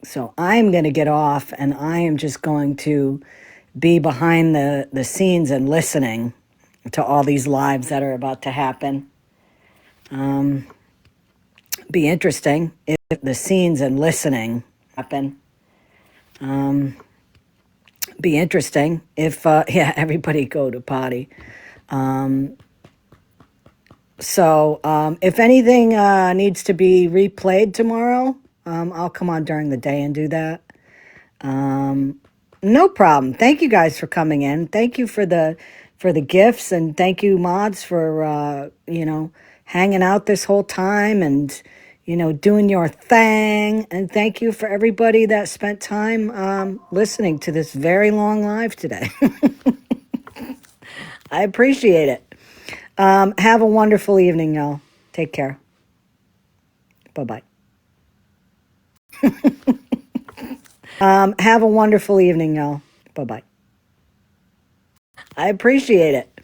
So I'm going to get off and I am just going to be behind the scenes and listening to all these lives that are about to happen. Be interesting if the scenes and listening happen. Be interesting if, yeah, everybody go to potty. If anything needs to be replayed tomorrow, I'll come on during the day and do that. No problem. Thank you guys for coming in. Thank you for the gifts, and thank you mods for hanging out this whole time and doing your thing. And thank you for everybody that spent time listening to this very long live today. I appreciate it. Have a wonderful evening, y'all. Take care. Bye-bye. Have a wonderful evening, y'all. Bye-bye. I appreciate it.